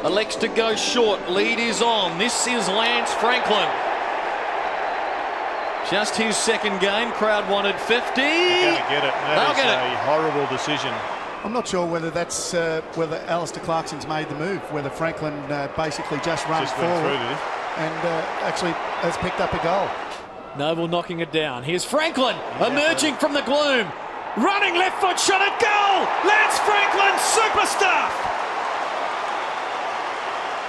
elects to go short. Lead is on. This is Lance Franklin. Just his second game. Crowd wanted 50. They're going to get it. That is a horrible decision. I'm not sure whether that's whether Alistair Clarkson's made the move, whether Franklin basically just runs forward and actually has picked up a goal. Noble knocking it down. Here's Franklin emerging from the gloom. Running left foot shot at goal. Lance Franklin, super stuff.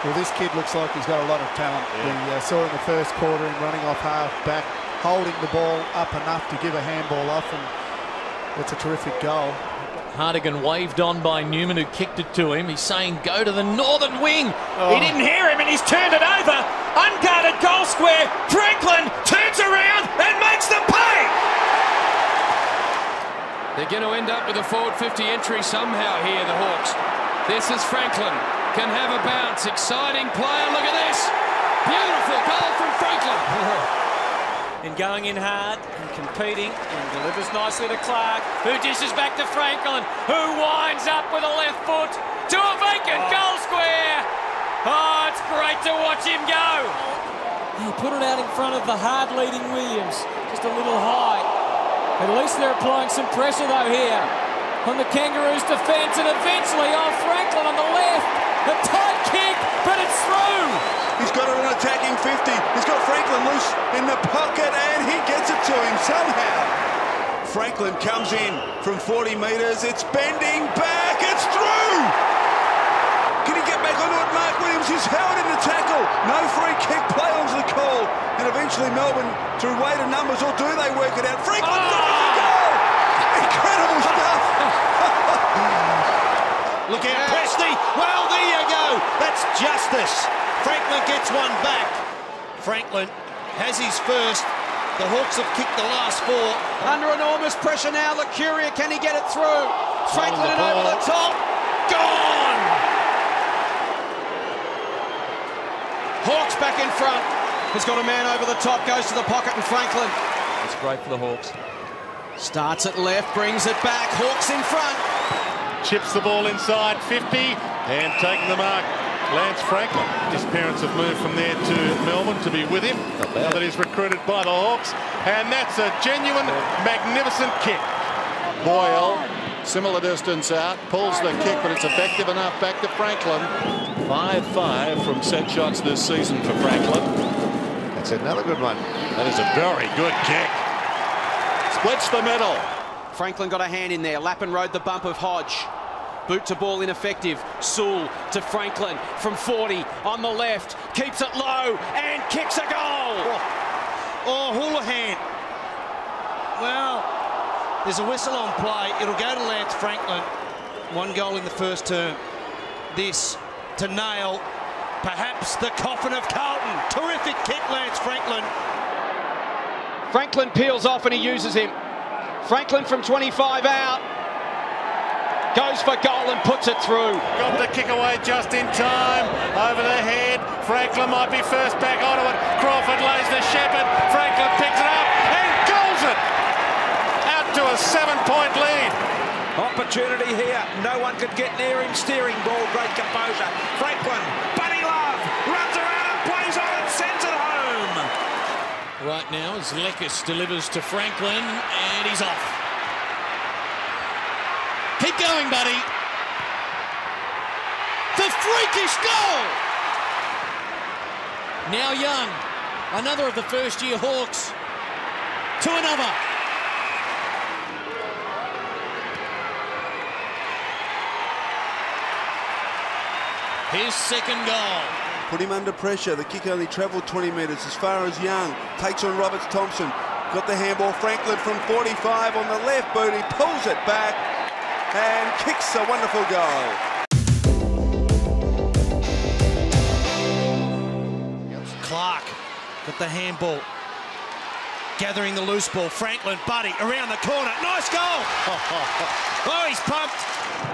Well, this kid looks like he's got a lot of talent. We saw in the first quarter him running off half back, holding the ball up enough to give a handball off, and it's a terrific goal. Hartigan waved on by Newman, who kicked it to him. He's saying go to the northern wing. He didn't hear him and he's turned it over. Unguarded goal square. Franklin turns around and makes the pay. They're going to end up with a forward 50 entry somehow here, the Hawks. This is Franklin. Can have a bounce. Exciting player. Look at this. Beautiful goal from Franklin. And going in hard and competing and delivers nicely to Clark, who dishes back to Franklin, who winds up with a left foot to a vacant goal square. Oh, it's great to watch him go. He put it out in front of the hard-leading Williams, just a little high. At least they're applying some pressure though here on the Kangaroos' defence, and eventually, Franklin on the left, a tight kick, but it's through. He's got it on attacking 50. He's got Franklin loose in the pocket and he gets it to him somehow. Franklin comes in from 40 metres. It's bending back. It's through. Can he get back onto it? Mark Williams is held in the tackle. No free kick. Play on's the call. And eventually Melbourne, through weight of numbers, or do they work it out? Franklin's got it for goal. Incredible stuff. Look out, Presty. Well, there you go. That's justice. Franklin gets one back. Franklin has his first. The Hawks have kicked the last four. Under enormous pressure now, Lucuria, can he get it through? Franklin and over the top. Gone! Hawks back in front. Has got a man over the top, goes to the pocket, and Franklin. It's great for the Hawks. Starts at left, brings it back. Hawks in front. Chips the ball inside 50 and taking the mark. Lance Franklin. His parents have moved from there to Melbourne to be with him. Now that he's recruited by the Hawks. And that's a genuine, magnificent kick. Boyle, similar distance out, pulls the kick, but it's effective enough back to Franklin. 5-5 from set shots this season for Franklin. That's another good one. That is a very good kick. Splits the middle. Franklin got a hand in there. Lappin rode the bump of Hodge. Boot to ball ineffective. Sewell to Franklin from 40 on the left. Keeps it low and kicks a goal. Oh, Houlihan. Well, there's a whistle on play. It'll go to Lance Franklin. One goal in the first term. This to nail perhaps the coffin of Carlton. Terrific kick, Lance Franklin. Franklin peels off and he uses him. Franklin from 25 out. Goes for goal and puts it through. Got the kick away just in time. Over the head. Franklin might be first back onto it. Crawford lays the shepherd. Franklin picks it up and goals it. Out to a 7-point lead. Opportunity here. No one could get near him. Steering ball, great composure. Franklin, Buddy Love, runs around, plays on it, sends it home. Right now as Lekis delivers to Franklin and he's off. Keep going, buddy. The freakish goal. Now Young, another of the first-year Hawks, to another. His second goal. Put him under pressure. The kick only travelled 20 metres as far as Young. Takes on Roberts Thompson. Got the handball. Franklin from 45 on the left boot. He pulls it back and kicks a wonderful goal. Clark got the handball. Gathering the loose ball. Franklin, Buddy, around the corner. Nice goal! Oh, he's pumped.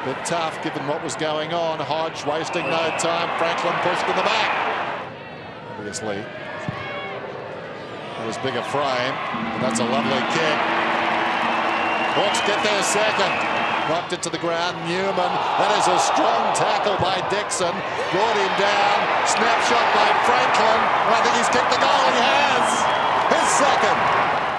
Bit tough given what was going on. Hodge wasting no time. Franklin pushed to the back. Obviously, that was bigger frame, but that's a lovely kick. Hawks get their second. knocked it to the ground. Newman, that is a strong tackle by Dixon, brought him down. Snapshot by Franklin. I think he's kicked the goal. He has his second.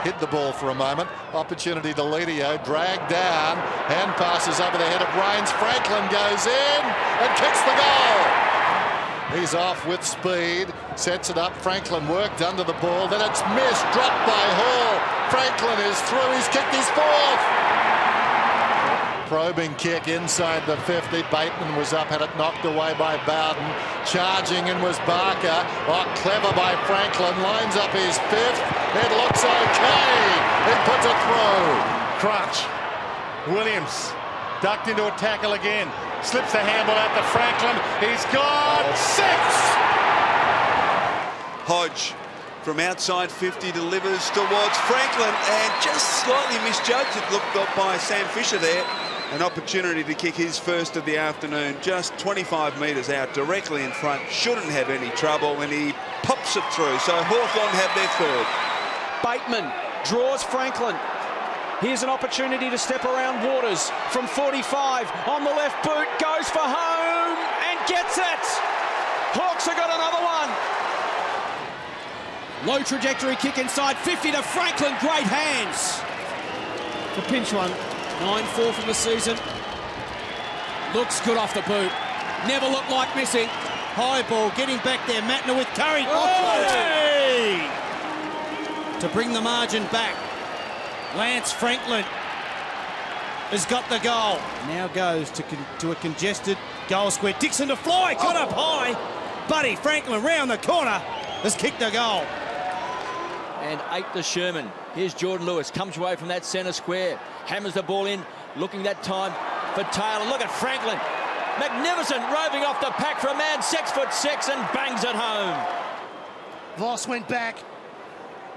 Hid the ball for a moment. Opportunity to Lidio, dragged down. Hand passes over the head of Rains. Franklin goes in and kicks the goal. He's off with speed, sets it up. Franklin worked under the ball, then it's missed, dropped by Hall. Franklin is through, he's kicked his fourth. Probing kick inside the 50. Bateman was up, had it knocked away by Bowden. Charging in was Barker. Oh, clever by Franklin, lines up his fifth. It looks okay. It puts it through. Crutch. Williams ducked into a tackle again. Slips the handball out to Franklin. He's got 6. Hodge from outside 50 delivers towards Franklin and just slightly misjudged. It looked by Sam Fisher there. An opportunity to kick his first of the afternoon, just 25 metres out, directly in front. Shouldn't have any trouble, and he pops it through. So Hawthorn have their third. Bateman draws Franklin. Here's an opportunity to step around Waters from 45 on the left boot, goes for home and gets it. Hawks have got another one. Low trajectory kick inside 50 to Franklin. Great hands. The pinch one. 9-4 from the season. Looks good off the boot. Never looked like missing. High ball, getting back there. Matner with Curry. Hey! To bring the margin back. Lance Franklin has got the goal. Now goes to a congested goal square. Dixon to fly, got up high. Buddy Franklin round the corner has kicked the goal. And 8 to Sherman. Here's Jordan Lewis, comes away from that centre square. Hammers the ball in, looking that time for Taylor. Look at Franklin. Magnificent, roving off the pack for a man 6'6" and bangs it home. Voss went back.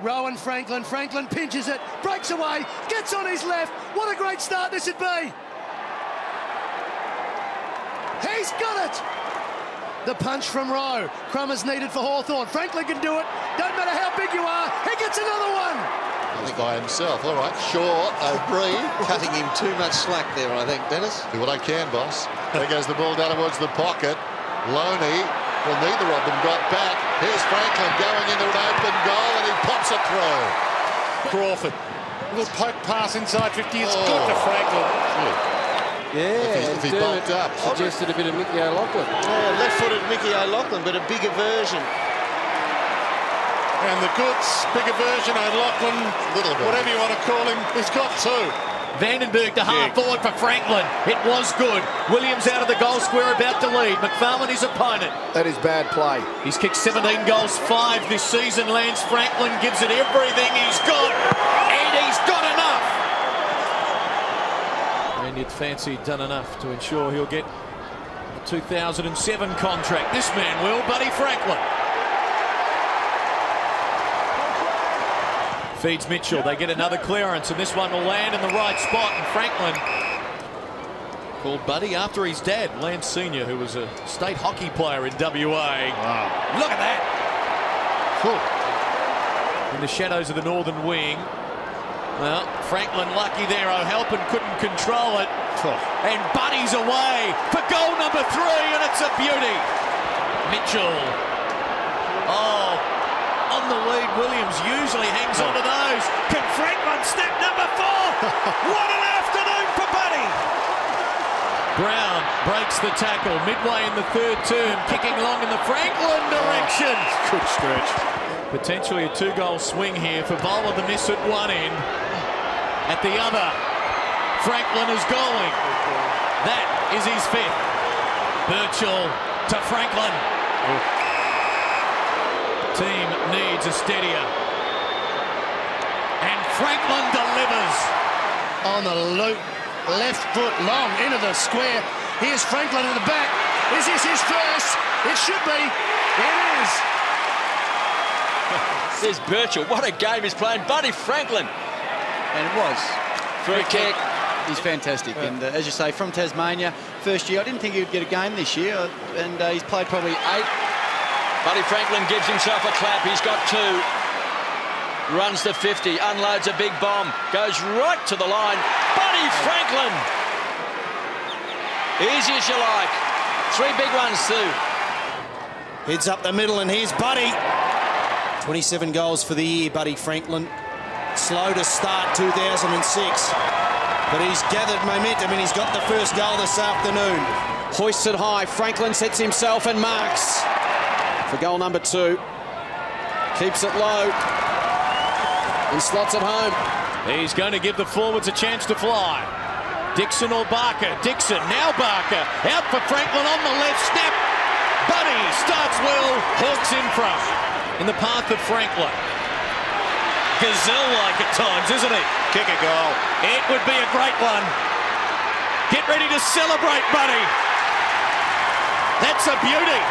Rowan Franklin. Franklin pinches it, breaks away, gets on his left. What a great start this would be. He's got it. The punch from Rowe. Crummers needed for Hawthorn. Franklin can do it. Don't matter how big you are. He gets another one. I think by himself. All right, Shaw, O'Brien. Cutting him too much slack there, I think, Dennis. Do what I can, boss. There goes the ball down towards the pocket. Loney. Well, neither of them got back. Here's Franklin going into an open goal and he pops it through. Crawford. A little poke pass inside 50. It's good to Franklin. Yeah, if he bulked up. Suggested a bit of Mickey O'Loughlin. Yeah, left-footed Mickey O'Loughlin, but a bigger version. And the goods, bigger version, O'Loughlin, whatever you want to call him, he's got 2. Vandenberg to half forward for Franklin. It was good. Williams out of the goal square about to lead. McFarlane his opponent. That is bad play. He's kicked 17 goals, 5 this season. Lance Franklin gives it everything he's got, and he's got enough. And you'd fancy he'd done enough to ensure he'll get a 2007 contract. This man will, Buddy Franklin. Feeds Mitchell. They get another clearance, and this one will land in the right spot. And Franklin called Buddy after his dad, Lance Sr., who was a state hockey player in WA. Wow. Look at that. In the shadows of the northern wing. Well, Franklin lucky there. O'Halpin couldn't control it. And Buddy's away for goal number 3, and it's a beauty. Mitchell. Oh, on the lead, Williams usually hangs on to those. Can Franklin snap number 4? What an afternoon for Buddy. Brown breaks the tackle midway in the third term, kicking long in the Franklin direction. Good stretch. Potentially a 2-goal swing here for Bowler to miss at one end. At the other, Franklin is going. That is his 5th. Birchall to Franklin. Team needs a steadier. And Franklin delivers. On the loop, left foot long into the square. Here's Franklin in the back. Is this his first? It should be. It is. There's Birchall. What a game he's playing. Buddy Franklin. And it was. Free kick. He's fantastic. And as you say, from Tasmania, first year, I didn't think he would get a game this year. And he's played probably 8. Buddy Franklin gives himself a clap. He's got 2. Runs to 50, unloads a big bomb, goes right to the line. Buddy Franklin! Easy as you like. 3 big ones too. Heads up the middle, and here's Buddy. 27 goals for the year, Buddy Franklin. Slow to start 2006, but he's gathered momentum and he's got the first goal this afternoon. Hoisted high, Franklin sets himself and marks for goal number 2. Keeps it low and slots it home. He's going to give the forwards a chance to fly. Dixon or Barker. Dixon, now Barker. Out for Franklin on the left, snap. Buddy starts well, Hawks in front. In the path of Franklin. Gazelle-like at times, isn't he? Kick a goal. It would be a great one. Get ready to celebrate, Buddy. That's a beauty.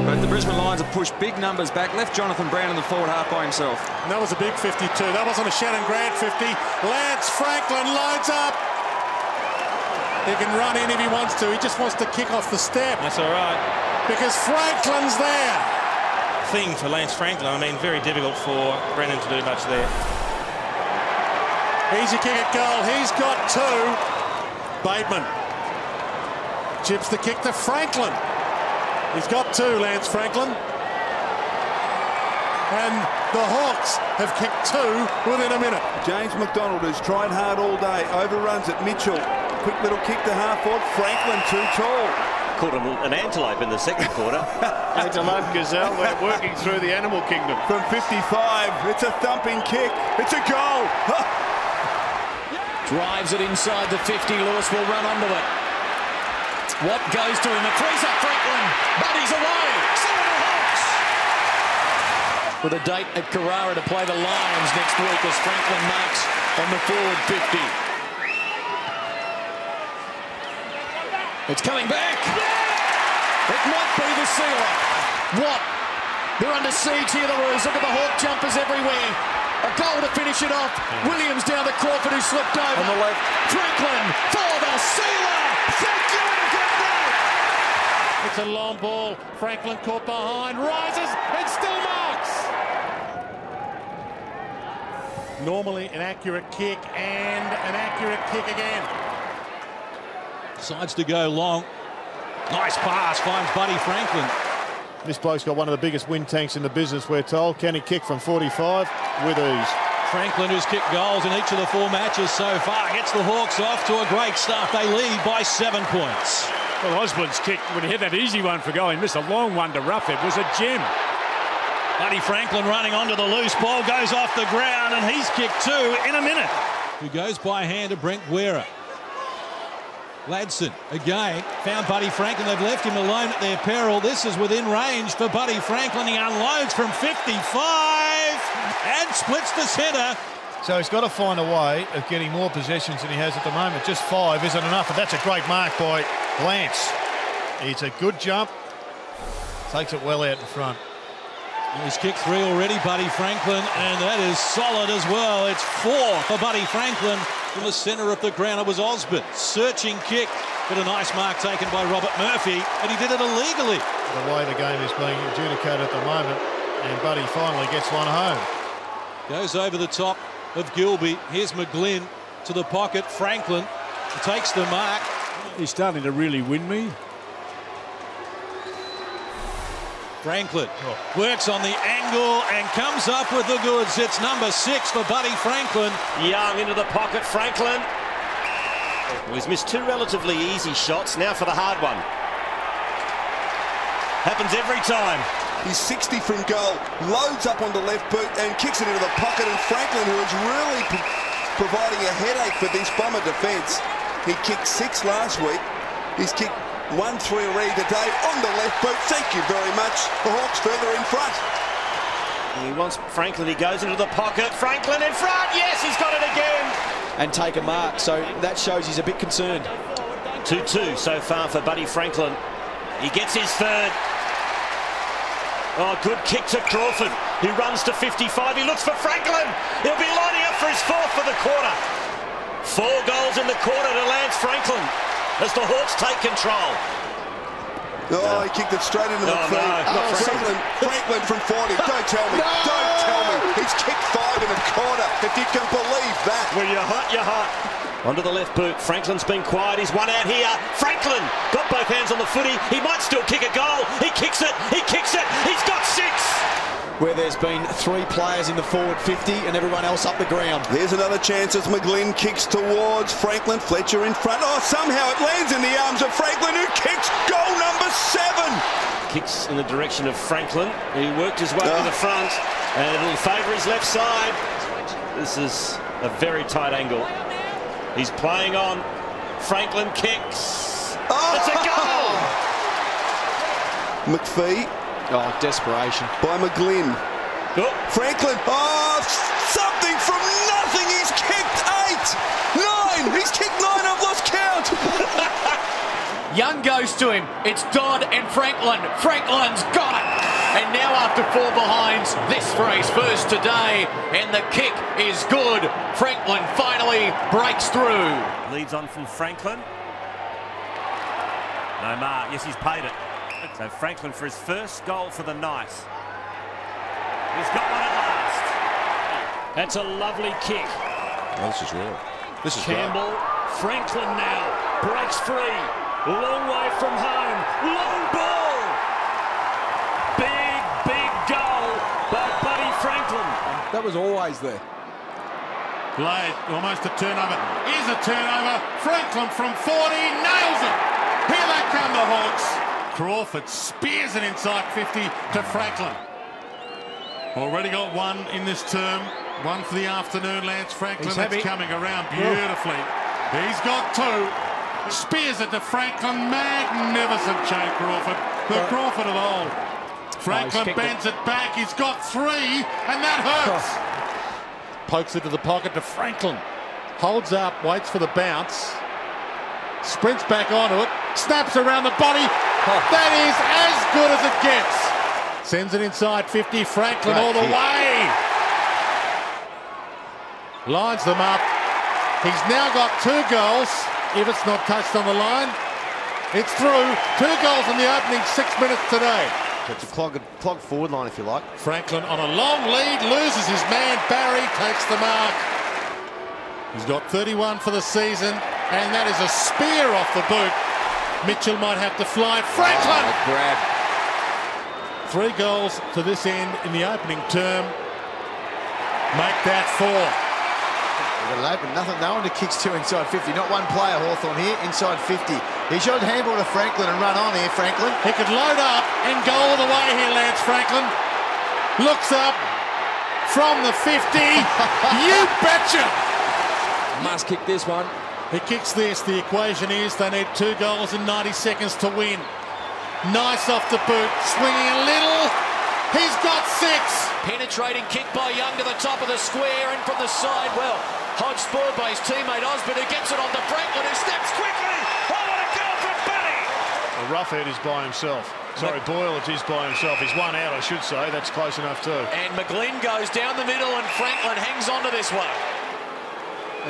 But the Brisbane Lions have pushed big numbers back, left Jonathan Brown in the forward half by himself. And that was a big 52. That wasn't a Shannon Grant 50. Lance Franklin loads up. He can run in if he wants to. He just wants to kick off the step. That's all right. Because Franklin's there. Thing for Lance Franklin. I mean, very difficult for Brennan to do much there. Easy kick at goal. He's got 2. Bateman chips the kick to Franklin. He's got 2, Lance Franklin. And the Hawks have kicked 2 within a minute. James McDonald, who's tried hard all day, overruns it. Mitchell, quick little kick to half forward. Franklin too tall. Caught an antelope in the second quarter. Antelope Gazelle, we're working through the animal kingdom. From 55, it's a thumping kick. It's a goal. Drives it inside the 50. Lewis will run onto it. Watt goes to him. It frees up Franklin. Buddy's away. So are the Hawks. With a date at Carrara to play the Lions next week as Franklin marks on the forward 50. It's coming back. It might be the sealer. Watt. They're under siege here, the Roos. Look at the Hawk jumpers everywhere. A goal to finish it off. Williams down to Crawford, who slipped over. On the left. Franklin for the sealer. Thank you, good night. It's a long ball. Franklin caught behind, rises and still marks. Normally an accurate kick and an accurate kick again. Decides to go long. Nice pass, finds Buddy Franklin. This bloke's got one of the biggest wind tanks in the business, we're told. Can he kick from 45? With ease. Franklin, who's kicked goals in each of the 4 matches so far, gets the Hawks off to a great start. They lead by 7 points. Well, Osborne's kick, when he hit that easy one for goal, he missed a long one to rough it, was a gem. Buddy Franklin running onto the loose ball, goes off the ground, and he's kicked 2 in a minute. Who goes by hand to Brent Guerra. Ladson again found Buddy Franklin. They've left him alone at their peril. This is within range for Buddy Franklin. He unloads from 55 and splits the centre. So he's got to find a way of getting more possessions than he has at the moment. Just 5 isn't enough, and that's a great mark by Lance. It's a good jump. Takes it well out in front. He's kicked 3 already, Buddy Franklin, and that is solid as well. It's 4 for Buddy Franklin. From the centre of the ground, it was Osborne. Searching kick, but a nice mark taken by Robert Murphy, and he did it illegally. The way the game is being adjudicated at the moment, and Buddy finally gets one home. Goes over the top of Gilby. Here's McGlynn to the pocket. Franklin takes the mark. He's starting to really win me. Franklin works on the angle and comes up with the goods. It's number 6 for Buddy Franklin. Young into the pocket, Franklin. Well, he's missed 2 relatively easy shots, now for the hard one. Happens every time. He's 60 from goal, loads up on the left boot and kicks it into the pocket, and Franklin, who is really providing a headache for this Bomber defence. He kicked 6 last week. He's kicked 1-3 already today on the left boot. Thank you very much. The Hawks further in front. He wants Franklin. He goes into the pocket. Franklin in front. Yes, he's got it again. And take a mark, so that shows he's a bit concerned. 2-2 so far for Buddy Franklin. He gets his 3rd. Oh, good kick to Crawford, who runs to 55. He looks for Franklin. He'll be lining up for his 4th for the quarter. 4 goals in the quarter to Lance Franklin as the Hawks take control. Oh, he kicked it straight into the feet. No, Franklin from 40. Don't tell me. Don't tell me. He's kicked 5 in a quarter, if you can believe that. When you're hot, you're hot. Onto the left boot. Franklin's been quiet. He's one out here. Franklin got both hands on the footy. He might still kick a goal. He kicks it. He kicks it. He's got 6. Where there's been 3 players in the forward 50 and everyone else up the ground. There's another chance as McGlynn kicks towards Franklin. Fletcher in front. Oh, somehow it lands in the arms of Franklin, who kicks goal number 7. Kicks in the direction of Franklin. He worked his way to the front, and it'll favour his left side. This is a very tight angle. He's playing on. Franklin kicks. Oh! It's a goal! McPhee. Oh, desperation. By McGlynn. Oh. Franklin. Oh, something from nothing. He's kicked 8. 9. He's kicked 9. I've lost count. Young goes to him. It's Dodd and Franklin. Franklin's got it. And now after 4 behinds, this for his first today. And the kick is good. Franklin finally breaks through. Leads on from Franklin. No mark. Yes, he's paid it. So Franklin for his first goal for the night. He's got one at last. That's a lovely kick. Oh, this is real. This is Campbell. Great. Franklin now breaks free. Long way from home. Long ball. Big goal by Buddy Franklin. That was always there. Played, almost a turnover. Is a turnover. Franklin from 40 nails it. Here they come, the Hawks. Crawford spears it inside 50 to Franklin. Already got 1 in this term. 1 for the afternoon, Lance Franklin. That's coming around beautifully. He's got 2. Spears it to Franklin. Magnificent Jay Crawford. The Crawford of old. Franklin bends it back. He's got 3, and that hurts. Pokes it to the pocket to Franklin. Holds up, waits for the bounce. Sprints back onto it. Snaps around the body. That is as good as it gets. Sends it inside 50. Franklin all the way. Lines them up. He's now got 2 goals. If it's not touched on the line, it's through. 2 goals in the opening 6 minutes today. It's a clogged forward line, if you like. Franklin on a long lead, loses his man. Barry takes the mark. He's got 31 for the season, and that is a spear off the boot. Mitchell might have to fly. Franklin! Grab. 3 goals to this end in the opening term. Make that 4. Nothing. No one to kicks 2 inside 50. Not one player, Hawthorn here, inside 50. He showed handball to Franklin and run on here, Franklin. He could load up and go all the way here, Lance Franklin. Looks up from the 50. You betcha! Must kick this one. He kicks this. The equation is they need 2 goals in 90 seconds to win. Nice off the boot. Swinging a little. He's got 6. Penetrating kick by Young to the top of the square and from the side. Well, Hodge spoiled by his teammate Osborne, who gets it on to Franklin, who steps quickly. Oh, what a goal from Buddy! Well, Roughhead is by himself. Sorry, Boyle is by himself. He's 1 out, I should say. That's close enough too. And McGlynn goes down the middle and Franklin hangs on to this one.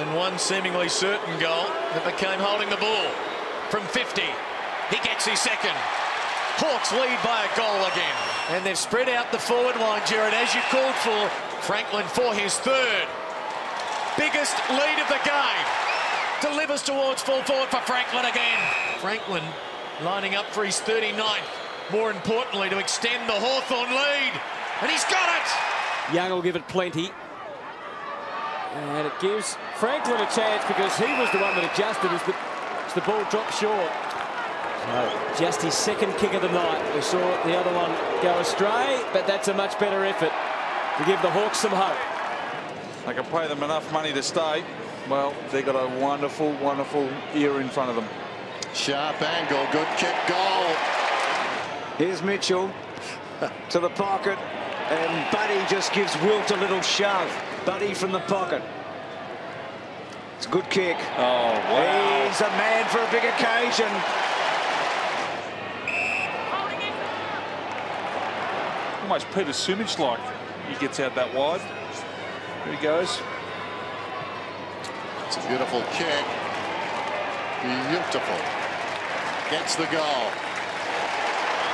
And one seemingly certain goal that became holding the ball from 50. He gets his second. Hawks lead by a goal again. And they've spread out the forward line, Jared, as you called for. Franklin for his 3rd. Biggest lead of the game. Delivers towards full forward for Franklin again. Franklin lining up for his 39th. More importantly, to extend the Hawthorn lead. And he's got it! Young will give it plenty. And it gives Franklin a chance because he was the one that adjusted as the ball dropped short. So just his 2nd kick of the night. We saw the other one go astray, but that's a much better effort to give the Hawks some hope. I can pay them enough money to stay. Well, they've got a wonderful, wonderful year in front of them. Sharp angle, good kick, goal. Here's Mitchell to the pocket, and Buddy just gives Wilt a little shove. Buddy from the pocket. It's a good kick. Oh, wow. He's a man for a big occasion. Almost Peter Sumich-like. He gets out that wide. There he goes. It's a beautiful kick. Beautiful. Gets the goal.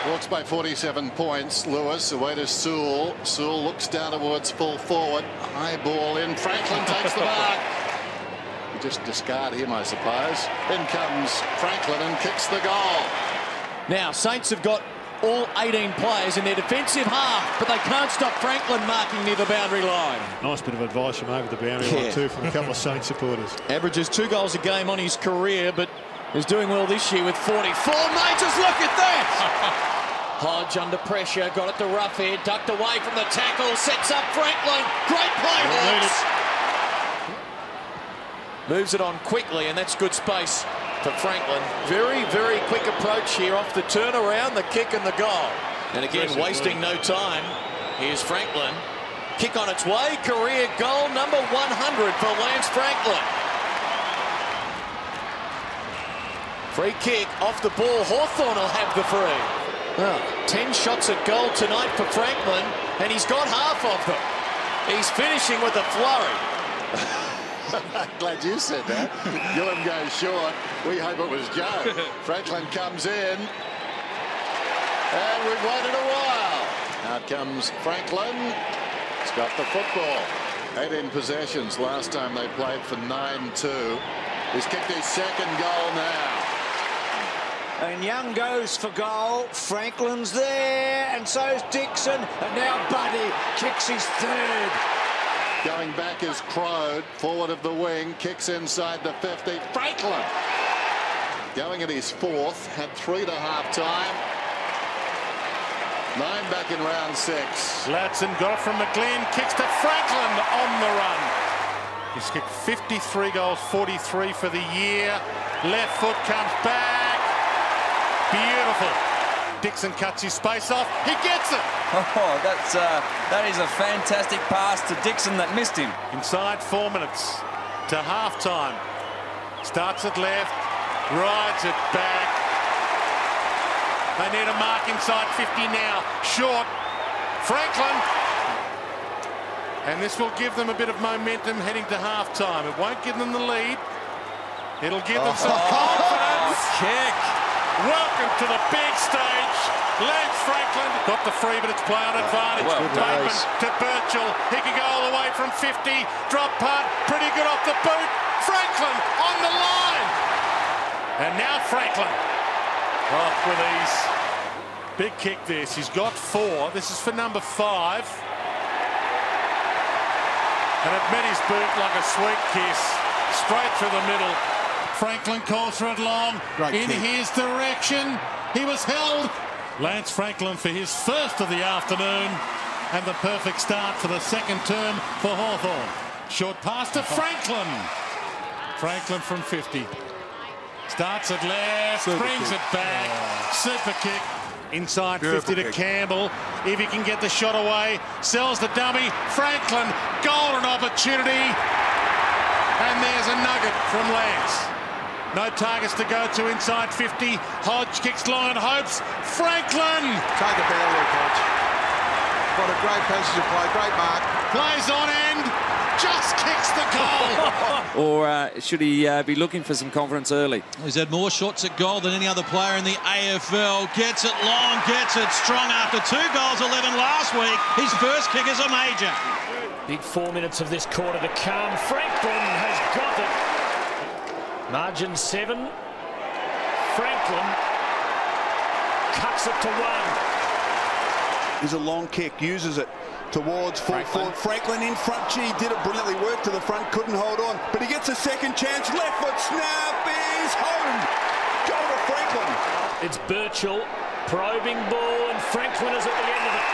Hawks by 47 points. Lewis away to Sewell. Sewell looks down towards full forward. High ball in. Franklin takes the mark. You just discard him, I suppose. In comes Franklin and kicks the goal. Now, Saints have got all 18 players in their defensive half, but they can't stop Franklin marking near the boundary line. Nice bit of advice from over the boundary line too from a couple of Saints supporters. Averages 2 goals a game on his career, but is doing well this year with 44 majors. Look at that! Hodge under pressure, got it to Roughead, ducked away from the tackle, sets up Franklin. Great play, Hawks. Moves it on quickly, and that's good space for Franklin. Very, very quick approach here off the turnaround, the kick and the goal. And again, wasting no time. Here's Franklin. Kick on its way, career goal number 100 for Lance Franklin. Free kick off the ball. Hawthorn will have the free. Well, 10 shots at goal tonight for Franklin, and he's got half of them. He's finishing with a flurry. Glad you said that. Gillam goes short. We hope it was Joe. Franklin comes in. And we've waited a while. Out comes Franklin. He's got the football. 18 possessions last time they played for 9-2. He's kicked his second goal now. And Young goes for goal. Franklin's there, and so's Dixon. And now Buddy kicks his third. Going back is Crode, forward of the wing, kicks inside the 50. Franklin going at his fourth, had 3 to half time. 9 back in round 6. Latson got it from McGlynn, kicks to Franklin on the run. He's kicked 53 goals, 43 for the year. Left foot comes back. Beautiful. Dixon cuts his space off. He gets it. Oh, that is a fantastic pass to Dixon that missed him. Inside 4 minutes to half-time. Starts it left, rides it back. They need a mark inside 50 now. Short. Franklin. And this will give them a bit of momentum heading to half-time. It won't give them the lead. It'll give them some confidence. Kick. Welcome to the big stage. Lance Franklin got the free, but it's play on advantage. Bateman to Birchall. He can go all the way from 50. Drop punt. Pretty good off the boot. Franklin on the line. And now Franklin. Off with ease. Big kick this. He's got 4. This is for number 5. And it met his boot like a sweet kiss. Straight through the middle. Franklin calls for it long. In his direction. He was held. Lance Franklin for his first of the afternoon. And the perfect start for the second term for Hawthorn. Short pass to Franklin. Franklin from 50. Starts it left. Brings it back. Super kick. Inside 50 to Campbell. If he can get the shot away. Sells the dummy. Franklin. Golden opportunity. And there's a nugget from Lance. No targets to go to inside 50. Hodge kicks long and hopes. Franklin! Take a bow there, Hodge. What a great passage of play, great mark. Plays on end, just kicks the goal. Or should he be looking for some confidence early? He's had more shots at goal than any other player in the AFL. Gets it long, gets it strong after 2 goals, 11 last week. His first kick is a major. Big 4 minutes of this quarter to come. Franklin has got it. Margin 7. Franklin cuts it to 1. Here's a long kick, uses it towards full forward. Franklin in front. Gee, did it brilliantly. Worked to the front, couldn't hold on. But he gets a second chance. Left foot snap is home. Goal to Franklin. It's Birchall. Probing ball, and Franklin is at the end of it.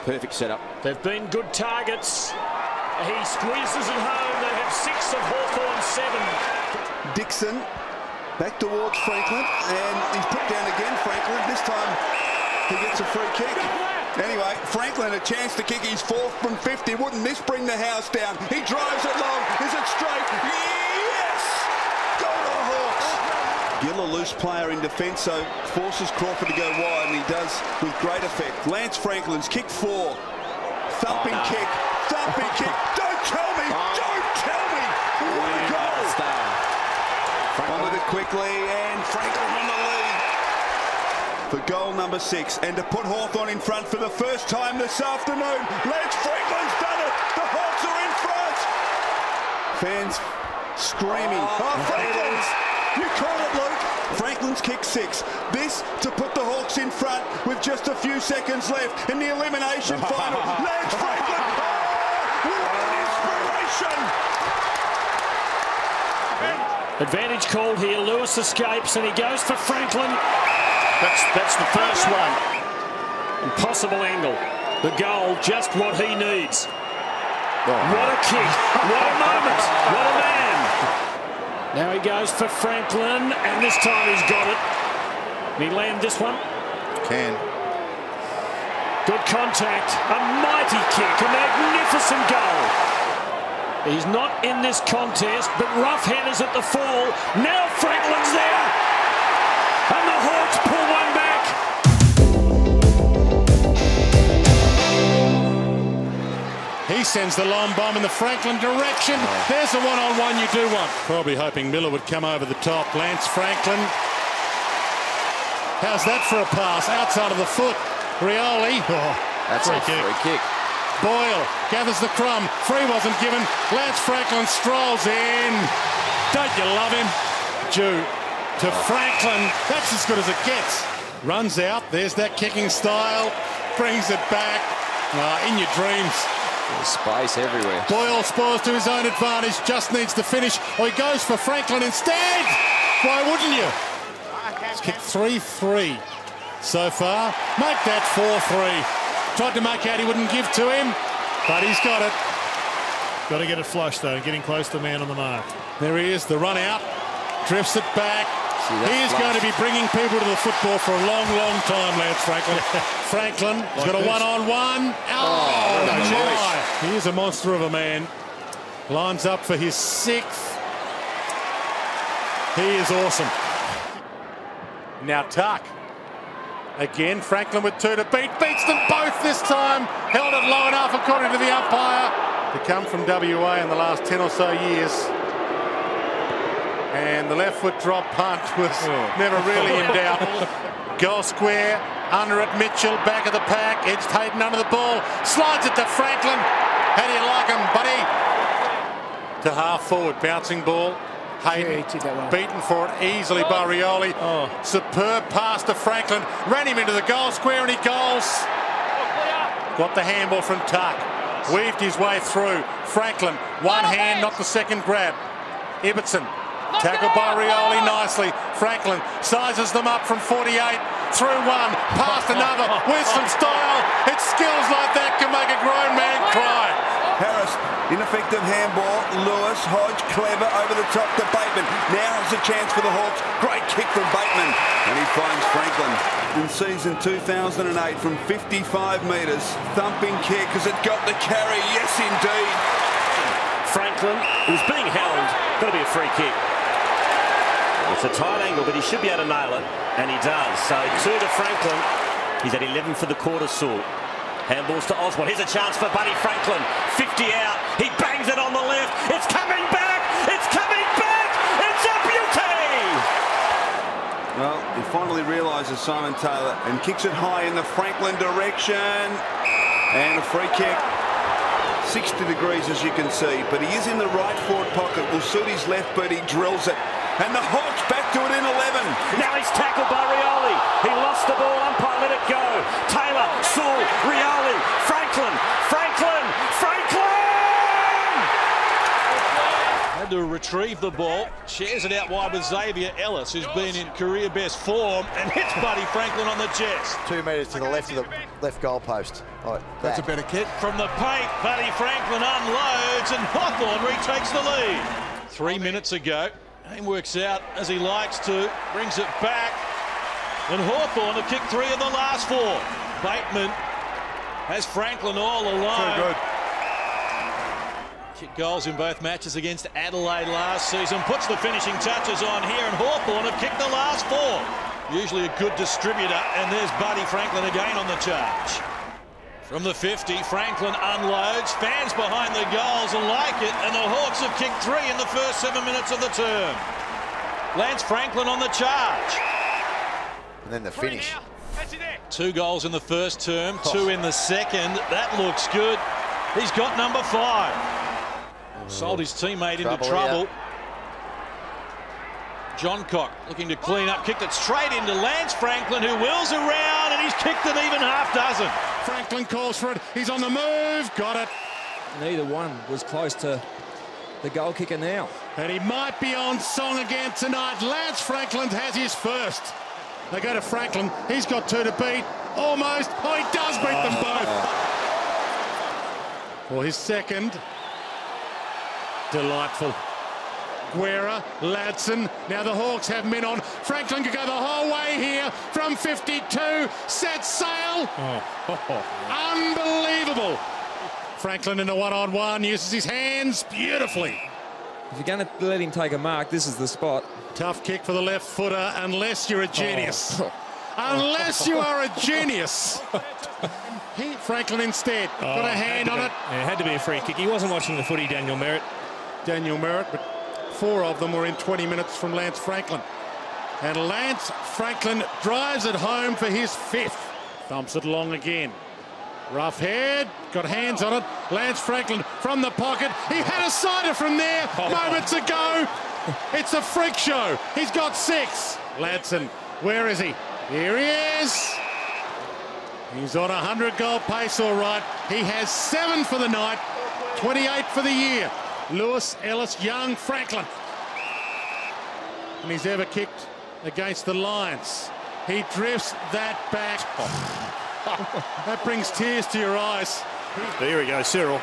Perfect setup. They've been good targets. He squeezes it home. They have 6 of Hawthorn 7. Dixon back towards Franklin, and he's put down again. Franklin, this time he gets a free kick. Anyway, Franklin a chance to kick his 4th from 50. Wouldn't this bring the house down? He drives it long. Is it straight? Yes! Goal to Hawks. Gill a loose player in defence, so forces Crawford to go wide, and he does with great effect. Lance Franklin's kick 4. Thumping kick. Thumping kick. Don't tell me. Don't tell me. What a goal. Onto it quickly, and Franklin on the lead. for goal number 6 and to put Hawthorn in front for the first time this afternoon. Lance Franklin's done it. The Hawks are in front. Fans screaming. Franklin's. You called it, Luke. Franklin's kick 6. This to put the Hawks in front with just a few seconds left in the elimination final. Lance Franklin. What an inspiration. Advantage called here. Lewis escapes and he goes for Franklin. That's the first one. Impossible angle. The goal, just what he needs. What a kick. What a moment. What a man. Now he goes for Franklin, and this time he's got it. Can he land this one? Can. Good contact. A mighty kick. A magnificent goal. He's not in this contest, but rough headers at the fall. Now Franklin's there. And the Hawks pull one back. He sends the long bomb in the Franklin direction. There's the one-on-one you do want. Probably hoping Miller would come over the top. Lance Franklin. How's that for a pass? Outside of the foot. Rioli. That's a free kick. Boyle gathers the crumb. Free wasn't given. Lance Franklin strolls in. Don't you love him? Jew to Franklin. That's as good as it gets. Runs out. There's that kicking style. Brings it back. In your dreams. There's space everywhere. Boyle spoils to his own advantage. Just needs to finish. Or he goes for Franklin instead. Why wouldn't you? He's kicked 3-3 so far. Make that 4-3. Tried to make out he wouldn't give to him, but he's got it. Got to get it flush, though, getting close to the man on the mark. There he is, the run out. Drifts it back. He is going to be bringing people to the football for a long, long time, Lance Franklin. Franklin has got a one-on-one. Oh, he is a monster of a man. Lines up for his 6th. He is awesome. Now Tuck. Again, Franklin with 2 to beat. Beats them both this time. Held it low enough, according to the umpire, to come from WA in the last 10 or so years. And the left foot drop punt was never really in doubt. Goal square, under it, Mitchell, back of the pack. Edged Hayden under the ball. Slides it to Franklin. How do you like him, buddy? To half forward, bouncing ball. Hayden beaten for it easily by Rioli. Superb pass to Franklin. Ran him into the goal square and he goals. Got the handball from Tuck. Weaved his way through. Franklin, one hand, not the second grab. Ibbotson, tackled by Rioli nicely. Franklin sizes them up from 48. Through one, past another, with some style. It's skills like that can make a grown man cry. Harris, ineffective handball. Lewis, Hodge, clever over the top to Bateman. Now is a chance for the Hawks. Great kick from Bateman. And he finds Franklin in season 2008 from 55 metres. Thumping kick. Has it got the carry? Yes, indeed. Franklin, who's being held, got to be a free kick. It's a tight angle, but he should be able to nail it. And he does. So 2 to Franklin. He's at 11 for the quarter saw. Handballs to Osborne. Here's a chance for Buddy Franklin. 50 out. He bangs it on the left. It's coming back. It's coming back. It's a beauty. Well, he finally realises Simon Taylor and kicks it high in the Franklin direction. And a free kick. 60 degrees, as you can see. But he is in the right forward pocket. Will suit his left, but he drills it. And the Hawks back to it in 11. Now he's tackled by Rioli. He lost the ball. Umpire let it go. Taylor, Sewell, Rioli, Franklin. Had to retrieve the ball. Shares it out wide with Xavier Ellis, who's been in career best form, and hits Buddy Franklin on the chest. 2 metres to the left of the left goal post. That's a better kick. From the paint, Buddy Franklin unloads, and Hawthorn retakes the lead. 3 minutes ago. Game works out as he likes to, brings it back, and Hawthorn have kicked 3 of the last 4. Bateman has Franklin all alone. Too good. Kicked goals in both matches against Adelaide last season, puts the finishing touches on here, and Hawthorn have kicked the last 4. Usually a good distributor, and there's Buddy Franklin again on the charge. From the 50, Franklin unloads, fans behind the goals and like it, and the Hawks have kicked 3 in the first 7 minutes of the term. Lance Franklin on the charge. And then the finish. 2 goals in the first term, 2 in the second. That looks good. He's got number 5. Sold his teammate into trouble. Johncock looking to clean up, kicked it straight into Lance Franklin, who wheels around, and he's kicked an even half-dozen. Franklin calls for it. He's on the move. Got it. Neither one was close to the goal kicker now. And he might be on song again tonight. Lance Franklin has his first. They go to Franklin. He's got 2 to beat. Almost. Oh, he does beat them both. For his second. Delightful. Guerra, Ladson. Now the Hawks have men on. Franklin could go the whole way here from 52. Set sail. Unbelievable. Franklin in a one-on-one. Uses his hands beautifully. If you're going to let him take a mark, this is the spot. Tough kick for the left footer, unless you're a genius. Unless you are a genius. Franklin instead got a hand on it. Yeah, it had to be a free kick. He wasn't watching the footy, Daniel Merritt. Daniel Merritt, but 4 of them were in 20 minutes from Lance Franklin. And Lance Franklin drives it home for his 5th. Thumps it long again. Rough head, got hands on it. Lance Franklin from the pocket. He had a sighter from there moments ago. It's a freak show. He's got 6. Ladson, where is he? Here he is. He's on a 100-goal pace, all right. He has 7 for the night, 28 for the year. Lewis, Ellis, Young, Franklin. And he's ever kicked against the Lions. He drifts that back. That brings tears to your eyes. There we go, Cyril.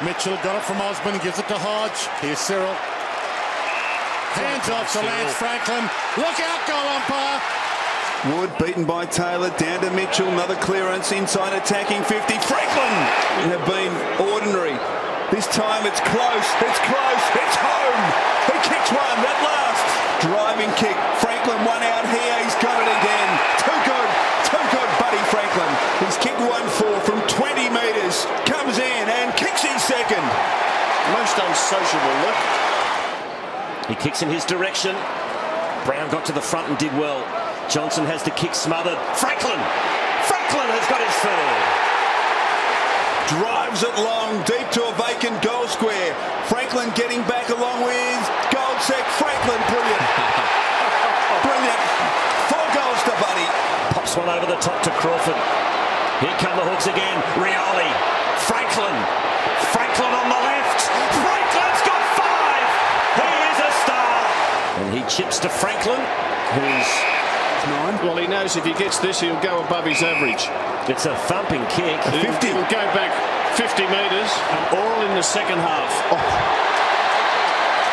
Mitchell got it from Osborne, gives it to Hodge. Here's Cyril. Hands off to Lance Franklin. Look out, goal umpire. Wood beaten by Taylor, down to Mitchell, another clearance, inside attacking 50. Franklin have been ordinary. This time it's close, it's home. He kicks one, that last driving kick. Franklin one out here, he's got it again. Too good, Buddy Franklin. He's kicked 1-4 from 20 metres, comes in and kicks his second. Most unsociable look. He kicks in his direction. Brown got to the front and did well. Johnson has the kick smothered. Franklin has got his 3rd. Drives it long, deep to a vacant goal square. Franklin getting back along with Goldsek. Franklin, brilliant. Brilliant. 4 goals to Buddy. Pops one over the top to Crawford. Here come the Hawks again. Rioli. Franklin on the left. Franklin's got 5. He is a star. And he chips to Franklin, who's 9. Well, he knows if he gets this, he'll go above his average. It's a thumping kick. 50. He'll go back 50 metres, all in the second half.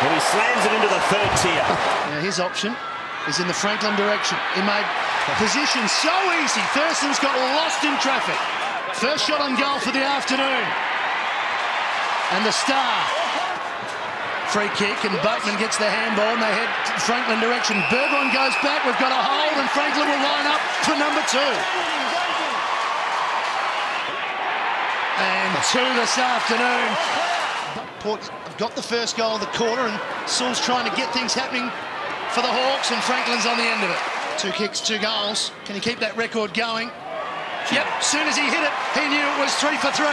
And he slams it into the 3rd tier. Now his option is in the Franklin direction. He made position so easy. Thurston's got lost in traffic. First shot on goal for the afternoon. And the Star. Free kick, and Boatman gets the handball, and they head Franklin direction. Burgoyne goes back. We've got a hold, and Franklin will line up for number 2. And 2 this afternoon. Port have got the first goal of the quarter, and Sewell's trying to get things happening for the Hawks, and Franklin's on the end of it. 2 kicks, 2 goals. Can he keep that record going? Yep, as soon as he hit it, he knew it was 3 for 3.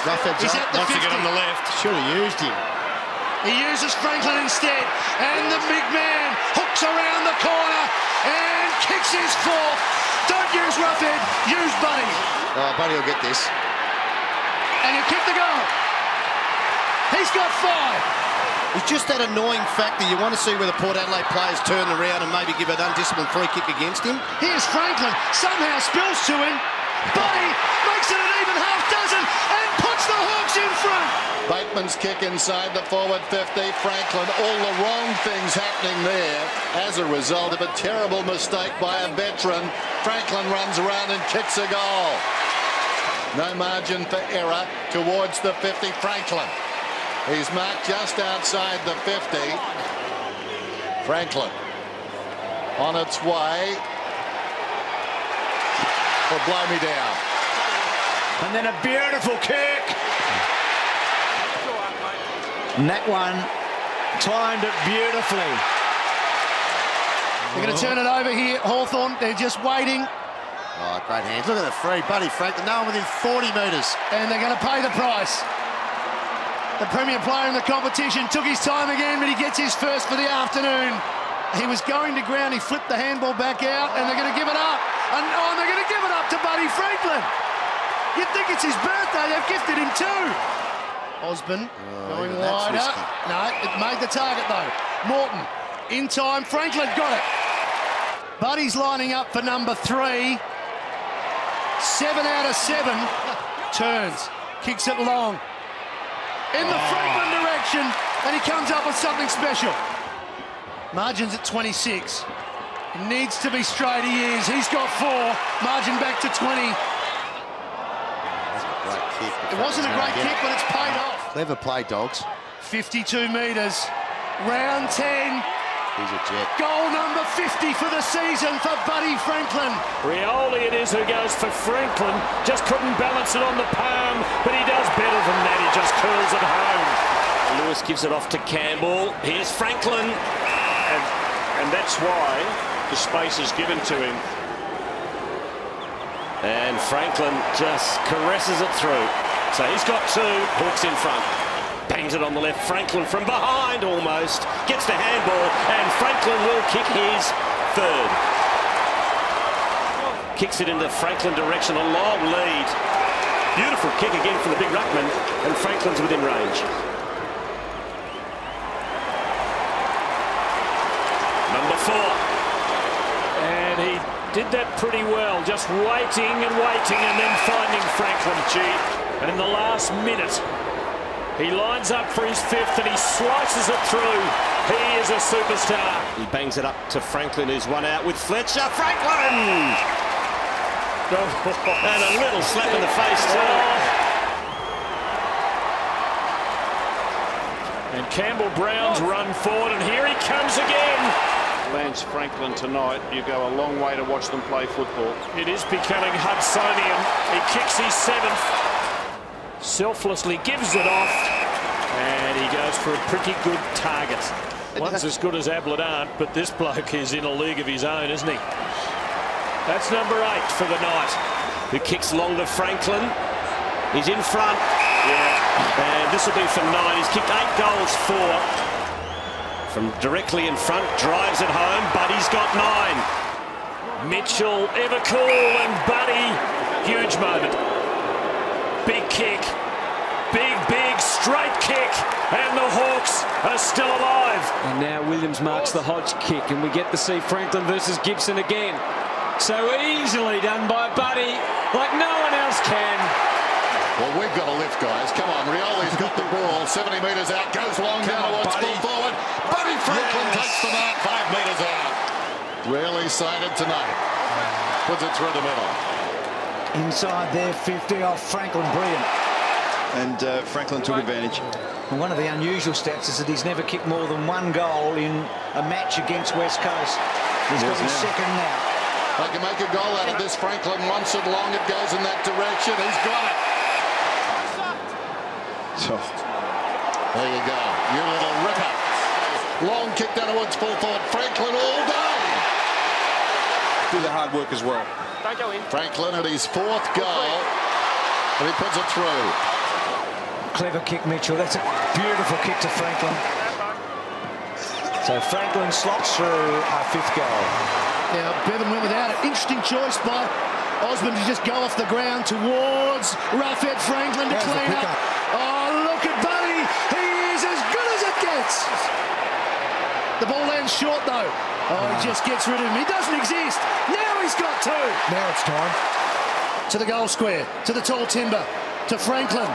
He's at the 50. To get on the left. Should have used him. He uses Franklin instead, and the big man hooks around the corner and kicks his 4th. Don't use Roughhead, use Buddy. Oh, Buddy will get this. And he'll kick the goal. He's got 5. It's just that annoying fact that you want to see where the Port Adelaide players turn around and maybe give an undisciplined free kick against him. Here's Franklin, somehow spills to him. Buddy makes it an even half-dozen and puts the Hawks in front. Bateman's kick inside the forward 50. Franklin, all the wrong things happening there as a result of a terrible mistake by a veteran. Franklin runs around and kicks a goal. No margin for error towards the 50. Franklin. He's marked just outside the 50. Franklin on its way. Will blow me down. And then a beautiful kick. And that one timed it beautifully. They're going to turn it over here, Hawthorn. They're just waiting. Oh, great hands. Look at the free. Buddy Franklin, no one within 40 metres. And they're going to pay the price. The premier player in the competition took his time again, but he gets his first for the afternoon. He was going to ground, he flipped the handball back out, and they're going to give it up. And they're going to give it up to Buddy Franklin. You'd think it's his birthday, they've gifted him two. Osborne going wide up. No, it made the target though. Morton, in time, Franklin got it. Buddy's lining up for number 3. 7 out of 7. Turns, kicks it long. In the Franklin direction, and he comes up with something special. Margin's at 26. He needs to be straight, he is. He's got 4. Margin back to 20. That's a great kick. It wasn't a great kick, but it's paid off. Clever play, Dogs. 52 metres. Round 10. He's a jet. Goal number 50 for the season for Buddy Franklin. Rioli it is who goes for Franklin. Just couldn't balance it on the palm, but he does better than that. He just curls it home. Lewis gives it off to Campbell. Here's Franklin. And that's why the space is given to him. And Franklin just caresses it through. So he's got 2. Hawks in front. Bangs it on the left. Franklin from behind almost. Gets the handball. And Franklin will kick his 3rd. Kicks it into Franklin direction. A long lead. Beautiful kick again from the big ruckman. And Franklin's within range. Number 4. And he did that pretty well, just waiting and then finding Franklin. And in the last minute, he lines up for his 5th and he slices it through. He is a superstar. He bangs it up to Franklin, who's one out with Fletcher. Franklin! And a little slap in the face too. And Campbell Brown's run forward, and here he comes again. Lance Franklin tonight, you go a long way to watch them play football. It is becoming Hudsonian. He kicks his 7th. Selflessly gives it off, and he goes for a pretty good target. One's as good as Ablett aren't, but this bloke is in a league of his own, isn't he? That's number 8 for the night. Who kicks long to Franklin. He's in front. Yeah. And this will be for 9. He's kicked 8 goals for. From directly in front, drives it home. Buddy's got 9. Mitchell, ever cool, and Buddy, huge moment. Big kick, big, straight kick, and the Hawks are still alive. And now Williams marks the Hodge kick, and we get to see Franklin versus Gibson again. So easily done by Buddy, like no one else can. Well, we've got a lift, guys. Come on, Rioli's got the ball. 70 metres out, goes long down towards full forward. Buddy Franklin takes the mark 5 metres out. Really sighted tonight. Puts it through the middle. Inside there, 50 off Franklin, brilliant. And Franklin took advantage. And one of the unusual stats is that he's never kicked more than 1 goal in a match against West Coast. He's got his 2nd now. They can make a goal out of this. Franklin wants it long, it goes in that direction. He's got it. So, there you go. You little ripper. Long kick down towards full forward. Franklin all day. Do the hard work as well. Don't go in. Franklin at his 4th goal. And he puts it through. Clever kick, Mitchell. That's a beautiful kick to Franklin. So Franklin slots through our 5th goal. Now, Bevan went without it. Interesting choice by Osborne to just go off the ground towards Roughhead Franklin to clean up. Oh, look at Buddy. He is as good as it gets. The ball lands short, though. Oh, he just gets rid of him. He doesn't exist. Now he's got 2. Now it's time. To the goal square, to the tall timber, to Franklin.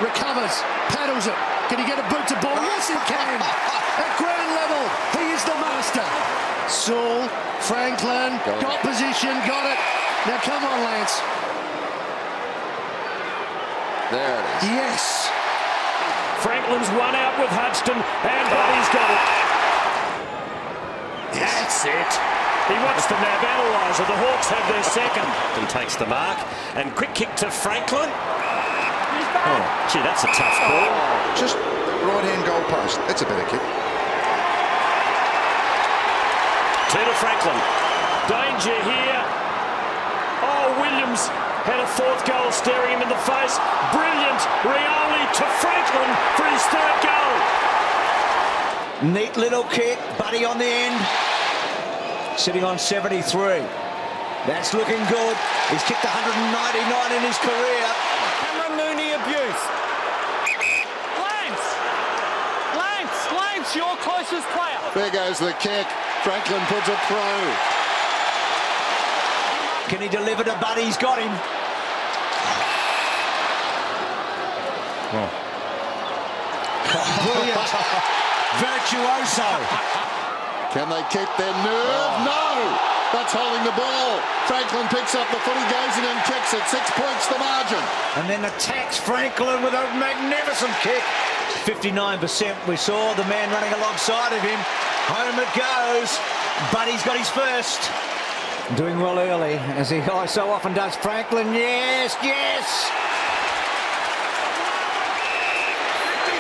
Recovers, paddles it. Can he get a boot to ball? Yes, he can. At ground level, he is the master. Saul, Franklin, got position, got it. Now come on, Lance. There it is. Yes. Franklin's one out with Hudson, and Buddy's got it. That's it. He wants the NAB analyzer. The Hawks have their 2nd. And takes the mark. And quick kick to Franklin. Oh, gee, that's a tough ball. Just right-hand goal post. That's a better kick. 2 to Franklin. Danger here. Oh, Williams had a fourth goal staring him in the face. Brilliant. Rioli to Franklin for his third goal. Neat little kick. Buddy on the end. Sitting on 73. That's looking good. He's kicked 199 in his career. Cameron Mooney abuse. Lance, your closest player. There goes the kick. Franklin puts it through. Can he deliver to Buddy? He's got him. Brilliant. Virtuoso. Can they keep their nerve? No! That's holding the ball. Franklin picks up the foot, he goes in and kicks it. 6 points the margin. And then attacks Franklin with a magnificent kick. 59%. We saw the man running alongside of him. Home it goes. Buddy's got his first. Doing well early, as he so often does. Franklin, yes, yes.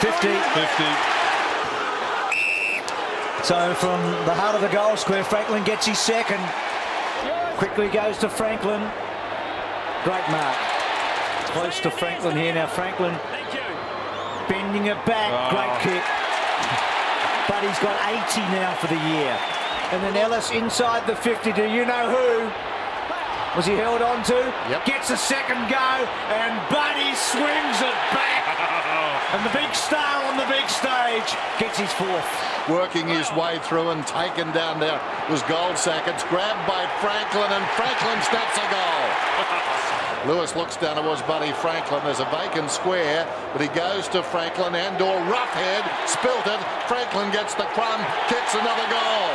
50. So from the heart of the goal square, Franklin gets his second. Quickly goes to Franklin. Great mark. Close to Franklin here. Now Franklin bending it back. Great kick. But he's got 80 now for the year. And then Ellis inside the 50. Do you know who was he held on to? Yep. Gets a second go, and Buddy swings it back. And the big star on the big stage gets his fourth. Working his way through and taken down there was Goldsack. It's grabbed by Franklin, and Franklin snaps a goal. Lewis looks down towards Buddy Franklin. There's a vacant square, but he goes to Franklin and/or roughhead, spilt it. Franklin gets the crumb, kicks another goal.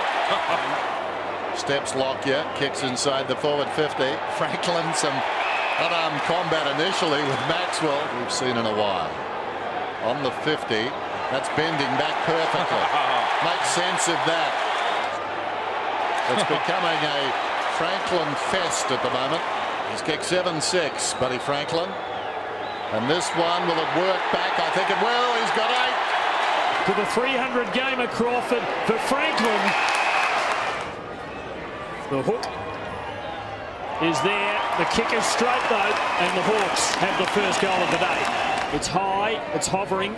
Steps Lockyer, kicks inside the forward 50. Franklin, some unarmed combat initially with Maxwell, we've seen in a while. On the 50, that's bending back perfectly. Makes sense of that. It's becoming a Franklin fest at the moment. He's kicked 7-6, Buddy Franklin. And this one, will it work back? I think it will. He's got 8. To the 300 gamer Crawford for Franklin. The hook is there. The kick is straight though, and the Hawks have the first goal of the day. It's high, it's hovering.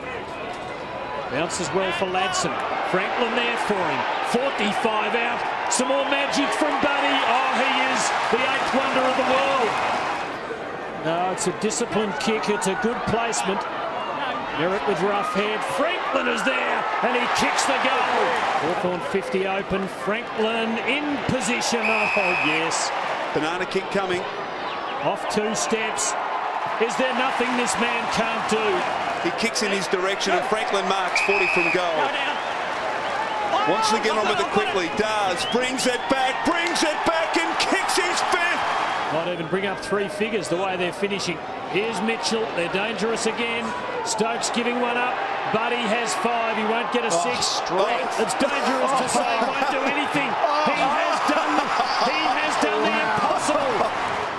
Bounces well for Ladson. Franklin there for him. 45 out. Some more magic from Buddy. Oh, he is the 8th wonder of the world. No, it's a disciplined kick. It's a good placement. Merritt with rough head. Franklin is there, and he kicks the goal. Hawthorn 50 open. Franklin in position. Oh, yes. Banana kick coming. Off 2 steps. Is there nothing this man can't do? He kicks in his direction, and Franklin marks 40 from goal. Wants to get on with it quickly. Does. Brings it back, and kicks his 5th. Might even bring up 3 figures the way they're finishing. Here's Mitchell. They're dangerous again. Stokes giving one up. Buddy has 5. He won't get a 6. It's dangerous to say he won't do anything. He has done the impossible.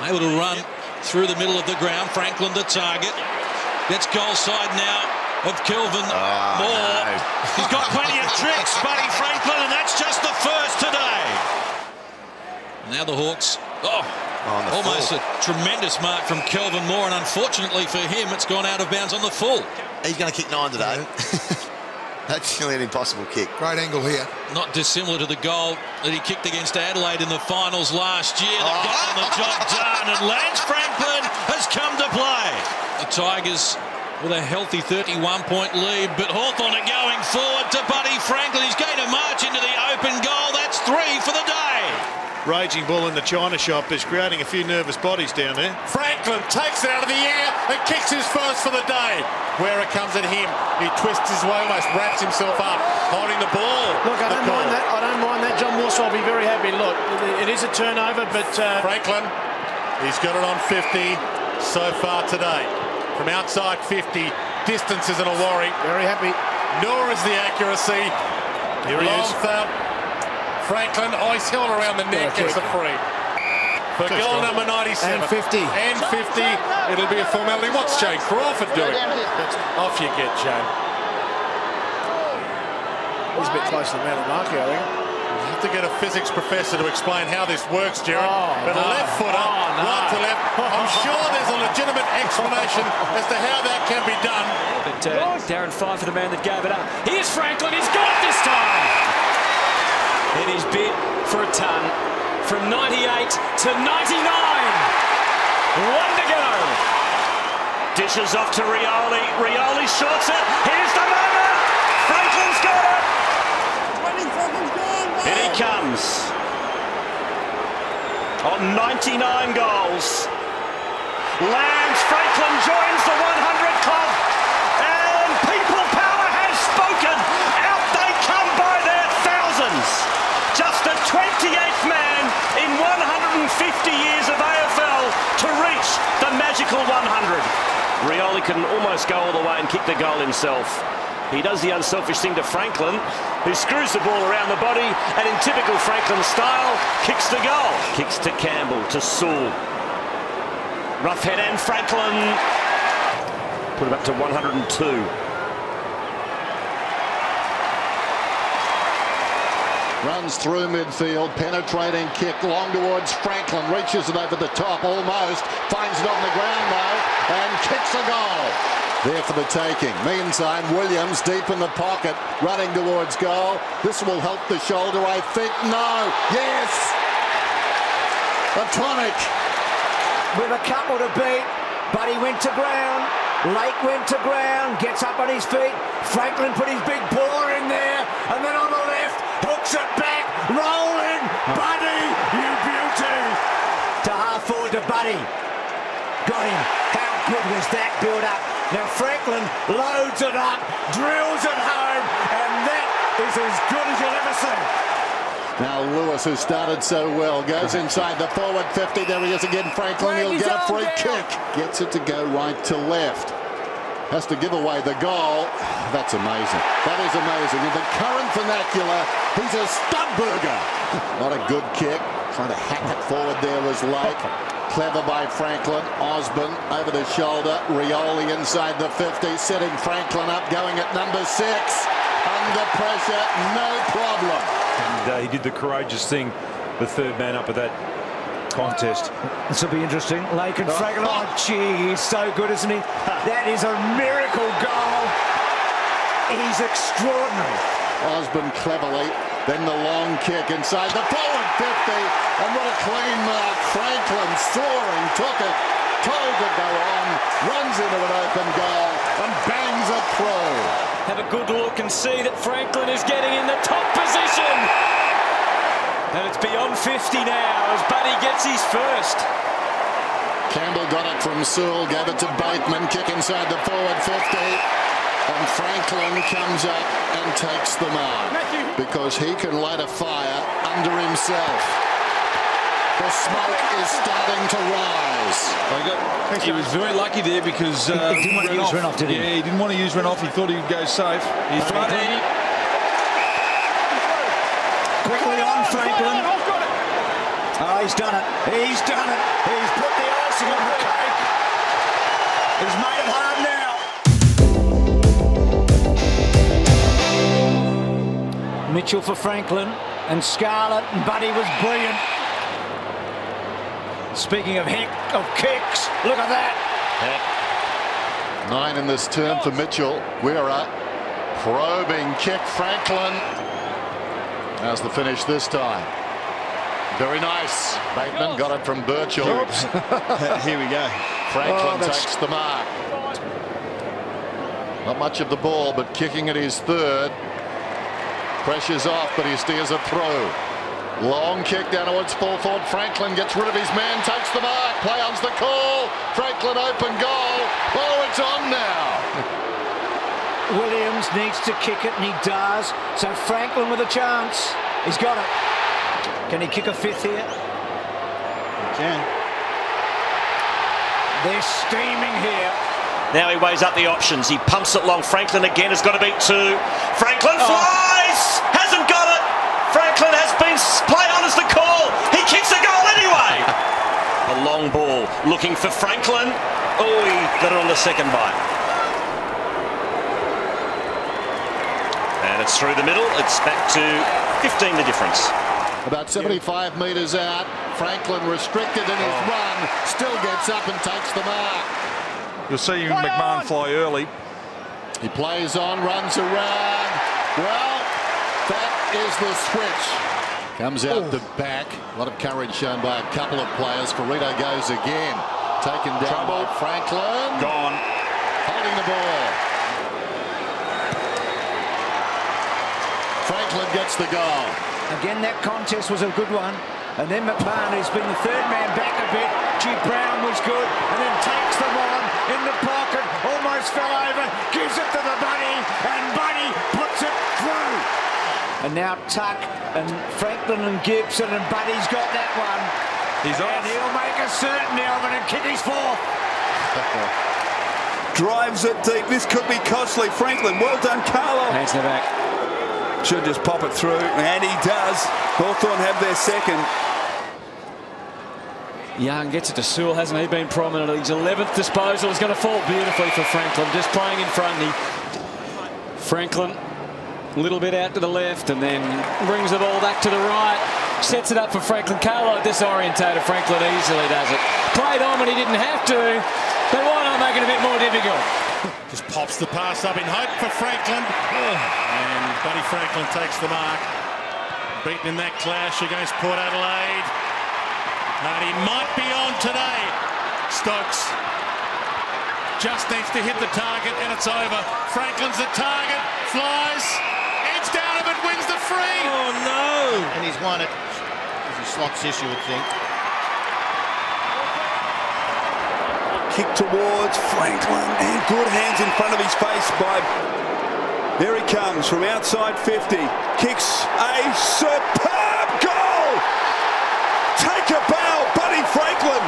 Able to run through the middle of the ground. Franklin the target. Gets goal side now of Kelvin Moore. No. He's got plenty of tricks, Buddy Franklin, and that's just the first today. Now the Hawks. Almost a tremendous mark from Kelvin Moore, and unfortunately for him, it's gone out of bounds on the full. He's going to kick 9 today. That's really an impossible kick. Great angle here. Not dissimilar to the goal that he kicked against Adelaide in the finals last year. They've gotten the job done, and Lance Franklin has come to play. The Tigers with a healthy 31-point lead, but Hawthorn are going forward to Buddy Franklin. He's going to march into the open goal. That's 3 for the day. Raging ball in the China shop is creating a few nervous bodies down there. Franklin takes it out of the air and kicks his first for the day. Where it comes at him, he twists his way, almost wraps himself up, holding the ball. Look, I don't mind that. I don't mind that. John Morsell will be very happy. Look, it is a turnover, but Franklin, he's got it on 50 so far today. From outside 50, distance isn't a worry. Very happy. Nor is the accuracy. Here he is. Franklin, he's held around the neck, gets the free. For goal number 97. And 50. And 50. It'll be a formality. What's Shane Crawford doing? Off you get, Shane. He's a bit close to the man at Markey, I think. You have to get a physics professor to explain how this works, Jared. But a left footer, right to left. I'm sure there's a legitimate explanation as to how that can be done. But Darren Pfeiffer, the man that gave it up. Here's Franklin. He's got it this time. In his bid for a ton from 98 to 99. One to go. Dishes off to Rioli. Rioli shorts it. Here's the moment. Franklin's got it. Here he comes. On 99 goals. Lance Franklin joins the 100 club. And people power has spoken. Out they come by their thousands. Just the 28th man in 150 years of AFL to reach the magical 100. Rioli can almost go all the way and kick the goal himself. He does the unselfish thing to Franklin, who screws the ball around the body and in typical Franklin style, kicks the goal. Kicks to Campbell, to Sewell. Roughhead and Franklin. Put him up to 102. Runs through midfield, penetrating kick long towards Franklin, reaches it over the top almost, finds it on the ground though, and kicks a goal. There for the taking. Meantime, Williams deep in the pocket, running towards goal. This will help the shoulder, I think. No. Yes. A tonic. With a couple to beat, but he went to ground. Lake went to ground, gets up on his feet. Franklin put his big paw in there, and then on the left, hooks it back, rolling. Buddy, you beauty. To half forward to Buddy. Got him. How good was that build up? Now Franklin loads it up, drills it home, and that is as good as you'll ever see. Now Lewis, who started so well, goes inside the forward 50. There he is again, Franklin. He'll get a free kick. Gets it to go right to left. Has to give away the goal. That's amazing. That is amazing. In the current vernacular, he's a studburger. Not a good kick. Trying to hack it forward there was Lake. Clever by Franklin. Osborne over the shoulder. Rioli inside the 50, setting Franklin up, going at number 6. Under pressure, no problem. And he did the courageous thing, the third man up at that contest. This will be interesting. Lake and Franklin. Oh, gee, he's so good, isn't he? That is a miracle goal. He's extraordinary. Osborne cleverly. Then the long kick inside the forward 50. And what a clean mark. Franklin soaring, took it, told to go on, runs into an open goal and bangs it through. Have a good look and see that Franklin is getting in the top position. And it's beyond 50 now as Buddy gets his first. Campbell got it from Sewell, gave it to Bateman, kick inside the forward 50. And Franklin comes up and takes the mark because he can light a fire under himself. The smoke is starting to rise. He was very lucky there because he didn't want to use Renouf, did he? Yeah, he didn't want to use Renouf. He thought he'd go safe. He tried it. Quickly on Franklin. Oh, he's done it. He's done it. He's put the icing on the cake. He's made it hard now. Mitchell for Franklin and Scarlett, and Buddy was brilliant. Speaking of kicks, look at that. 9 in this term for Mitchell. We're a probing kick. Franklin. How's the finish this time? Very nice. Bateman got it from Birchall. Here we go. Franklin takes the mark. Not much of the ball, but kicking at his third. Pressure's off, but he steers a throw. Long kick down towards full forward. Franklin gets rid of his man, takes the mark. Play on's the call. Franklin open goal. Oh, it's on now. Williams needs to kick it, and he does. So Franklin with a chance. He's got it. Can he kick a fifth here? He can. They're steaming here. Now he weighs up the options. He pumps it long. Franklin again has got to beat 2. Franklin flies! Hasn't got it! Franklin has been play on as the call. He kicks a goal anyway. A long ball looking for Franklin. Oh, he got it on the second bite. And And it's through the middle. It's back to 15 the difference. About 75 metres out. Franklin restricted in his run. Still gets up and takes the mark. You'll see McMahon fly early. He plays on, runs around. Well, that is the switch. Comes out the back. A lot of courage shown by a couple of players. Ferrito goes again. Taken down by Franklin. Gone. Holding the ball. Franklin gets the goal. Again, that contest was a good one. And then McMahon, who's been the third man back a bit. G. Brown was good. And then takes them on in the pocket. Almost fell over. Gives it to the Buddy. And Buddy puts it through. And now Tuck and Franklin and Gibson. And Buddy's got that one. He's off. And he'll make a certainty of it and kick his fourth. Drives it deep. This could be costly. Franklin, well done, Carlo. Hands in the back. Should just pop it through, and he does. Hawthorn have their second. Young gets it to Sewell, hasn't he been prominent? His 11th disposal is going to fall beautifully for Franklin, just playing in front. Franklin, a little bit out to the left, and then brings the ball back to the right. Sets it up for Franklin. Carlo disorientated. Franklin easily does it. Played on when he didn't have to, but why not make it a bit more difficult? Just pops the pass up in hope for Franklin. And Buddy Franklin takes the mark. Beaten in that clash against Port Adelaide. And he might be on today. Stokes just needs to hit the target and it's over. Franklin's the target. Flies. Edge down of it. Wins the free. Oh, no. And he's won it. It's a slots issue, I think. Kick towards Franklin, and good hands in front of his face by... There he comes from outside 50. Kicks a superb goal! Take a bow, Buddy Franklin!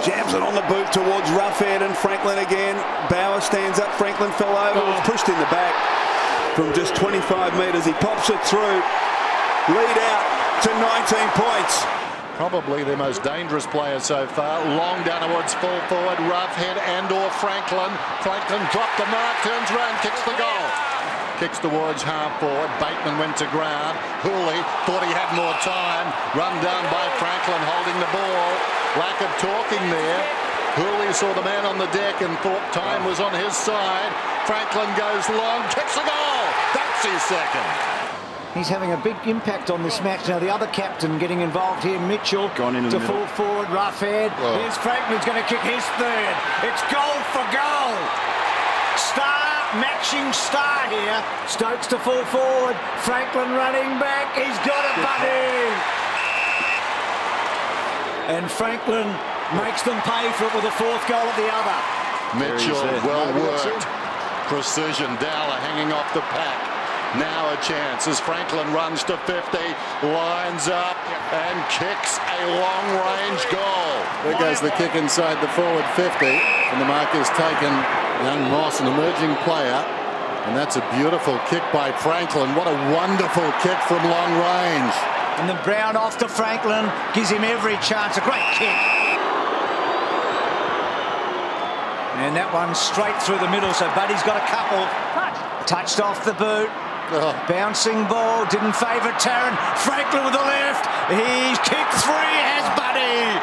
Jams it on the boot towards Roughhead, and Franklin again. Bauer stands up, Franklin fell over, was pushed in the back from just 25 metres. He pops it through. Lead out to 19 points. Probably their most dangerous player so far. Long down towards full forward. Roughhead and/or Franklin. Franklin dropped the mark, turns around, kicks the goal. Kicks towards half forward. Bateman went to ground. Hooley thought he had more time. Run down by Franklin holding the ball. Lack of talking there. Hooley saw the man on the deck and thought time was on his side. Franklin goes long, kicks a goal. That's his second. He's having a big impact on this match. Now the other captain getting involved here, Mitchell, to full forward, Roughhead. Here's Franklin's going to kick his third. It's goal for goal. Matching star here. Stokes to full forward. Franklin running back. He's got it, Buddy. And Franklin makes them pay for it with a fourth goal at the other. Mitchell, well worked. Precision. Dowler hanging off the pack. Now a chance as Franklin runs to 50, lines up and kicks a long-range goal. There goes the kick inside the forward 50, and the mark is taken. Young Moss, an emerging player, and that's a beautiful kick by Franklin. What a wonderful kick from long range. And then Brown off to Franklin, gives him every chance. A great kick. And that one straight through the middle, so Buddy's got a couple. Touched off the boot. Bouncing ball, didn't favour Tarrant. Franklin with the left. He's kicked three, has Buddy.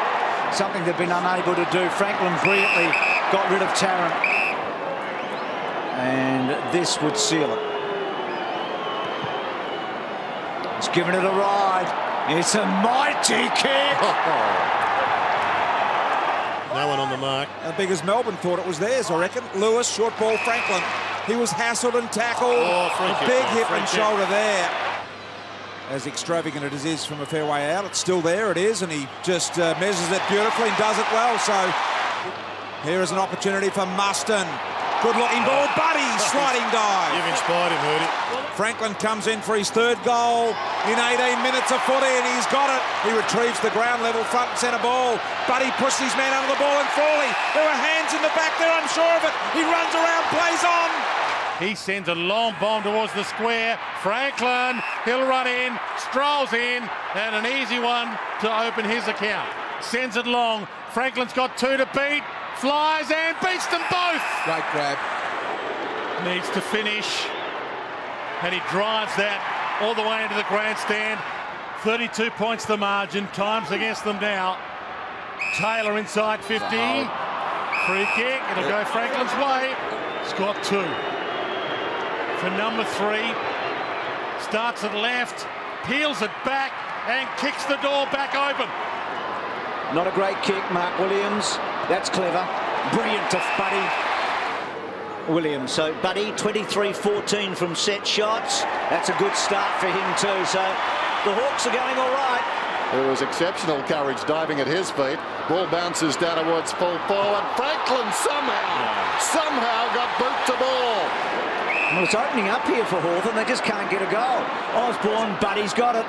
Something they've been unable to do. Franklin brilliantly got rid of Tarrant. And this would seal it. He's given it a ride. It's a mighty kick. No one on the mark. How big as Melbourne thought it was theirs, I reckon. Lewis, short ball, Franklin. He was hassled and tackled. A big hip and shoulder there. As extravagant as it is from a fair way out, it's still there, it is, and he just measures it beautifully and does it well. So here is an opportunity for Muston. Good looking ball, Buddy, sliding dive. You've inspired him, Hurdy. Franklin comes in for his third goal in 18 minutes of footy, and he's got it. He retrieves the ground level front and centre ball. Buddy pushed his man under the ball, and Frawley, there were hands in the back there, I'm sure of it. He runs around, plays on. He sends a long bomb towards the square. Franklin, he'll run in, strolls in, and an easy one to open his account. Sends it long. Franklin's got two to beat. Flies and beats them both. Great grab. Needs to finish. and he drives that all the way into the grandstand. 32 points the margin. Time's against them now. Taylor inside 50. Free kick. It'll go Franklin's way. He's got 2. For number 3. Starts at left. Peels it back and kicks the door back open. Not a great kick, Mark Williams. That's clever. Brilliant to Buddy Williams. So Buddy, 23-14 from set shots. That's a good start for him too. So the Hawks are going all right. There was exceptional courage diving at his feet. Ball bounces down towards full forward. Franklin somehow got boot to ball. Well, it's opening up here for Hawthorn. They just can't get a goal. Osborne, Buddy's got it.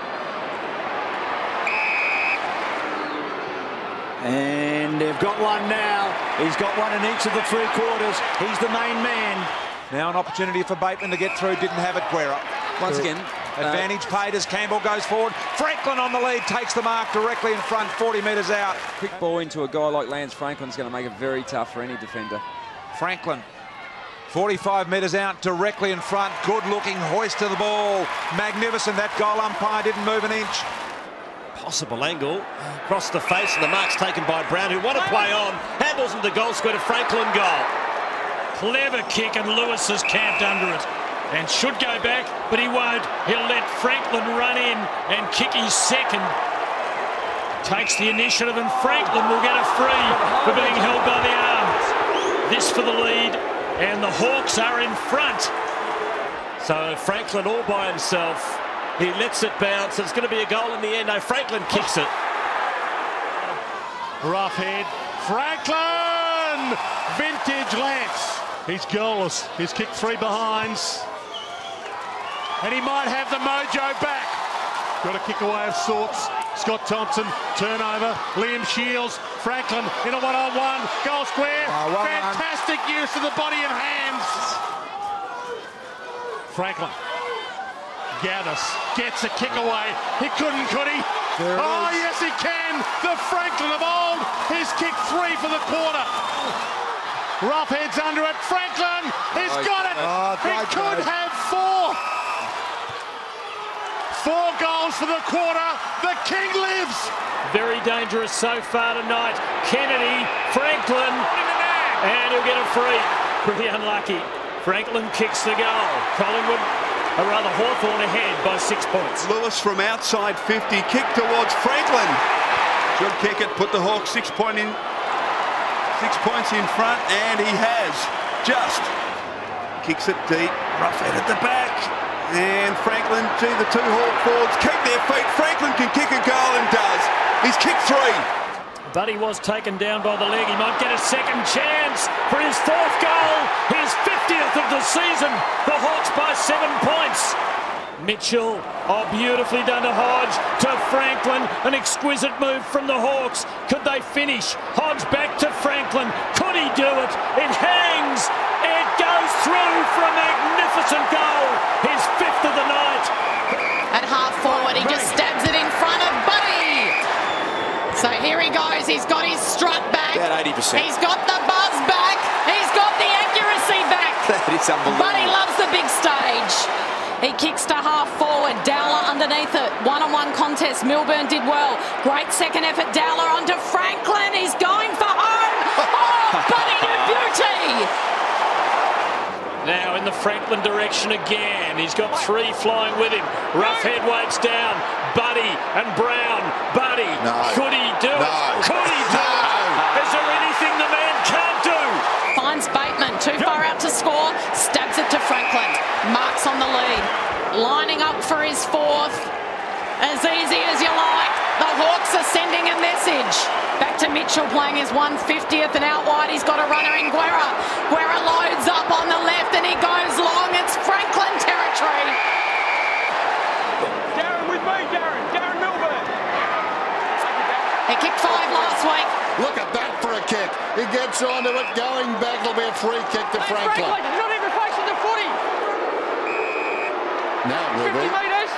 And they've got one now. He's got one in each of the 3 quarters. He's the main man. Now an opportunity for Bateman to get through. Didn't have it, Guerra. Once again, advantage paid as Campbell goes forward. Franklin on the lead, takes the mark directly in front, 40 metres out. Quick ball into a guy like Lance Franklin's going to make it very tough for any defender. Franklin, 45 metres out, directly in front. Good looking hoist to the ball. Magnificent. That goal umpire didn't move an inch. Possible angle across the face, and the mark's taken by Brown, who want to play on. Handles into the goal square to Franklin, goal. Clever kick, and Lewis has camped under it and should go back, but he won't. He'll let Franklin run in and kick his second. Takes the initiative, and Franklin will get a free for being held by the arms. This for the lead, and the Hawks are in front. So Franklin all by himself. He lets it bounce. It's going to be a goal in the end. No, Franklin kicks it. Rough head. Franklin! Vintage Lance. He's goalless. He's kicked 3 behinds. And he might have the mojo back. Got a kick away of sorts. Scott Thompson, turnover. Liam Shields. Franklin in a one-on-one. Goal square. Fantastic use of the body and hands. Franklin. Gaddis gets a kick away. He couldn't, could he? Oh, yes, he can. The Franklin of old. He's kicked 3 for the quarter. Rough heads under it. Franklin, he's got it. He could have 4. 4 goals for the quarter. The King lives. Very dangerous so far tonight. Kennedy, Franklin, and he'll get a free. Pretty unlucky. Franklin kicks the goal. Collingwood, or rather Hawthorn, ahead by 6 points. Lewis from outside 50, kick towards Franklin. Good kick it, put the Hawks 6 points in front, and he has just. Kicks it deep, rough head at the back. And Franklin, gee, the 2 Hawk forwards keep their feet. Franklin can kick a goal and does. He's kicked 3. But he was taken down by the leg. He might get a second chance for his 4th goal. His 50th of the season. The Hawks by 7 points. Mitchell, oh, beautifully done to Hodge, to Franklin. An exquisite move from the Hawks. Could they finish? Hodge back to Franklin. Could he do it? It hangs. It goes through for a magnificent goal. His 5th of the night. At half forward, he just stabs it in front of Buddy. So here he goes. He's got his strut back. About 80%. He's got the buzz back. He's got the accuracy back. That is unbelievable. Buddy loves the big stage. He kicks to half forward. Dowler underneath it. One-on-one contest. Milburn did well. Great second effort. Dowler onto Franklin. He's going for home. Oh, Buddy, you beauty. Now in the Franklin direction again. He's got 3 flying with him. Rough head waits down. Buddy and Brown. Buddy. No. Could he do it? Could he do it? Is there anything the man can't do? Finds Bateman. Too far out to score. Stabs it to Franklin. Marks on the lead. Lining up for his 4th. As easy as you like. The Hawks are sending a message. Back to Mitchell playing his 150th, and out wide he's got a runner in Guerra. Guerra loads up on the left and he goes long. It's Franklin territory. Darren with me, Darren Milburn. He kicked 5 last week. Look at that for a kick. He gets onto it, going back. It'll be a free kick to Franklin. He's not even facing the footy. Now it will 50 be. metres.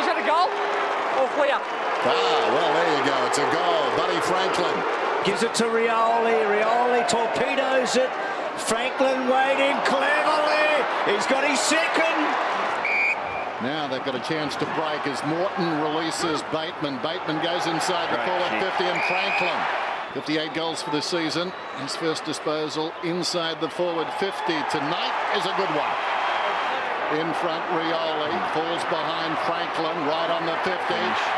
Is that a goal? All clear. Well, there you go. It's a goal. Buddy Franklin. Gives it to Rioli. Rioli torpedoes it. Franklin waiting cleverly. He's got his second. Now they've got a chance to break as Morton releases Bateman. Bateman goes inside the forward 50 and Franklin. 58 goals for the season. His first disposal inside the forward 50 tonight is a good one. In front, Rioli falls behind Franklin, right on the 50.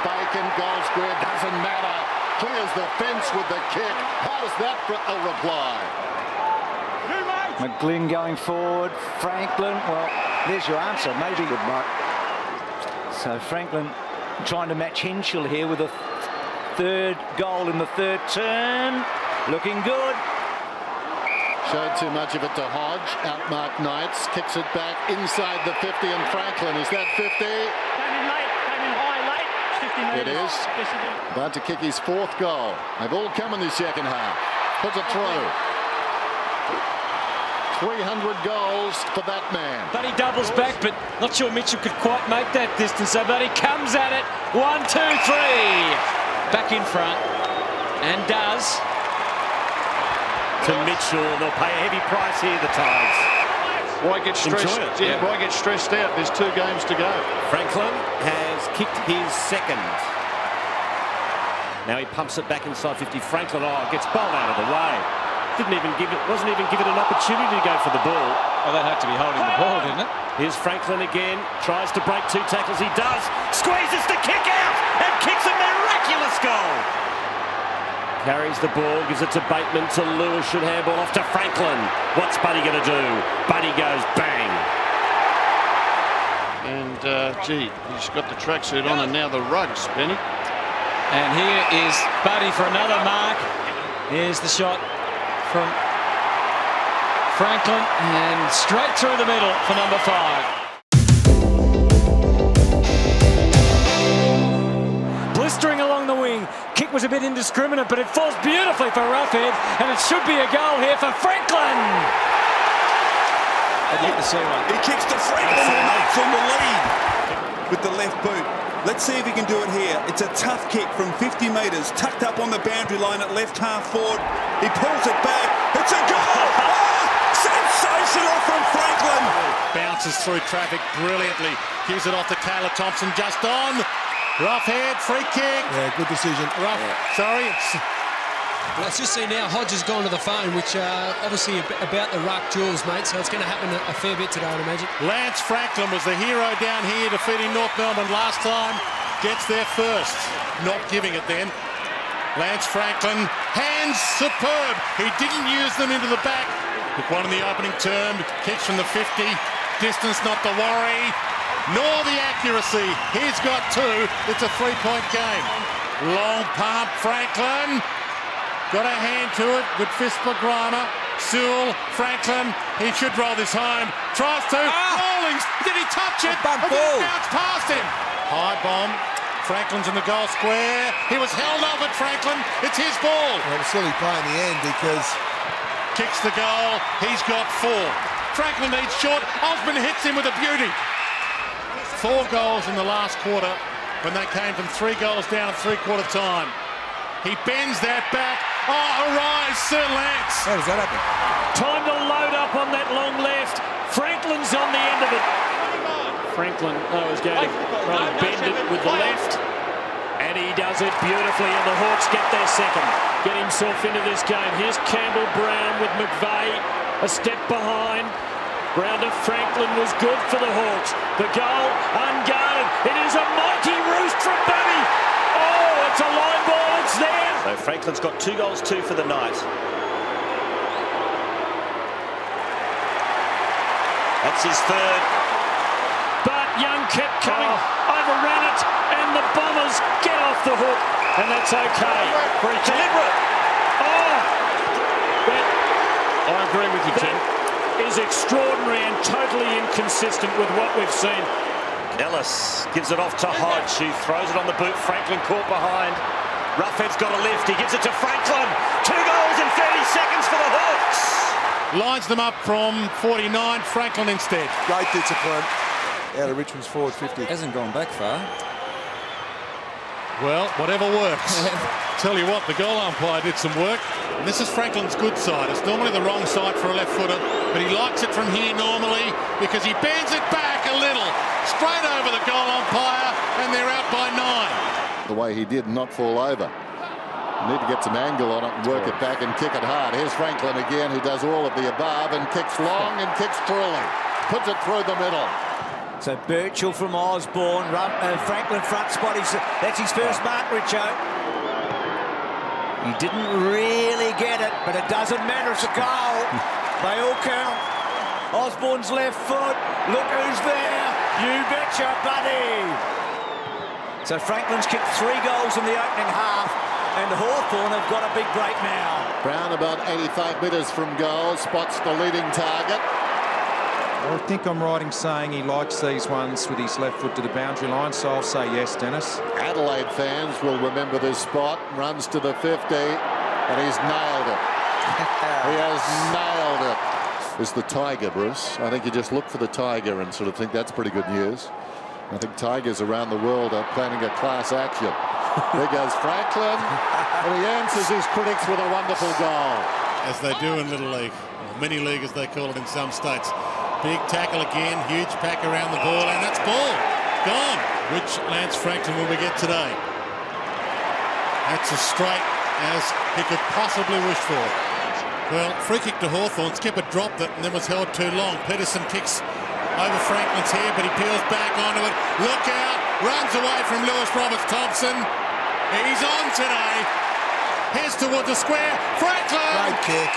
Bacon, goal square, doesn't matter. Clears the fence with the kick. How's that for a reply? McGlynn going forward. Franklin, well, there's your answer. Maybe good, Mike. So Franklin trying to match Henschel here with a third goal in the third turn. Looking good. Showed too much of it to Hodge. Outmarked Knights. Kicks it back inside the 50 and Franklin. Is that 50? Came in late. Came in high late. 50 It is. About to kick his fourth goal. They've all come in the second half. Puts it through. 300 goals for that man. Buddy doubles back, but not sure Mitchell could quite make that distance. So Buddy comes at it. 1, 2, 3. Back in front. And does. To Mitchell. They'll pay a heavy price here, the Tides. Why get stressed? Yeah, why get stressed out? There's 2 games to go. Franklin has kicked his second. Now he pumps it back inside 50. Franklin, gets bowled out of the way. Wasn't even given an opportunity to go for the ball. Oh, that had to be holding the ball, didn't it? Here's Franklin again. Tries to break 2 tackles. He does. Squeezes the kick out and kicks a miraculous goal. Carries the ball, gives it to Bateman, to Lewis, should handball off to Franklin. What's Buddy going to do? Buddy goes bang. And, gee, he's got the tracksuit on and now the rugs, Benny. And here is Buddy for another mark. Here's the shot from Franklin and straight through the middle for number 5. Blistering along the wing. Kick was a bit indiscriminate, but it falls beautifully for Roughhead, and it should be a goal here for Franklin. I'd like to see one. He kicks to Franklin who makes on the lead with the left boot. Let's see if he can do it here. It's a tough kick from 50 metres, tucked up on the boundary line at left half forward. He pulls it back. It's a goal! Sensational from Franklin! Bounces through traffic brilliantly. Gives it off to Taylor Thompson, just on. Roughhead, free kick. Yeah, good decision. Sorry. Let's just see now, Hodge has gone to the phone, which obviously about the ruck duels, mate, so it's going to happen a fair bit today, I'd imagine. Lance Franklin was the hero down here defeating North Melbourne last time. Gets there first. Not giving it then. Lance Franklin, hands superb. He didn't use them into the back. Took one in the opening term. Kicks from the 50. Distance not to worry. Nor the accuracy. He's got 2. It's a 3-point game. Long pump, Franklin. Got a hand to it. Good fist for Grima. Sewell, Franklin. He should roll this home. Tries to. Rawlings. Did he touch it? Or did it bounce past him? High bomb. Franklin's in the goal square. He was held off at Franklin. It's his ball. Well, a silly play in the end because... Kicks the goal. He's got 4. Franklin needs short. Osborne hits him with a beauty. 4 goals in the last quarter when they came from 3 goals down at 3/4 time. He bends that back. Arise, Sir Lance. How does that happen? Time to load up on that long left. Franklin's on the end of it. Franklin is going to try and bend it with the left. And he does it beautifully, and the Hawks get their second. Get himself into this game. Here's Campbell Brown with McVeigh a step behind. Brown to Franklin was good for the Hawks. The goal unguarded. It is a mighty roost from Buddy. Oh, it's a line ball. It's there. So Franklin's got 2 goals, 2 for the night. That's his third. But Young kept coming, overran it, and the Bombers get off the hook. And that's okay. For deliberate. I agree with you, Tim. Is extraordinary and totally inconsistent with what we've seen. Ellis gives it off to Hodge, who throws it on the boot. Franklin caught behind. Roughhead's got a lift. He gives it to Franklin. 2 goals in 30 seconds for the Hawks. Lines them up from 49. Franklin instead. Great discipline out of Richmond's forward 50. Hasn't gone back far. Well, whatever works. Tell you what, the goal umpire did some work. And this is Franklin's good side. It's normally the wrong side for a left footer, but he likes it from here normally because he bends it back a little. Straight over the goal umpire, and they're out by 9. The way he did, not fall over. You need to get some angle on it and work it back and kick it hard. Here's Franklin again, who does all of the above and kicks long and kicks truly. Puts it through the middle. So Birchall from Osborne, Franklin front spot. That's his first mark, Richo. He didn't really get it, but it doesn't matter. It's a goal. They all count. Osborne's left foot. Look who's there. You betcha, buddy. So Franklin's kicked 3 goals in the opening half, and Hawthorn have got a big break now. Brown about 85 metres from goal, spots the leading target. I think I'm right in saying he likes these ones with his left foot to the boundary line, so I'll say yes, Dennis. Adelaide fans will remember this spot. Runs to the 50, and he's nailed it. He has nailed it. It's the Tiger, Bruce. I think you just look for the Tiger and sort of think that's pretty good news. I think Tigers around the world are planning a class action. There goes Franklin, and he answers his critics with a wonderful goal. As they do in Little League, or Mini League as they call it in some states. Big tackle again, huge pack around the ball, and that's ball gone. Which Lance Franklin will we get today? That's as straight as he could possibly wish for. Well, free kick to Hawthorn. Skipper dropped it and then was held too long. Peterson kicks over Franklin's head, but he peels back onto it. Look out! Runs away from Lewis Roberts-Thompson. He's on today. Here's towards the square. Franklin! Great kick.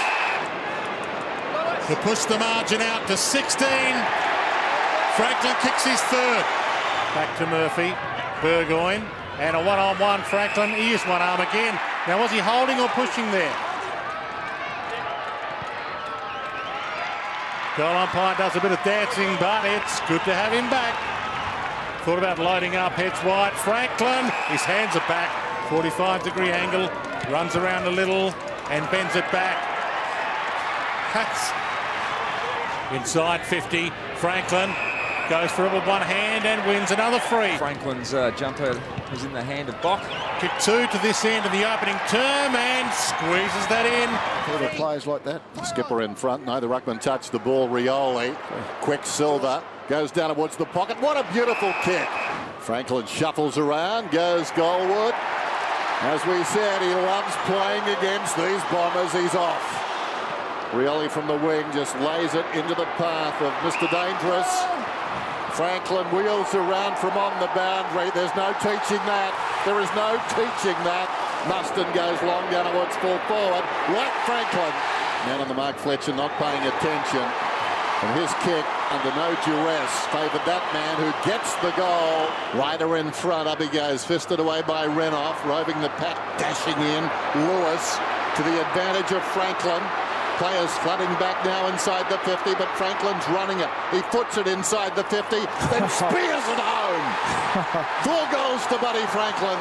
To push the margin out to 16. Franklin kicks his 3rd. Back to Murphy. Burgoyne. And a one-on-one Franklin. He used one arm again. Now, was he holding or pushing there? Goal umpire does a bit of dancing, but it's good to have him back. Thought about loading up, heads wide. Franklin, his hands are back. 45-degree angle. Runs around a little and bends it back. That's inside 50. Franklin goes for it with one hand and wins another free. Franklin's jumper was in the hand of Bock. Kick 2 to this end of the opening term and squeezes that in. Thought of plays like that. Skipper in front. No, the ruckman touched the ball. Rioli. Quicksilver goes down towards the pocket. What a beautiful kick. Franklin shuffles around, goes goalward. As we said, he loves playing against these Bombers. He's off. Rioli from the wing just lays it into the path of Mr. Dangerous. Franklin wheels around from on the boundary. There's no teaching that. There is no teaching that. Muston goes long down towards full forward. Right, Franklin. Man on the mark, Fletcher not paying attention. And his kick under no duress favoured that man who gets the goal. Ryder in front. Up he goes. Fisted away by Renoff. Roving the pack. Dashing in. Lewis to the advantage of Franklin. Players flooding back now inside the 50, but Franklin's running it. He foots it inside the 50, then spears it home. 4 goals to Buddy Franklin.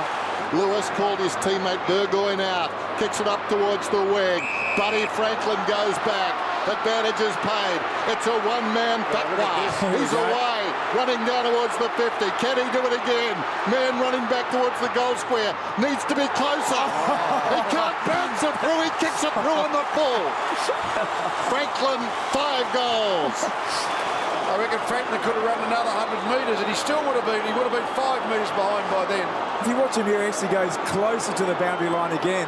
Lewis called his teammate Burgoyne out. Kicks it up towards the wing. Buddy Franklin goes back. Advantage is paid. It's a one-man fatwa. He's away. Running down towards the 50. Can he do it again? Man running back towards the goal square. Needs to be closer. He can't bounce it through. He kicks it through on the full. Franklin, 5 goals. I reckon Franklin could have run another 100 metres and he still would have been. He would have been 5 metres behind by then. If you watch him here, he actually goes closer to the boundary line again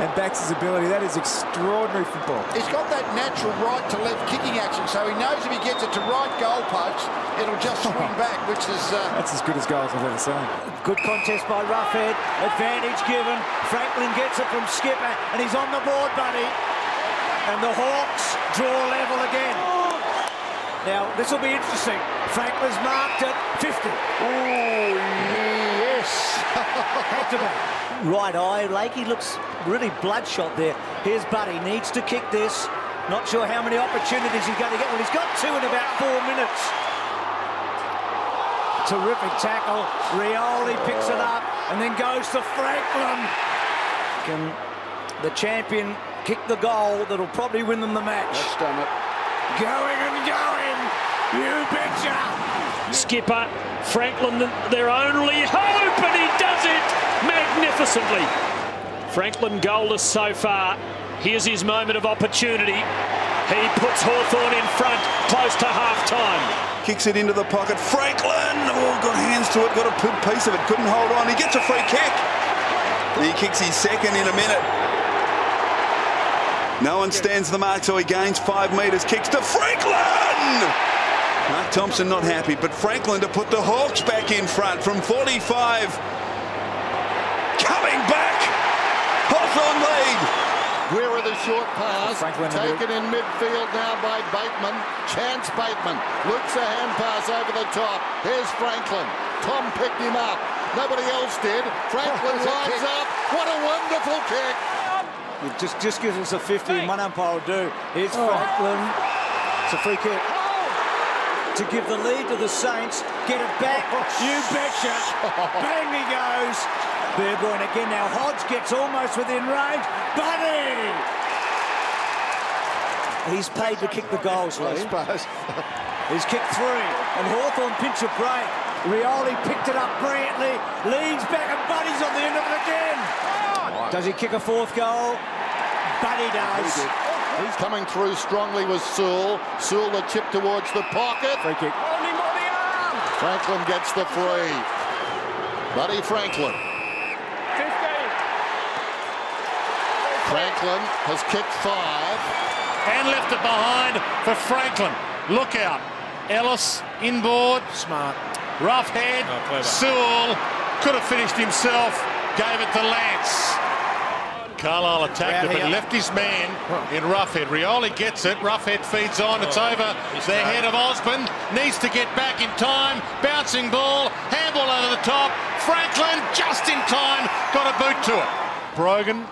and backs his ability. That is extraordinary football. He's got that natural right to left kicking action, so he knows if he gets it to right goal post, it'll just swing back, which is... That's as good as goals I've ever seen. Good contest by Roughhead. Advantage given. Franklin gets it from Skipper, and he's on the board, buddy. And the Hawks draw level again. Now, this will be interesting. Franklin's marked at 50. Oh, yes. Had to be. Right eye, Lakey looks really bloodshot there. Here's Buddy, needs to kick this. Not sure how many opportunities he's going to get. Well, he's got 2 in about 4 minutes. Terrific tackle. Rioli picks it up and then goes to Franklin. Can the champion kick the goal that'll probably win them the match? That's done it. Going and going. You betcha. Skipper, Franklin, their only hope, and he does it magnificently. Franklin goalless so far. Here's his moment of opportunity. He puts Hawthorn in front, close to half-time. Kicks it into the pocket. Franklin, oh, got hands to it, got a piece of it, couldn't hold on. He gets a free kick. He kicks his second in a minute. No one stands the mark, so he gains 5 metres. Kicks to Franklin! Mark Thompson not happy, but Franklin to put the Hawks back in front from 45. Coming back! Hawthorn lead! Where are the short pass? Taken in midfield now by Bateman. Chance Bateman. Looks a hand pass over the top. Here's Franklin. Tom picked him up. Nobody else did. Franklin lines up. What a wonderful kick. It just gives us a 50. One umpire will do. Here's Franklin. It's a free kick. To give the lead to the Saints. Get it back. You betcha. Bang he goes. Burgoyne again. Now Hodge gets almost within range. Buddy! He's paid to kick the goals, Lee. He's kicked 3. And Hawthorn pinch a break. Rioli picked it up brilliantly. Leads back and Buddy's on the end of it again. Does he kick a 4th goal? Buddy does. He's coming through strongly with Sewell. Sewell the chip towards the pocket. Free kick. Franklin gets the free. Buddy Franklin. 50. Franklin has kicked 5. And left it behind for Franklin. Look out. Ellis inboard. Smart. Rough head. Sewell could have finished himself. Gave it to Lance. Carlisle attacked it, but left his man in Roughhead. Rioli gets it. Roughhead feeds on. It's over the head of Osborne. Needs to get back in time. Bouncing ball. Handball over the top. Franklin just in time. Got a boot to it. Brogan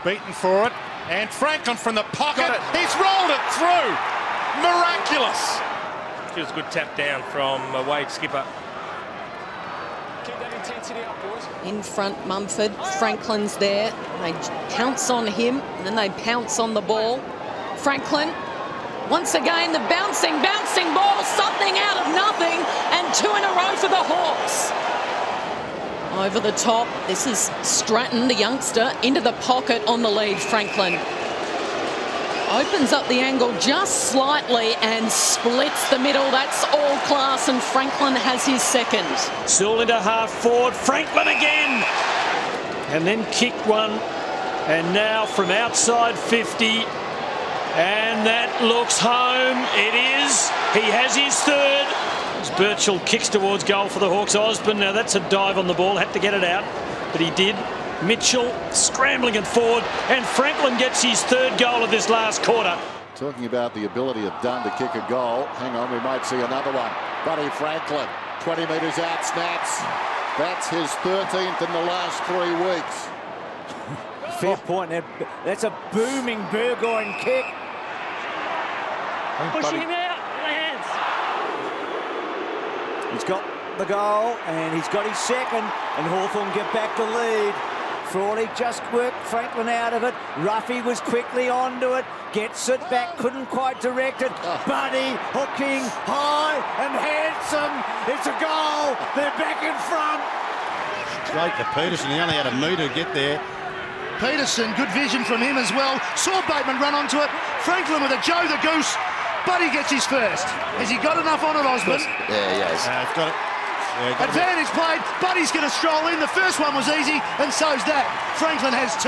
beaten for it. And Franklin from the pocket. He's rolled it through. Miraculous. It was a good tap down from Wade Skipper. Keep that intensity up, boys. In front, Mumford. Franklin's there. They pounce on him, and then they pounce on the ball. Franklin, once again, the bouncing ball, something out of nothing, and 2 in a row for the Hawks. Over the top, this is Stratton, the youngster, into the pocket on the lead. Franklin opens up the angle just slightly and splits the middle. That's all class, and Franklin has his second. Sewell into half forward. Franklin again. And then kicked one. And now from outside 50. And that looks home. It is. He has his 3rd. As Birchall kicks towards goal for the Hawks. Osborne, now that's a dive on the ball. Had to get it out, but he did. Mitchell scrambling it forward, and Franklin gets his 3rd goal of this last quarter. Talking about the ability of Dunn to kick a goal. Hang on, we might see another one. Buddy Franklin, 20 metres out, snaps. That's his 13th in the last 3 weeks. Fair point. That's a booming Burgoyne kick. Pushing him out with the hands. He's got the goal, and he's got his second, and Hawthorn get back to lead. Frawley just worked Franklin out of it. Ruffy was quickly onto it. Gets it back, couldn't quite direct it. Buddy hooking high and handsome. It's a goal. They're back in front. Straight to Peterson. He only had a metre to get there. Peterson, good vision from him as well. Saw Bateman run onto it. Franklin with a Joe the Goose. Buddy gets his first. Has he got enough on it, Osborne? Yeah, he has. He's got it. Yeah, advantage played. Buddy's going to stroll in. The first one was easy, and so's that. Franklin has 2,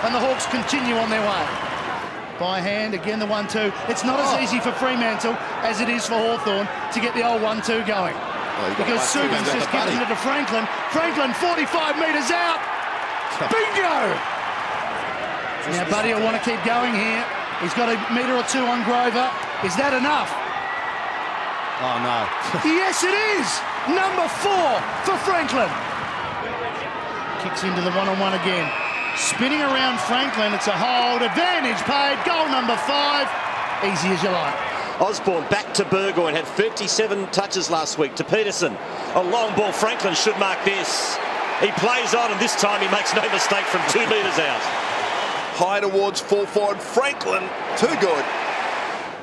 and the Hawks continue on their way. By hand, again the 1-2. It's not as easy for Fremantle as it is for Hawthorn to get the old 1-2 going. Because Subin's just given it to Franklin. Franklin 45 metres out. Bingo! Now Buddy will want to keep going here. He's got a metre or 2 on Grover. Is that enough? Oh, no. Yes, it is! Number 4 for Franklin. Kicks into the one-on-one again. Spinning around Franklin. It's a hold. Advantage paid. Goal number 5. Easy as you like. Osborne back to Burgoyne. Had 37 touches last week to Peterson. A long ball. Franklin should mark this. He plays on, and this time he makes no mistake from 2 metres out. High towards full forward. Franklin, too good.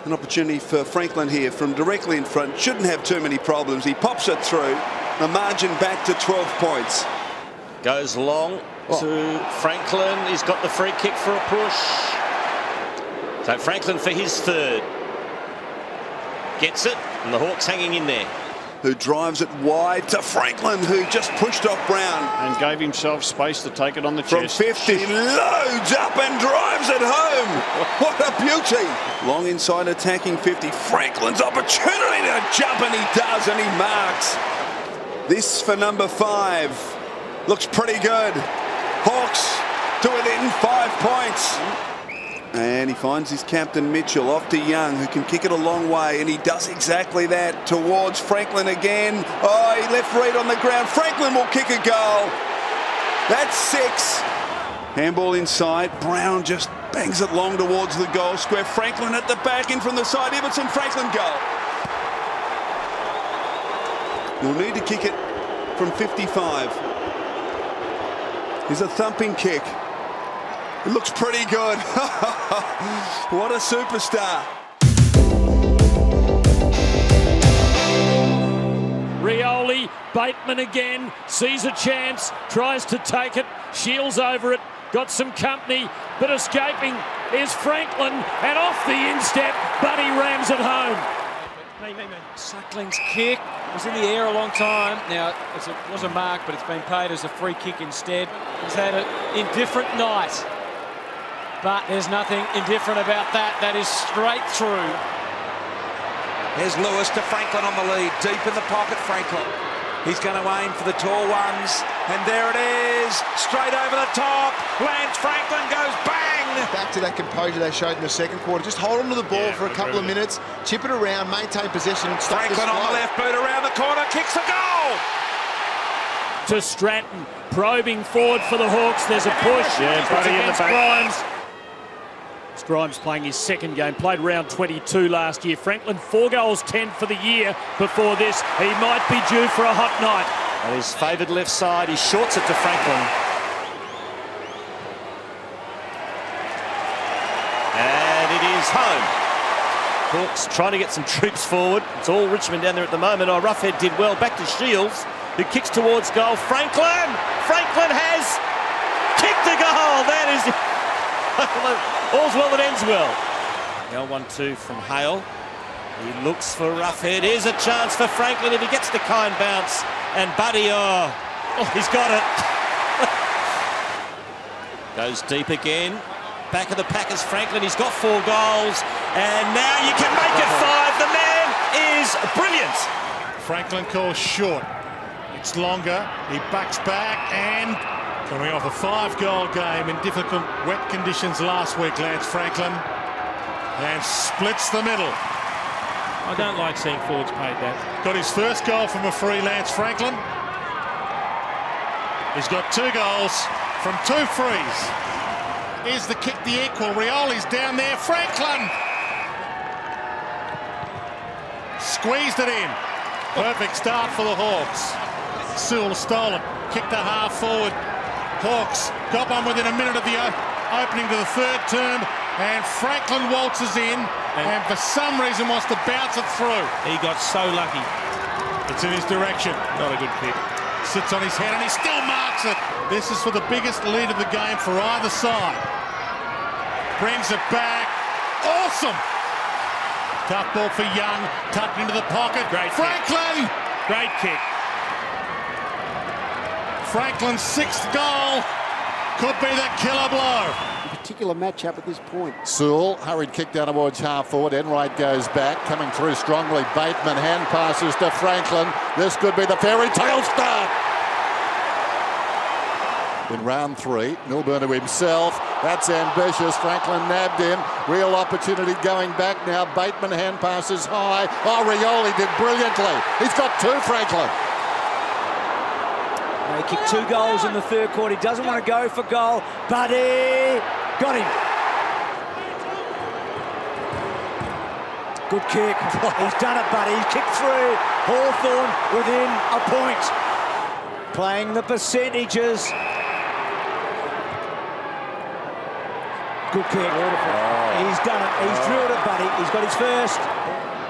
An opportunity for Franklin here from directly in front. Shouldn't have too many problems. He pops it through. The margin back to 12 points. Goes long to Franklin. He's got the free kick for a push. So Franklin for his 3rd. Gets it. And the Hawks hanging in there. Who drives it wide to Franklin, who just pushed off Brown. And gave himself space to take it on the From chest. 50, loads up and drives it home. What a beauty. Long inside attacking 50. Franklin's opportunity to jump, and he does, and he marks. This for number 5. Looks pretty good. Hawks to within 5 points. And he finds his captain Mitchell off to Young, who can kick it a long way, and he does exactly that towards Franklin again. Oh, he left Reed on the ground. Franklin will kick a goal. That's 6. Handball inside. Brown just bangs it long towards the goal square. Franklin at the back, in from the side. Ibbotson, Franklin goal. You'll need to kick it from 55. Here's a thumping kick. It looks pretty good. What a superstar. Rioli, Bateman again, sees a chance, tries to take it, Shields over it, got some company, but escaping is Franklin, and off the instep, but he rams it home. Suckling's kick was in the air a long time. Now, it was a mark, but it's been paid as a free kick instead. He's had an indifferent night. But there's nothing indifferent about that. That is straight through. There's Lewis to Franklin on the lead. Deep in the pocket, Franklin. He's going to aim for the tall ones. And there it is. Straight over the top. Lance Franklin goes bang. Back to that composure they showed in the second quarter. Just hold on to the ball for a couple of minutes. Chip it around, maintain possession. And stop Franklin on the left boot around the corner. Kicks a goal. To Stratton. Probing forward for the Hawks. There's a push. Yeah, Buddy in the back. Grimes. Grimes playing his second game, played round 22 last year. Franklin 4 goals, 10 for the year before this. He might be due for a hot night. On his favoured left side, he shorts it to Franklin. And it is home. Hawks trying to get some troops forward. It's all Richmond down there at the moment. Oh, Roughhead did well. Back to Shields, who kicks towards goal. Franklin! Franklin has kicked the goal. That is... All's well that ends well. Now 1-2 from Hale. He looks for Roughhead. Here's a chance for Franklin if he gets the kind bounce. And Buddy, he's got it. Goes deep again. Back of the pack is Franklin. He's got 4 goals. And now you can make it 5. The man is brilliant. Franklin calls short. It's longer. He backs back and... coming off a 5-goal game in difficult wet conditions last week, Lance Franklin, and splits the middle. I don't like seeing forwards paid that. Got his first goal from a free, Lance Franklin. He's got 2 goals from 2 frees. Here's the kick, the equal. Rioli's down there. Franklin squeezed it in. Perfect start for the Hawks. Sewell stole it, kicked a half forward. Hawks got one within a minute of the opening to the 3rd term, and Franklin waltzes in and for some reason wants to bounce it through. He got so lucky. It's in his direction. Not a good kick. Sits on his head and he still marks it. This is for the biggest lead of the game for either side. Brings it back. Awesome. Tough ball for Young. Tucked into the pocket. Great Franklin. Kick. Great kick. Franklin's 6th goal could be the killer blow. A particular matchup at this point. Sewell, hurried kick down towards half forward. Enright goes back, coming through strongly. Bateman hand passes to Franklin. This could be the fairy tale start. In round 3, Milburn to himself. That's ambitious. Franklin nabbed him. Real opportunity going back now. Bateman hand passes high. Oh, Rioli did brilliantly. He's got 2, Franklin. He kicked 2 goals in the 3rd quarter. He doesn't want to go for goal. Buddy got him. Good kick. He's done it, Buddy. He's kicked through. Hawthorn within a point. Playing the percentages. Good kick. He's done it. He's drilled it, Buddy. He's got his first.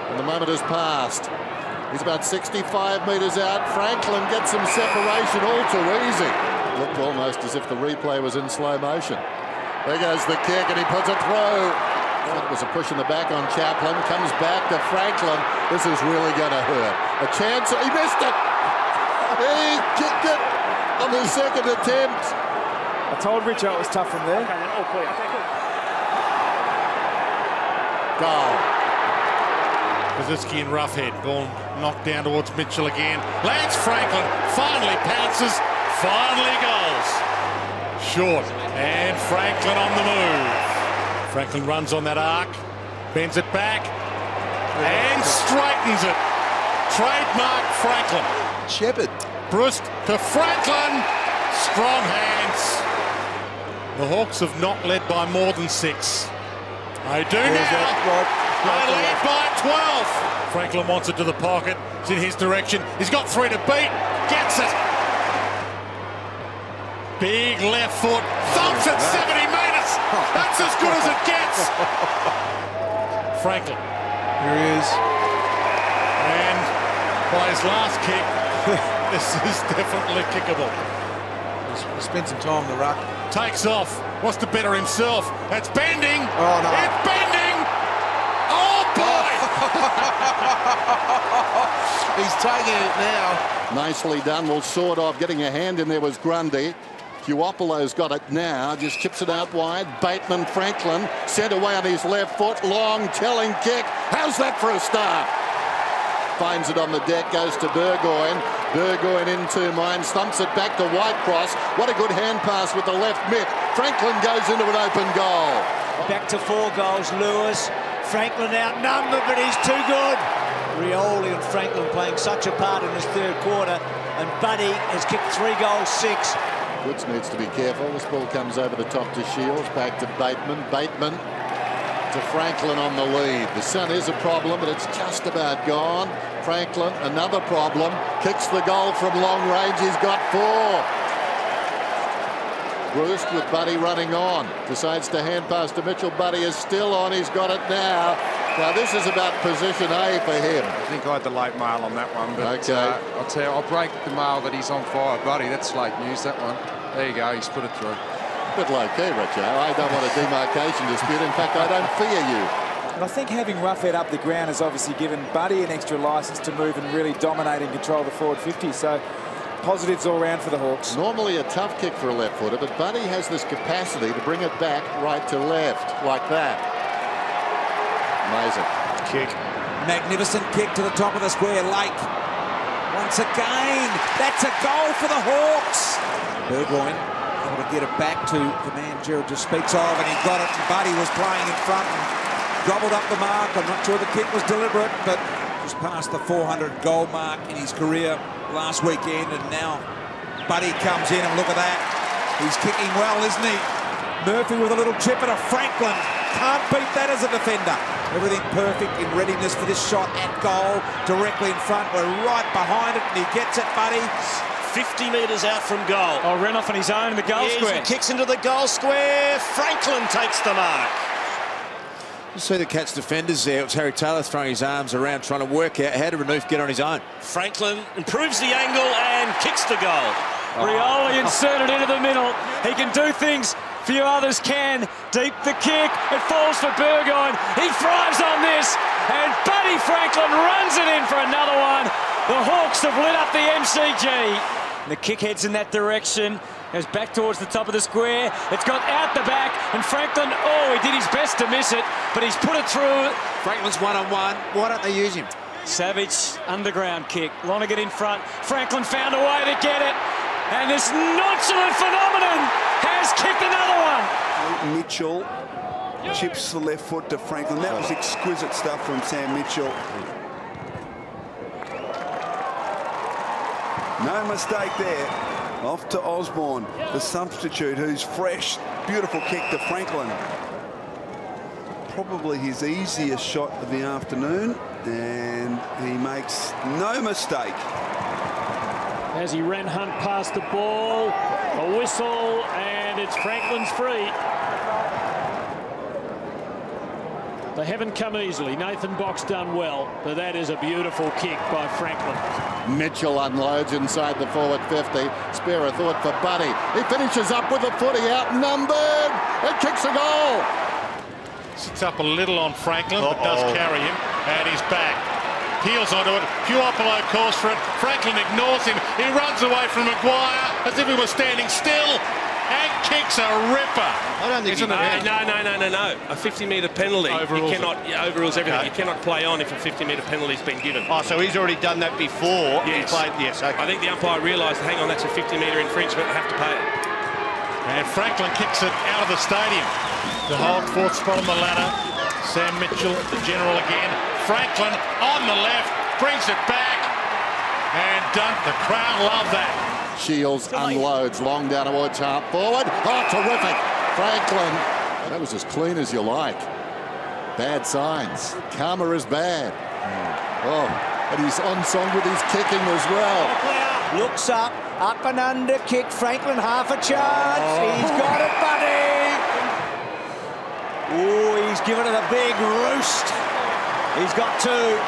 And the moment has passed. He's about 65 metres out. Franklin gets some separation, all too easy. Looked almost as if the replay was in slow motion. There goes the kick, and he puts it through. That was a push in the back on Chaplin. Comes back to Franklin. This is really going to hurt. A chance. He missed it. He kicked it on the second attempt. I told Richo it was tough from there. Goal. Kosicki and Roughhead. Ball knocked down towards Mitchell again. Lance Franklin finally pounces. Finally goals. Short. And Franklin on the move. Franklin runs on that arc. Bends it back. And straightens it. Trademark Franklin. Shepherd. Brust to Franklin. Strong hands. The Hawks have not led by more than 6. They do now. They lead by 12. Franklin wants it to the pocket. It's in his direction. He's got 3 to beat. Gets it. Big left foot. Thumps it 70 metres. That's as good as it gets. Franklin. Here he is. And by his last kick, this is definitely kickable. He spent some time in the ruck. Takes off. Wants to better himself. That's bending. Oh, no. It's bending. Oh, boy. He's taking it now. Nicely done. Well, sort of. Getting a hand in there was Grundy. Puopolo's got it now. Just chips it out wide. Bateman, Franklin, sent away on his left foot. Long, telling kick. How's that for a start? Finds it on the deck, goes to Burgoyne. Burgoyne into mine, thumps it back to Whitecross. What a good hand pass with the left mitt. Franklin goes into an open goal. Back to 4 goals, Lewis. Franklin outnumbered, but he's too good. Rioli and Franklin playing such a part in this third quarter, and Buddy has kicked 3 goals, 6. Woods needs to be careful. This ball comes over the top to Shields, back to Bateman. Bateman to Franklin on the lead. The sun is a problem, but it's just about gone. Franklin, another problem. Kicks the goal from long range. He's got 4. Bruce with Buddy running on. Decides to hand pass to Mitchell. Buddy is still on. He's got it now. Now this is about position A for him. I think I had the late mail on that one, but okay. I'll tell you, I'll break the mail that he's on fire. Buddy, that's late news, that one. There you go, he's put it through. Bit low key, Richo. I don't want a demarcation dispute. In fact, I don't fear you. And I think having Roughhead up the ground has obviously given Buddy an extra licence to move and really dominate and control the forward 50. So positives all round for the Hawks. Normally a tough kick for a left footer, but Buddy has this capacity to bring it back right to left, like that. Amazing. Kick. Magnificent kick to the top of the square. Lake. Once again. That's a goal for the Hawks. Burgoyne able to get it back to the man Gerald just speaks of, and he got it. Buddy was playing in front and gobbled up the mark. I'm not sure the kick was deliberate, but just past the 400 goal mark in his career last weekend, and now Buddy comes in, and look at that. He's kicking well, isn't he? Murphy with a little chip at a Franklin. Can't beat that as a defender. Everything perfect in readiness for this shot at goal. Directly in front. We're right behind it, and he gets it, Buddy. 50 metres out from goal. Oh, ran off on his own in the goal square. He kicks into the goal square. Franklin takes the mark. You see the Cats defenders there. It was Harry Taylor throwing his arms around, trying to work out how did Renouf get on his own. Franklin improves the angle and kicks the goal. Rioli inserted into the middle. He can do things few others can. Deep the kick. It falls for Burgoyne. He thrives on this. And Buddy Franklin runs it in for another one. The Hawks have lit up the MCG. The kick heads in that direction. Goes back towards the top of the square. It's got out the back. And Franklin, oh, he did his best to miss it. But he's put it through. Franklin's one-on-one. Why don't they use him? Savage underground kick. Lonergan in front. Franklin found a way to get it. And this nonchalant phenomenon has kicked another one. Mitchell chips the left foot to Franklin. That was exquisite stuff from Sam Mitchell. No mistake there. Off to Osborne, the substitute, who's fresh. Beautiful kick to Franklin. Probably his easiest shot of the afternoon, and he makes no mistake. As he ran Hunt past the ball, a whistle, and it's Franklin's free. They haven't come easily. Nathan Box done well, but that is a beautiful kick by Franklin. Mitchell unloads inside the forward 50. Spare a thought for Buddy. He finishes up with a footy, outnumbered, and kicks a goal. Sits up a little on Franklin, but does carry him, and he's back. Peels onto it. Puopolo calls for it. Franklin ignores him. He runs away from Maguire as if he was standing still and kicks a ripper. I don't think Isn't it? No. A 50-metre penalty. Overrules you cannot overrules everything. You cannot play on if a 50-metre penalty's been given. Oh, so he's already done that before. Yes. He played, yes. Okay. I think the umpire realised, hang on, that's a 50-metre infringement. I have to pay it. And Franklin kicks it out of the stadium. The whole fourth spot on the ladder. Sam Mitchell, the general again. Franklin on the left, brings it back. And the crowd love that. Shields unloads long down towards half forward. Oh, terrific. Franklin. That was as clean as you like. Bad signs. Karma is bad. Oh, and he's on song with his kicking as well. Looks up and under kick. Franklin half a chance. He's got it, buddy. Oh, he's given it a big roost. He's got two.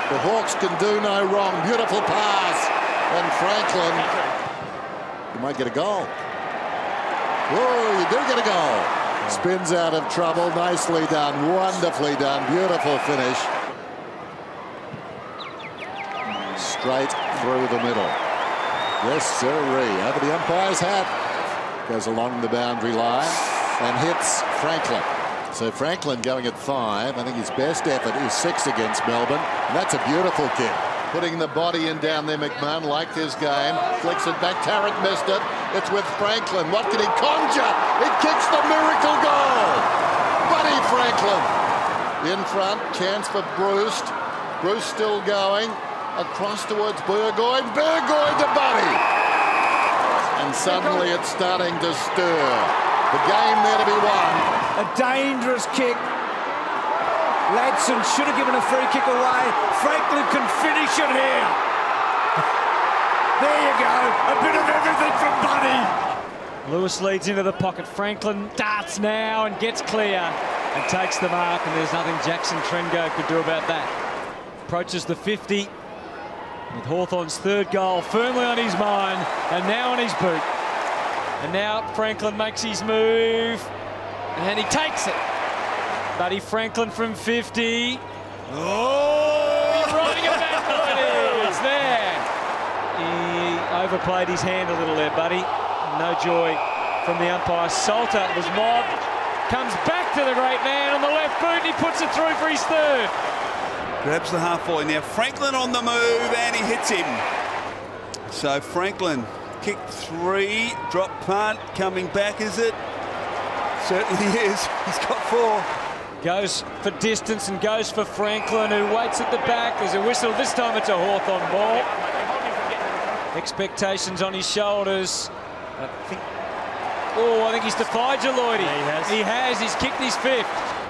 The Hawks can do no wrong. Beautiful pass. And Franklin, you might get a goal. Oh, you do get a goal. Spins out of trouble. Nicely done. Wonderfully done. Beautiful finish. Straight through the middle. Yes, sirree. Over the umpire's hat. Goes along the boundary line and hits Franklin. So Franklin going at 5. I think his best effort is 6 against Melbourne. And that's a beautiful kick. Putting the body in down there. McMahon liked his game. Flicks it back. Tarrant missed it. It's with Franklin. What can he conjure? It kicks the miracle goal. Buddy Franklin. In front. Chance for Bruce. Bruce still going. Across towards Burgoyne. Burgoyne to Buddy. And suddenly it's starting to stir. The game there to be won. A dangerous kick. Ladson should have given a free kick away. Franklin can finish it here. There you go. A bit of everything from Buddy. Lewis leads into the pocket. Franklin darts now and gets clear and takes the mark, and there's nothing Jackson Trengo could do about that. Approaches the 50 with Hawthorn's third goal firmly on his mind and now on his boot. And now Franklin makes his move and he takes it. Buddy Franklin from 50. Oh! He's riding it back. It's there. He overplayed his hand a little there, Buddy. No joy from the umpire. Salter was mobbed. Comes back to the great man on the left boot and he puts it through for his third. Grabs the half volley now. Franklin on the move and he hits him. So Franklin kicked 3, drop punt, coming back, is it? Certainly is. He's got 4. Goes for distance and goes for Franklin, who waits at the back. There's a whistle. This time it's a Hawthorn ball. Expectations on his shoulders. I think he's defied you, Lloydie. Yeah, he has. He's kicked his 5th.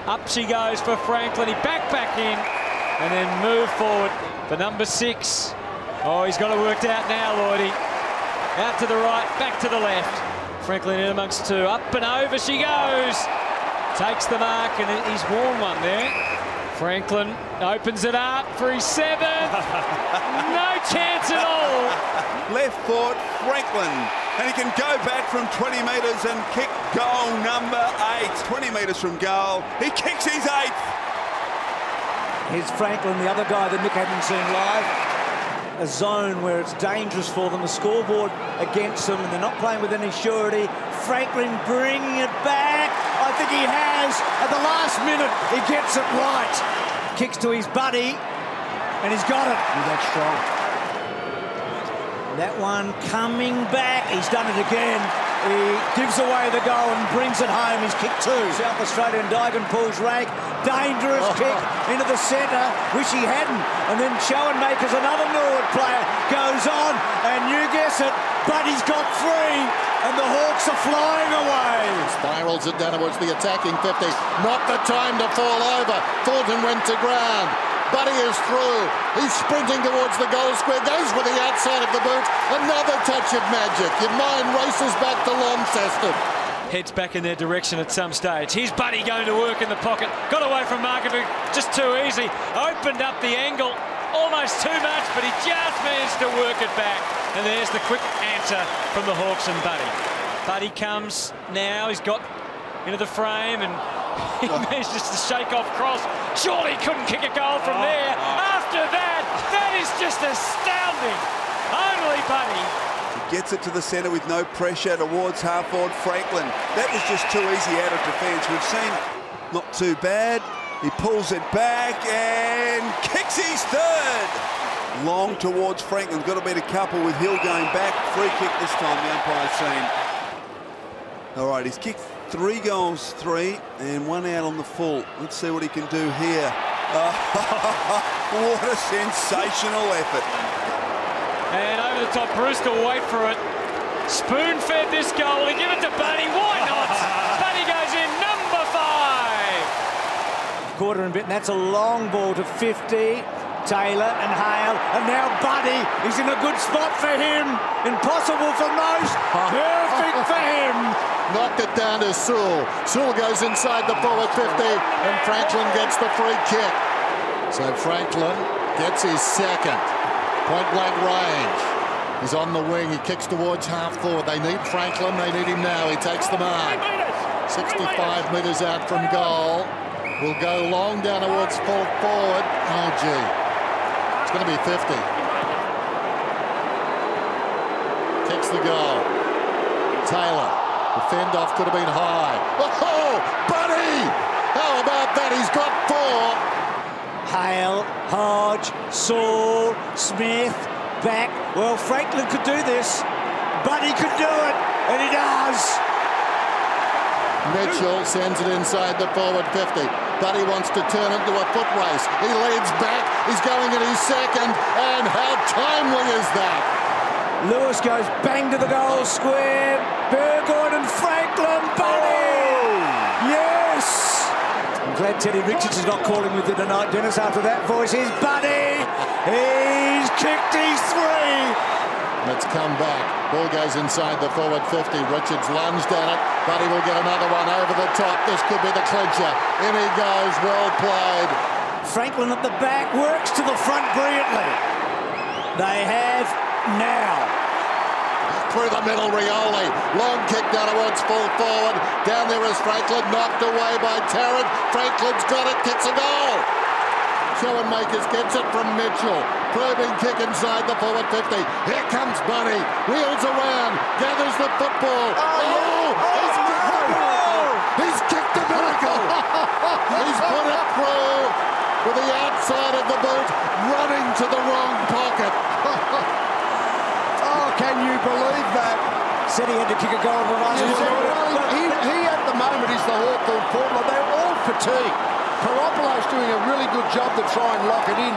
Up she goes for Franklin. He back in and then move forward for number 6. Oh, he's got it worked out now, Lloydie. Out to the right, back to the left. Franklin in amongst 2. Up and over she goes. Takes the mark and he's worn one there. Franklin opens it up for his 7th. No chance at all. Left foot, Franklin. And he can go back from 20 metres and kick goal number 8. 20 metres from goal. He kicks his 8th. Here's Franklin, the other guy that Nick hadn't seen live. A zone where it's dangerous for them, a scoreboard against them, and they're not playing with any surety. Franklin bringing it back. I think he has. At the last minute, he gets it right. Kicks to his buddy, and he's got it. That's strong. That one coming back. He's done it again. He gives away the goal and brings it home. He's kicked 2. South Australian Digan pulls rank. Dangerous kick into the centre. Wish he hadn't. And then Schoenmakers, another Norwood player, goes on. And you guess it, Buddy's got 3. And the Hawks are flying away. Spirals it down towards the attacking 50. Not the time to fall over. Thornton went to ground. Buddy is through. He's sprinting towards the goal square. Goes for the outside of the boot. Another touch of magic. Your mind races back to Launceston. Heads back in their direction at some stage. Here's Buddy going to work in the pocket. Got away from Markovic just too easy. Opened up the angle. Almost too much, but he just managed to work it back. And there's the quick answer from the Hawks and Buddy. Buddy comes now. He's got into the frame and He manages to shake off Cross. Surely couldn't kick a goal from there. After that, that is just astounding. Only Buddy. He gets it to the centre with no pressure towards half-forward Franklin. That was just too easy out of defence. We've seen not too bad. He pulls it back and kicks his third. Long towards Franklin. Got to beat a couple with Hill going back. Free kick this time, the umpire's seen. All right, he's kicked 3 goals, 3, and 1 out on the full. Let's see what he can do here. What a sensational effort. And over the top, Brewster will wait for it. Spoon-fed this goal. He give it to Buddy. Why not? Buddy goes in, number 5. Quarter and bit, and that's a long ball to 50. Taylor and Hale, and now Buddy is in a good spot for him. Impossible for most, perfect for him. Knocked it down to Sewell. Sewell goes inside the forward 50, and Franklin gets the free kick. So Franklin gets his second. Point-blank range. He's on the wing. He kicks towards half-forward. They need Franklin. They need him now. He takes the mark. 65 metres out from goal. Will go long down towards full forward. Oh, gee. It's going to be 50. Kicks the goal. Taylor. The fend-off could have been high. Oh, Buddy! How about that? He's got 4. Hale, Hodge, Saul, Smith, back. Well, Franklin could do this. Buddy could do it, and he does. Mitchell sends it inside the forward 50. Buddy wants to turn it into a foot race. He leads back. He's going in his second. And how timely is that? Lewis goes bang to the goal square. Burgoyne and Franklin. Buddy! Yes! I'm glad Teddy Richards is not calling with you tonight, Dennis, after that voice. Here's Buddy. He's kicked his 3. Let's come back. Ball goes inside the forward 50. Richards lunged at it. Buddy will get another one over the top. This could be the clincher. In he goes. Well played. Franklin at the back works to the front brilliantly. They have now. Through the middle, Rioli. Long kick down towards full forward. Down there is Franklin. Knocked away by Tarrant. Franklin's got it. Kicks a goal. Schoenmakers gets it from Mitchell. Probing kick inside the forward 50. Here comes Buddy. Wheels around. Gathers the football. He's kicked the ball. He's kicked the miracle. He's put it through with the outside of the boot, running to the wrong pocket. Oh, can you believe that? Said he had to kick a goal for us. He at the moment is the Hawthorn forward. They're all fatigued. Karopoulos doing a really good job to try and lock it in.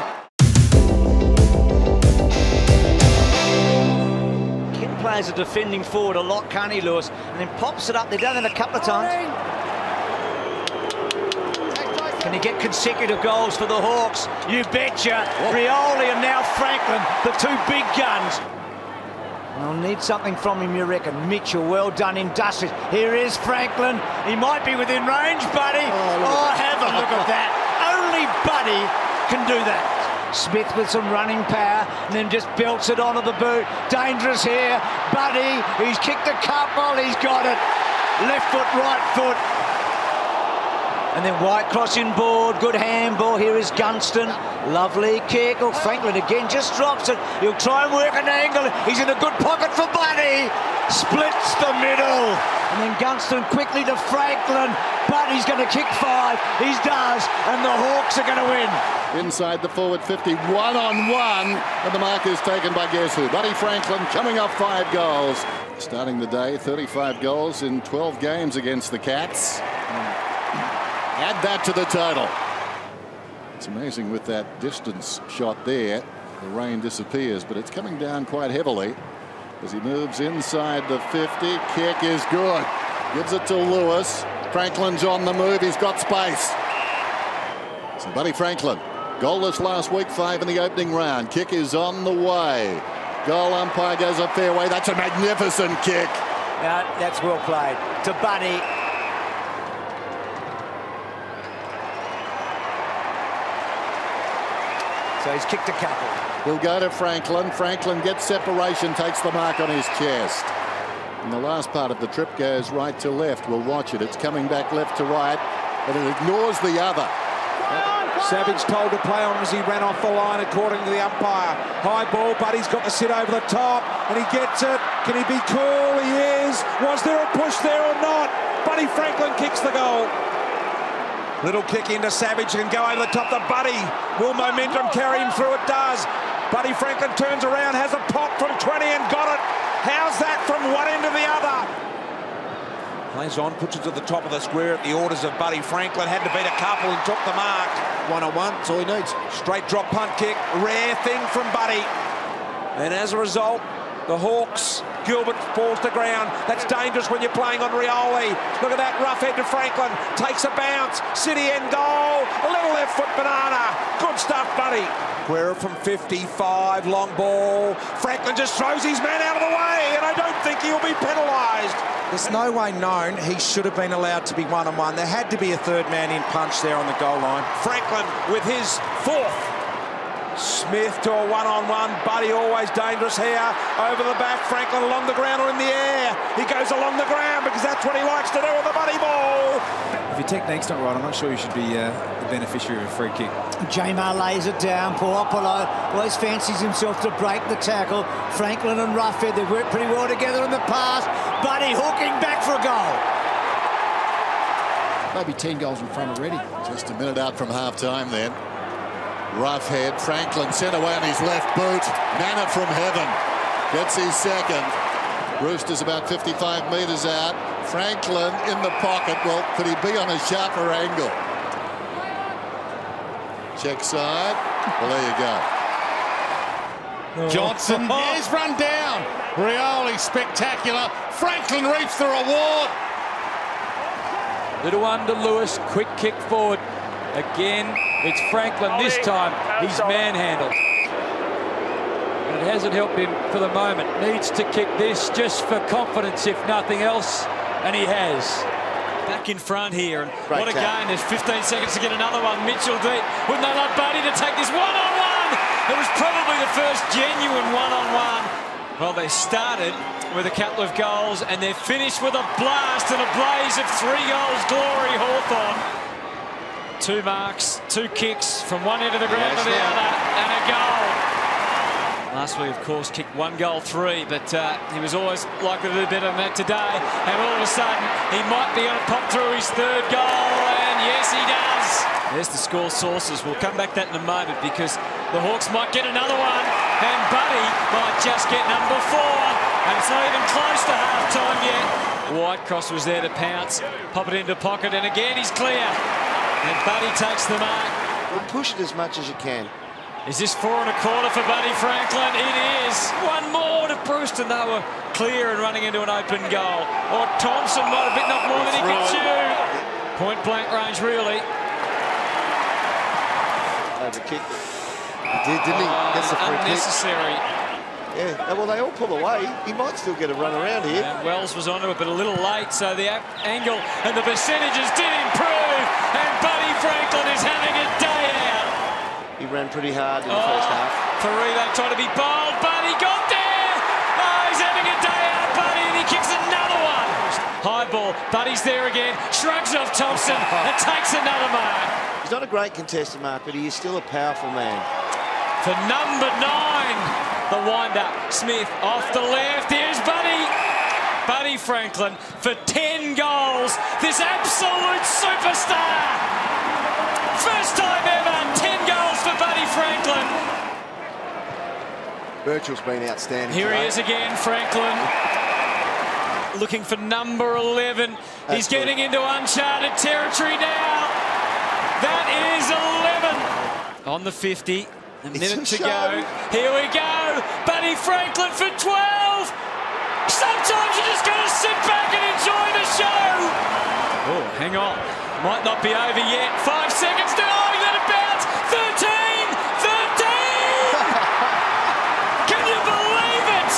Ken plays a defending forward a lot, can't he, Lewis? And then pops it up. They've done it a couple of times. Can he get consecutive goals for the Hawks? You betcha. Rioli and now Franklin, the 2 big guns. I'll need something from him, you reckon. Mitchell, well done, industrious. Here is Franklin. He might be within range, Buddy. Oh, have a look at that. Only Buddy can do that. Smith with some running power and then just belts it onto the boot. Dangerous here. Buddy, he's kicked a couple. He's got it. Left foot, right foot. And then White crossing board, good handball. Here is Gunston, lovely kick. Oh, Franklin again just drops it. He'll try and work an angle. He's in a good pocket for Buddy. Splits the middle. And then Gunston quickly to Franklin. Buddy's going to kick 5. He does, and the Hawks are going to win. Inside the forward 50, 1-on-1, and the mark is taken by guess who? Buddy Franklin coming off 5 goals. Starting the day, 35 goals in 12 games against the Cats. Add that to the total. It's amazing with that distance shot there. The rain disappears, but it's coming down quite heavily as he moves inside the 50. Kick is good. Gives it to Lewis. Franklin's on the move. He's got space. So Buddy Franklin, goalless last week, 5 in the opening round. Kick is on the way. Goal umpire goes a fair way. That's a magnificent kick. That's well played. To Buddy. So he's kicked a couple. He'll go to Franklin. Franklin gets separation, takes the mark on his chest. And the last part of the trip goes right to left. We'll watch it. It's coming back left to right. but it ignores the other. Savage told to play on as he ran off the line according to the umpire. High ball, Buddy's got to sit over the top and he gets it. Can he be cool? He is. Was there a push there or not? Buddy Franklin kicks the goal. Little kick into Savage and go over the top to Buddy. Will momentum carry him through? It does. Buddy Franklin turns around, has a pop from 20 and got it. How's that from one end to the other? Plays on, puts it to the top of the square at the orders of Buddy Franklin. Had to beat a couple and took the mark. 1-on-1, that's all he needs. Straight drop punt kick, rare thing from Buddy. And as a result, the Hawks, Gilbert falls to ground. That's dangerous when you're playing on Rioli. Look at that rough head to Franklin. Takes a bounce. City end goal. A little left foot banana. Good stuff, Buddy. Guerra from 55, long ball. Franklin just throws his man out of the way, and I don't think he'll be penalised. There's no way known he should have been allowed to be one-on-one. There had to be a third man in punch there on the goal line. Franklin with his fourth. Smith to a one-on-one. Buddy always dangerous here. Over the back, Franklin along the ground or in the air. He goes along the ground because that's what he likes to do with the Buddy ball. If your technique's not right, I'm not sure you should be the beneficiary of a free kick. Jamar lays it down. Puopolo always fancies himself to break the tackle. Franklin and Roughhead, they've worked pretty well together in the past. Buddy hooking back for a goal. Maybe 10 goals in front already. Just a minute out from half-time then. Roughhead, Franklin sent away on his left boot. Manna from heaven gets his second. Roosters about 55 metres out. Franklin in the pocket. Well, could he be on a sharper angle? Check side. Well, there you go. Johnson is run down. Rioli spectacular. Franklin reaps the reward. Little one to Lewis. Quick kick forward. Again, it's Franklin this time. He's manhandled. And it hasn't helped him for the moment. Needs to kick this just for confidence, if nothing else. And he has. Back in front here. And what a game. There's 15 seconds to get another one. Mitchell deep. Wouldn't they like Buddy to take this one-on-one? It was probably the first genuine one-on-one. Well, they started with a couple of goals and they're finished with a blast and a blaze of 3 goals glory, Hawthorn. 2 marks, 2 kicks from one end of the ground to the other, and a goal. Last week, of course, kicked 1 goal 3, but he was always likely to do better than that today. And all of a sudden, he might be able to pop through his 3rd goal, and yes, he does. There's the score sources. We'll come back to that in a moment because the Hawks might get another one, and Buddy might just get number 4, and it's not even close to half-time yet. Whitecross was there to pounce, pop it into pocket, and again, he's clear. And Buddy takes the mark. Well, push it as much as you can. Is this 4 1/4 for Buddy Franklin? It is. One more to Brewston. They were clear and running into an open goal. Or Thompson might have bitten off more than he could chew. Point blank range, really. Overkicked. He did, didn't he? Gets the free unnecessary. Kick. Yeah, well, they all pull away. He might still get a run around here. And Wells was onto it, but a little late, so the angle and the percentages did improve, and Buddy Franklin is having a day out. He ran pretty hard in the first half. Ferreira tried to be bold, but he got there! Oh, he's having a day out, Buddy, and he kicks another one. High ball, Buddy's there again, shrugs off Thompson, and takes another mark. He's not a great contested mark, but he is still a powerful man. For number 9. The wind-up, Smith off the left, here's Buddy. Buddy Franklin for 10 goals. This absolute superstar. First time ever, 10 goals for Buddy Franklin. Birchall's been outstanding. Here he is again, Franklin. Looking for number 11. He's getting into uncharted territory now. That is 11. On the 50. A minute to go. Here we go. Buddy Franklin for 12. Sometimes you just got to sit back and enjoy the show. Oh, hang on. Might not be over yet. 5 seconds to go. He let it bounce. 13. 13. Can you believe it?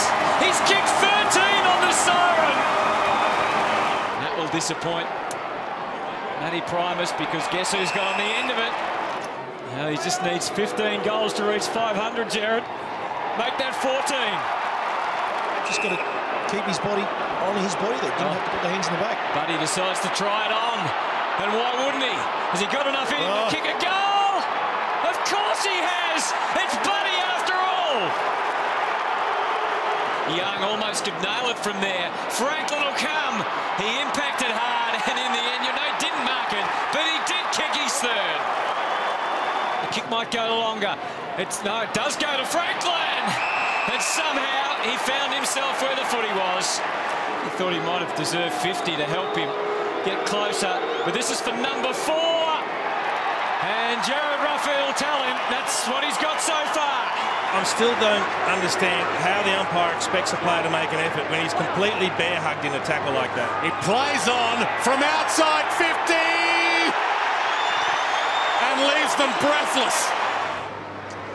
He's kicked 13 on the siren. That will disappoint Matty Primus because guess who's got on the end of it? He just needs 15 goals to reach 500, Jared. Make that 14. Just got to keep his body on his body there. Didn't have to put the hands in the back. Buddy decides to try it on. And why wouldn't he? Has he got enough in him to kick a goal? Of course he has! It's Buddy after all! Young almost could nail it from there. Franklin will come. He impacted hard, and in the end, you know, didn't mark it, but he did kick his third. The kick might go longer. It does go to Franklin! And somehow he found himself where the footy was. He thought he might have deserved 50 to help him get closer, but this is for number 4. And Jared Ruffey will tell him that's what he's got so far. I still don't understand how the umpire expects a player to make an effort when he's completely bear-hugged in a tackle like that. He plays on from outside 50 and leaves them breathless.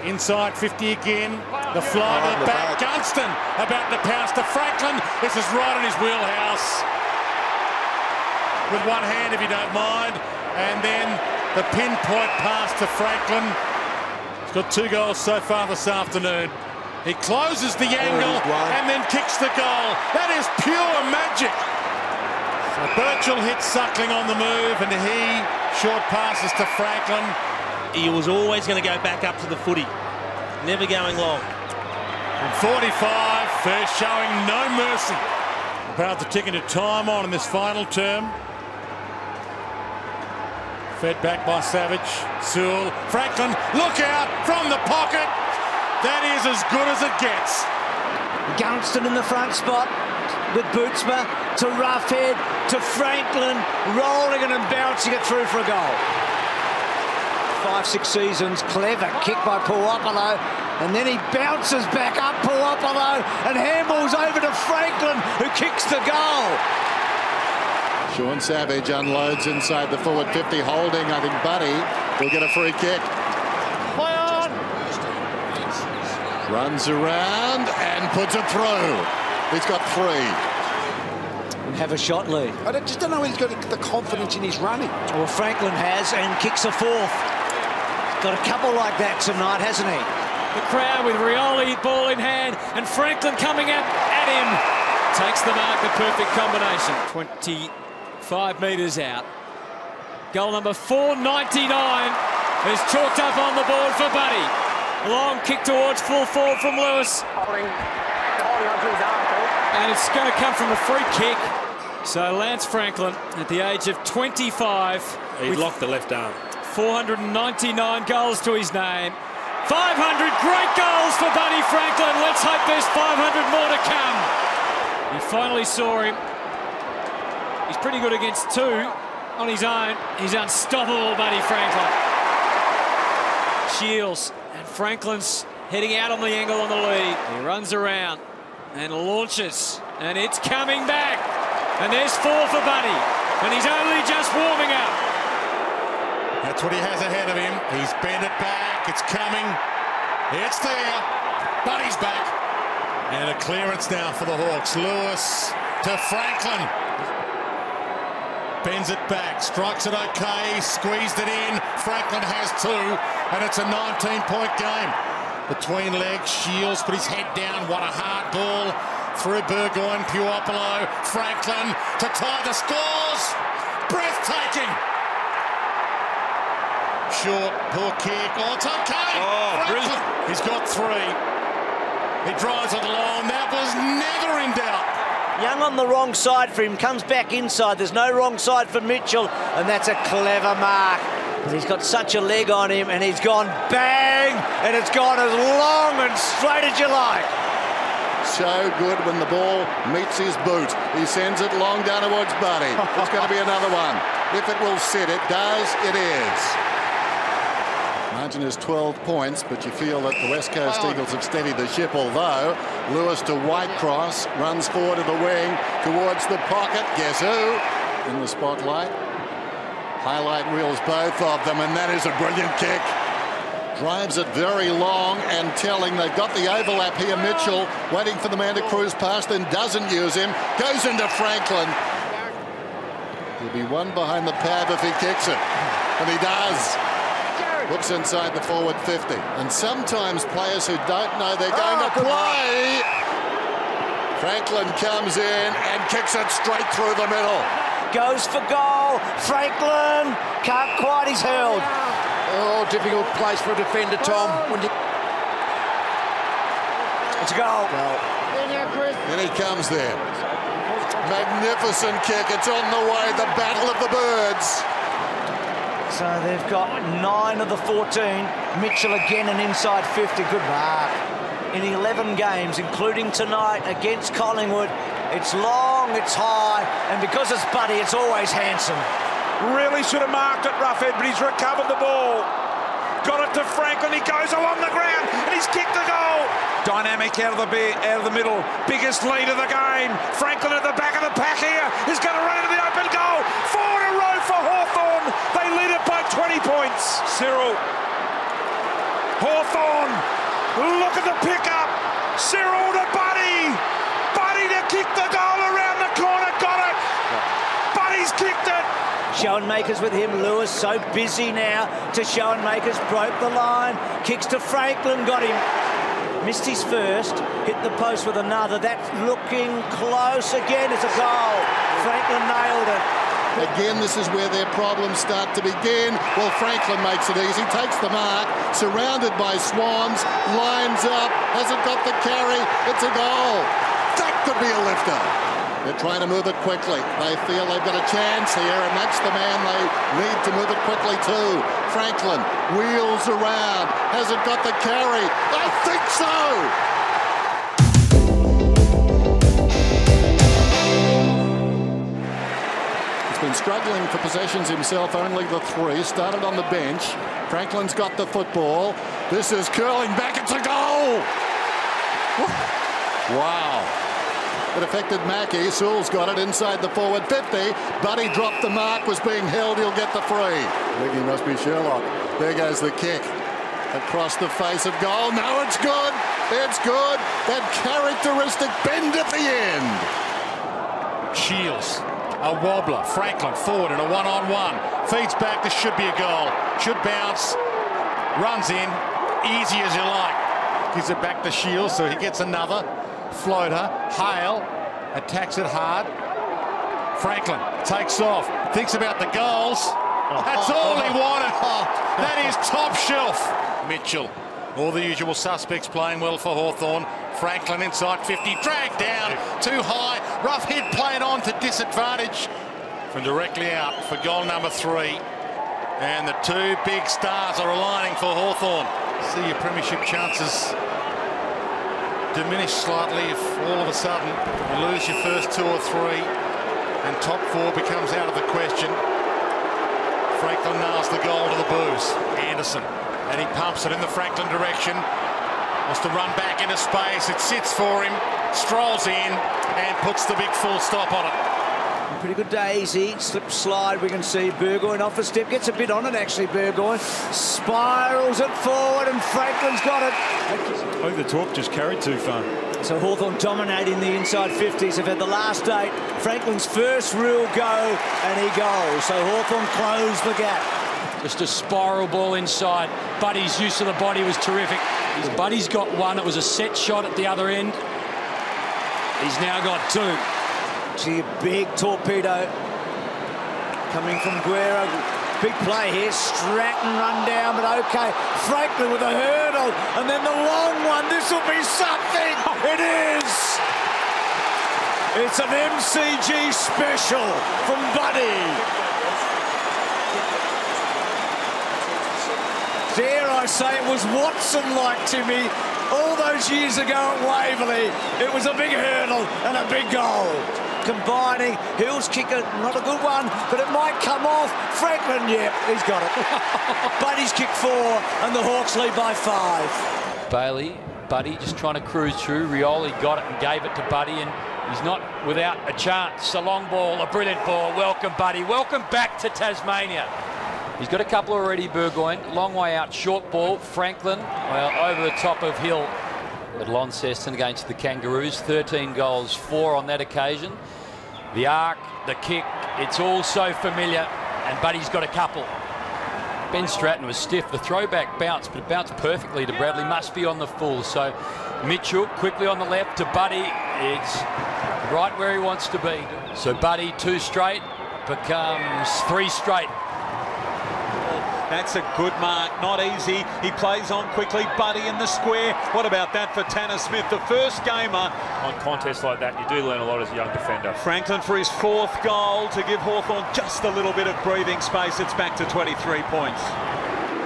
Inside 50 again. The fly to the back. Gunston about to pounce to Franklin. This is right in his wheelhouse. With one hand, if you don't mind. And then the pinpoint pass to Franklin. He's got 2 goals so far this afternoon. He closes the angle and then kicks the goal. That is pure magic. So Birchall hits Suckling on the move, and he short passes to Franklin. He was always going to go back up to the footy, never going long. And 45, first showing no mercy. About the ticking of time on in this final term. Fed back by Savage. Sewell. Franklin, look out from the pocket. That is as good as it gets. Gunston in the front spot with Bootsma to Roughhead to Franklin, rolling it and bouncing it through for a goal. 5-6 seasons, clever kick by Puopolo, and then he bounces back up Puopolo and handballs over to Franklin, who kicks the goal. Sean Savage unloads inside the forward 50, holding, I think Buddy will get a free kick. Play on! Runs around and puts it through. He's got 3. And have a shot, Lee. I just don't know if he's got the confidence in his running. Well, Franklin has, and kicks a 4th. Got a couple like that tonight, hasn't he? The crowd with Rioli, ball in hand, and Franklin coming at him. Takes the mark, the perfect combination. 25 metres out. Goal number 499 is chalked up on the board for Buddy. Long kick towards full forward from Lewis. And it's going to come from a free kick. So Lance Franklin, at the age of 25. He locked the left arm. 499 goals to his name. 500 great goals for Buddy Franklin. Let's hope there's 500 more to come. You finally saw him. He's pretty good against 2 on his own. He's unstoppable, Buddy Franklin. Shields, and Franklin's heading out on the angle on the lead. He runs around and launches, and it's coming back. And there's 4 for Buddy, and he's only just warming up. That's what he has ahead of him. He's bent it back. It's coming. It's there. Buddy's back. And a clearance now for the Hawks. Lewis to Franklin. Bends it back. Strikes it okay. Squeezed it in. Franklin has 2. And it's a 19-point game. Between legs, Shields put his head down. What a hard ball. Through Burgoyne, Puopolo. Franklin to tie the scores. Breathtaking. Short, poor kick. Oh, it's okay. Oh, brilliant. He's got 3. He drives it long. That was never in doubt. Young on the wrong side for him, comes back inside. There's no wrong side for Mitchell, and that's a clever mark. But he's got such a leg on him, and he's gone bang, and it's gone as long and straight as you like. So good when the ball meets his boot. He sends it long down towards Buddy. It's going to be another one. If it will sit, it does, it is. Margin is 12 points, but you feel that the West Coast Eagles have steadied the ship, although Lewis to Whitecross runs forward to the wing towards the pocket. Guess who? In the spotlight. Highlight reels both of them, and that is a brilliant kick. Drives it very long and telling. They've got the overlap here. Mitchell waiting for the man to cruise past and doesn't use him. Goes into Franklin. He'll be 1 behind the pad if he kicks it. And he does. Looks inside the forward 50. And sometimes players who don't know they're going to play. Franklin comes in and kicks it straight through the middle. Goes for goal. goal. Franklin can't quite, he's held. Oh, difficult place for a defender, Tom. It's a goal. And he comes there. Magnificent kick. It's on the way. The battle of the birds. So they've got 9 of the 14. Mitchell again an inside 50. Good mark. In 11 games, including tonight against Collingwood, it's long, it's high, and because it's Buddy, it's always handsome. Really should have marked it, Roughhead, but he's recovered the ball. Got it to Franklin. He goes along the ground, and he's kicked the goal. Dynamic out of the middle. Biggest lead of the game. Franklin at the back of the pack here. He's going to run into the open goal. 4 in a row for Hawthorn. They lead it by 20 points. Cyril. Hawthorn. Look at the pickup. Cyril to Buddy. Buddy to kick the goal around the corner. Got it. Buddy's kicked it. Schoenmakers with him. Lewis so busy now to Schoenmakers. Broke the line. Kicks to Franklin. Got him. Missed his first. Hit the post with another. That's looking close again. It's a goal. Franklin nailed it. Again, this is where their problems start to begin. Well, Franklin makes it easy, takes the mark, surrounded by Swans, lines up, hasn't got the carry, it's a goal. That could be a lifter. They're trying to move it quickly. They feel they've got a chance here, and that's the man they need to move it quickly to. Franklin wheels around, hasn't got the carry. I think so! Been struggling for possessions himself, only the 3. Started on the bench. Franklin's got the football. This is curling back. It's a goal! Wow. It affected Mackey. Sewell's got it inside the forward 50. Buddy dropped the mark, was being held. He'll get the free. I think he must be Sherlock. There goes the kick. Across the face of goal. No, it's good. It's good. That characteristic bend at the end. Shields. A wobbler. Franklin forward in a one-on-one. Feeds back. This should be a goal. Should bounce. Runs in. Easy as you like. Gives it back to Shields, so he gets another. Floater. Hale attacks it hard. Franklin takes off. Thinks about the goals. That's all he wanted. That is top shelf. Mitchell. All the usual suspects playing well for Hawthorn. Franklin inside 50, dragged down, too high. Roughhead playing on to disadvantage from directly out for goal number 3. And the 2 big stars are aligning for Hawthorn. See your premiership chances diminish slightly if all of a sudden you lose your first 2 or 3 and top 4 becomes out of the question. Franklin nails the goal to the booze. Anderson. And he pumps it in the Franklin direction. Wants to run back into space. It sits for him. Strolls in and puts the big full stop on it. Pretty good daisy. Slip slide. We can see Burgoyne off a step. Gets a bit on it, actually, Burgoyne. Spirals it forward and Franklin's got it. I think the talk just carried too far. So Hawthorn dominating the inside 50s. Have had the last 8. Franklin's first real go and he goes. So Hawthorn closed the gap. Just a spiral ball inside. Buddy's use of the body was terrific. Buddy's got 1. It was a set shot at the other end. He's now got 2. See a big torpedo coming from Guerra. Big play here. Stratton run down, but okay. Franklin with a hurdle, and then the long one. This will be something. It is. It's an MCG special from Buddy. Dare I say it was Watson-like, Timmy, all those years ago at Waverley. It was a big hurdle and a big goal. Combining, Hill's kicker, not a good one, but it might come off. Franklin, yep, he's got it. Buddy's kick 4, and the Hawks lead by 5. Bailey, Buddy just trying to cruise through. Rioli got it and gave it to Buddy, and he's not without a chance. A long ball, a brilliant ball. Welcome, Buddy. Welcome back to Tasmania. He's got a couple already, Burgoyne. Long way out, short ball. Franklin, well, over the top of Hill. At Launceston against the Kangaroos, 13 goals, 4 on that occasion. The arc, the kick, it's all so familiar, and Buddy's got a couple. Ben Stratton was stiff. The throwback bounced, but it bounced perfectly to Bradley. Must be on the full. So Mitchell quickly on the left to Buddy. It's right where he wants to be. So Buddy, 2 straight. becomes 3 straight. That's a good mark, not easy. He plays on quickly, Buddy in the square. What about that for Tanner Smith, the first gamer? On contests like that, you do learn a lot as a young defender. Franklin for his 4th goal to give Hawthorn just a little bit of breathing space. It's back to 23 points.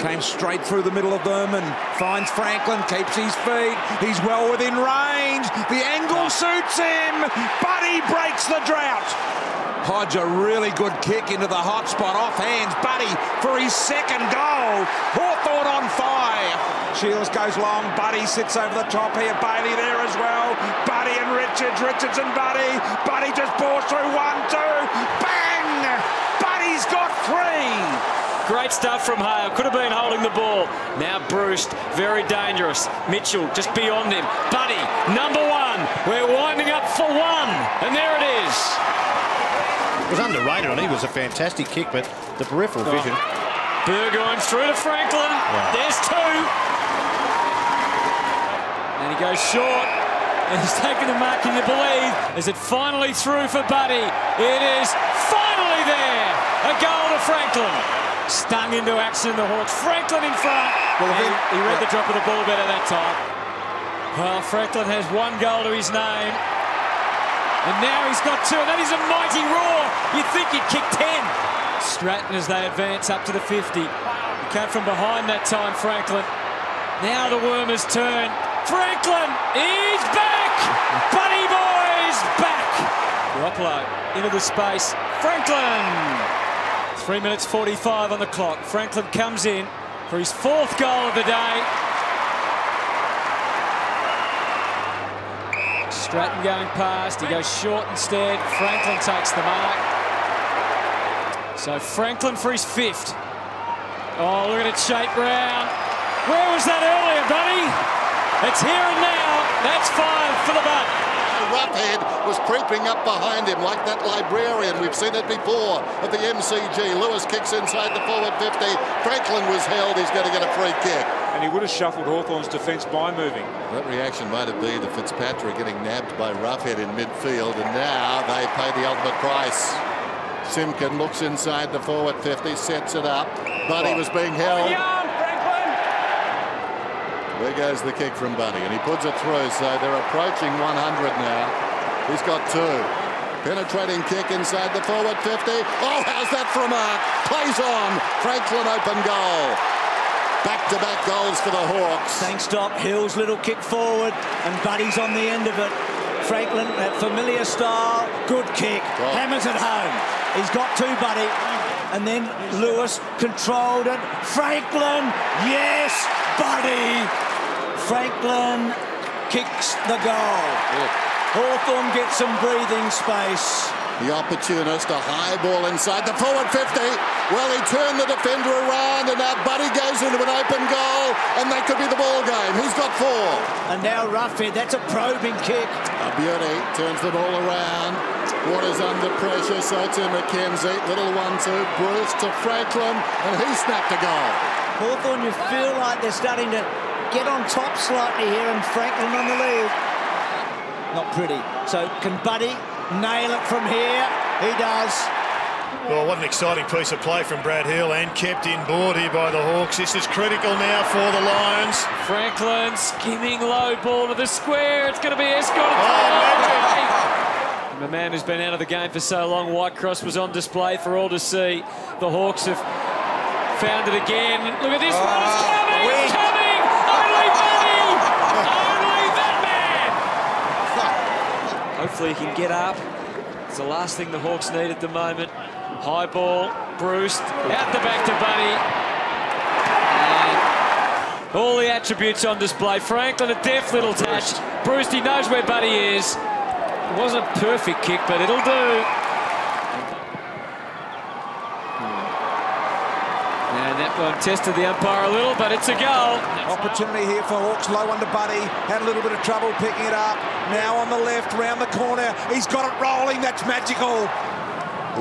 Came straight through the middle of them and finds Franklin, keeps his feet. He's well within range. The angle suits him. Buddy breaks the drought. Hodge, a really good kick into the hot spot, off hands. Buddy for his 2nd goal. Hawthorn on fire. Shields goes long. Buddy sits over the top here. Bailey there as well. Buddy and Richards. Richards and Buddy. Buddy just bores through 1-2. Bang! Buddy's got 3. Great stuff from Hale. Could have been holding the ball. Now Bruce, very dangerous. Mitchell just beyond him. Buddy, number 1. We're winding up for 1. And there it is. It was underrated on. He was a fantastic kick, but the peripheral vision. Burgoyne through to Franklin. Yeah. There's 2. And he goes short. And he's taken the mark, can you believe? Is it finally through for Buddy? It is finally there. A goal to Franklin. Stung into action, the Hawks. Franklin in front. Well, he read the drop of the ball better that time. Well, Franklin has 1 goal to his name. And now he's got 2. That is a mighty roar. You'd think he'd kick 10. Stratton as they advance up to the 50. He came from behind that time, Franklin. Now the Wormers turn. Franklin is back. Buddy boys back. Garoppolo into the space. Franklin. 3 minutes 45 on the clock. Franklin comes in for his 4th goal of the day. Stratton going past, he goes short instead. Franklin takes the mark. So Franklin for his 5th. Oh, look at it shake round. Where was that earlier, Buddy? It's here and now. That's 5 for the Butt. Roughhead was creeping up behind him like that librarian. We've seen it before at the MCG. Lewis kicks inside the forward 50. Franklin was held. He's going to get a free kick. And he would have shuffled Hawthorn's defence by moving. That reaction might have been to Fitzpatrick getting nabbed by Roughhead in midfield, and now they pay the ultimate price. Simpkin looks inside the forward 50, sets it up. Buddy was being held. There goes the kick from Buddy, and he puts it through, so they're approaching 100 now. He's got 2. Penetrating kick inside the forward 50. Oh, how's that for a mark? Plays on. Franklin open goal. Back-to-back goals for the Hawks. Thanks, Doc. Hill's little kick forward, and Buddy's on the end of it. Franklin, that familiar style, good kick. Oh. Hammers it home. He's got 2, Buddy. And then Lewis controlled it. Franklin, yes, Buddy. Franklin kicks the goal. Yeah. Hawthorn gets some breathing space. The opportunist, a high ball inside the forward 50. Well, he turned the defender around, and now Buddy goes into an open goal, and that could be the ball game. He's got 4. And now Roughhead, that's a probing kick. A beauty, turns the ball around. Waters under pressure, so to McKenzie. Little 1-2, Bruce to Franklin, and he snapped a goal. Hawthorn, you feel like they're starting to get on top slightly here, and Franklin on the lead. Not pretty. So can Buddy nail it from here? He does. Well, what an exciting piece of play from Brad Hill, and kept in board here by the Hawks. This is critical now for the Lions. Franklin skimming low ball to the square. It's going to be escorted. The man who's been out of the game for so long, Whitecross, was on display for all to see. The Hawks have found it again. Look at this one. It's coming. It's coming. Only Buddy. Only that man. Hopefully he can get up. It's the last thing the Hawks need at the moment. High ball, Bruce, out the back to Buddy. And all the attributes on display. Franklin, a deft little touch. Bruce, he knows where Buddy is. It wasn't a perfect kick, but it'll do. And that one tested the umpire a little, but it's a goal. Opportunity here for Hawks, low under Buddy. Had a little bit of trouble picking it up. Now on the left, round the corner. He's got it rolling. That's magical.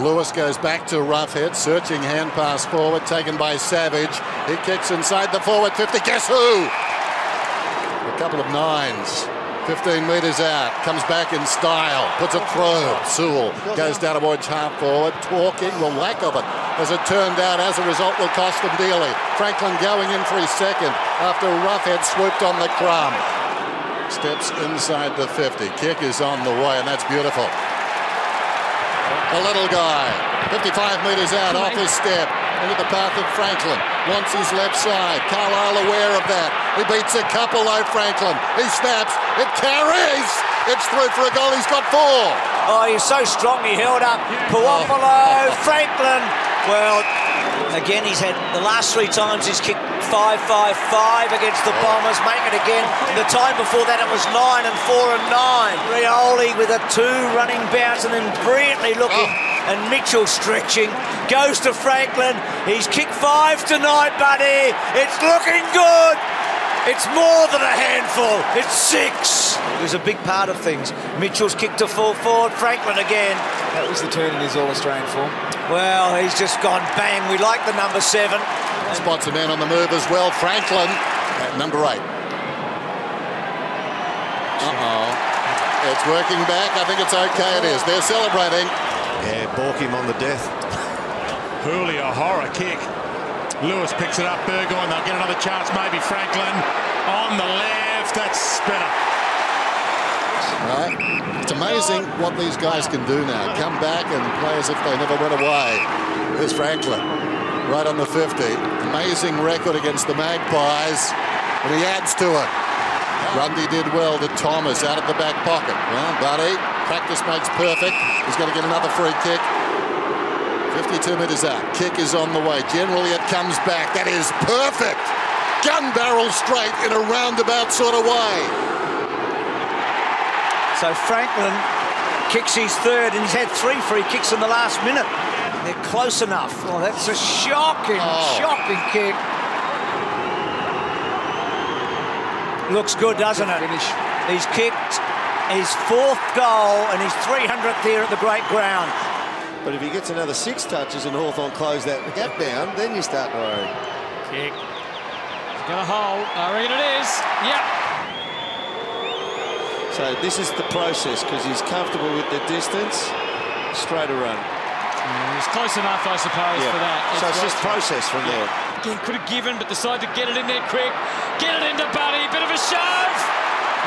Lewis goes back to Roughhead, searching hand pass forward, taken by Savage. He kicks inside the forward 50. Guess who? A couple of 9s. 15 metres out, comes back in style, puts it through. Sewell goes down towards half forward, talking, the lack of it, as it turned out, as a result, will cost them dearly. Franklin going in for his second after Roughhead swooped on the crumb. Steps inside the 50. Kick is on the way, and that's beautiful. The little guy, 55 metres out, off his step, into the path of Franklin. Wants his left side. Carlisle aware of that. He beats a couple though, Franklin. He snaps. It carries. It's through for a goal. He's got 4. Oh, he's so strong. He held up. Puopolo, Franklin. Well, again, he's had the last 3 times he's kicked 5-5-5 against the Bombers. Make it again. The time before that it was 9 and 4 and 9. Rioli with a 2 running bounce and then brilliantly looking. And Mitchell stretching, goes to Franklin. He's kicked 5 tonight, buddy. It's looking good. It's more than a handful. It's 6. It was a big part of things. Mitchell's kicked to full forward. Franklin again. That was the turn in his All-Australian form. Well, he's just gone bang. We like the number 7. Spots a man on the move as well. Franklin at number 8. It's working back. I think it's okay. It is. They're celebrating. Yeah, balk him on the death. Hooley, a horror kick. Lewis picks it up. Burgoyne, they'll get another chance. Maybe Franklin on the left. That's better. Right. It's amazing what these guys can do now. Come back and play as if they never went away. There's Franklin, right on the 50. Amazing record against the Magpies, and he adds to it. Grundy did well to Thomas out of the back pocket. Well, buddy, practice makes perfect. He's going to get another free kick. 52 metres out. Kick is on the way. Generally, it comes back. That is perfect. Gun barrel straight in a roundabout sort of way. So Franklin kicks his 3rd, and he's had 3 free kicks in the last minute. They're close enough. Oh, that's a shocking kick. Looks good, doesn't it? He's kicked his 4th goal and his 300th here at the Great Ground. But if he gets another 6 touches and Hawthorn close that gap down, then you start to worry. Kick. He's going to hold. I reckon it is. Yep. So this is the process, because he's comfortable with the distance. Straight a run. He's close enough, I suppose, for that. So it's just process from there. Again, could have given, but decided to get it in there quick. Get it into Buddy. Bit of a shove.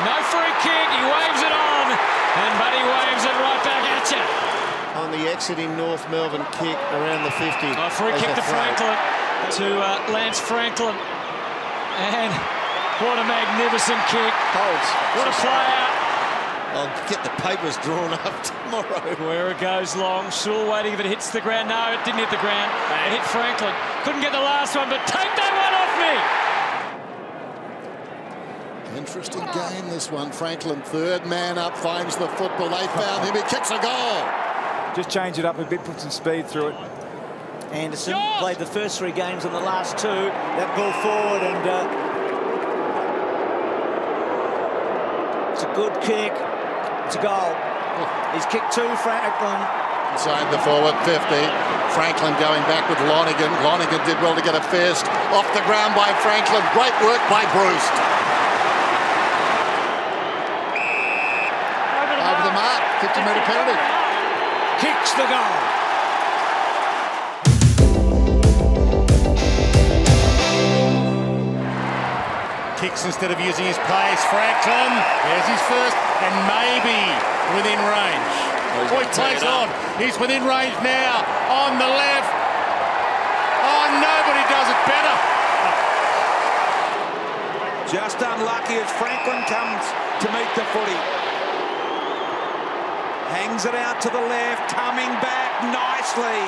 No free kick. He waves it on. And Buddy waves it right back at you. On the exiting North Melbourne kick around the 50. Free kick to Franklin, to Lance Franklin. And what a magnificent kick. Holds. What a player. I'll get the papers drawn up tomorrow. Where it goes long. Sewell waiting if it hits the ground. No, it didn't hit the ground. It hit Franklin. Couldn't get the last one, but take that one off me. Interesting game, this one. Franklin, 3rd man up, finds the football. They found him. He kicks a goal. Just change it up a bit, put some speed through it. Anderson played the first 3 games and the last 2. That ball forward, and it's a good kick. It's a goal. He's kicked 2, Franklin. Inside the forward 50. Franklin going back with Lonigan. Lonigan did well to get a fist. Off the ground by Franklin. Great work by Bruce. Over the mark. 50-metre penalty. Kicks the goal. Kicks instead of using his pace. Franklin, there's his first, and maybe within range. He plays on. He's within range now. On the left. Oh, nobody does it better. Just unlucky as Franklin comes to meet the footy. Hangs it out to the left, coming back nicely.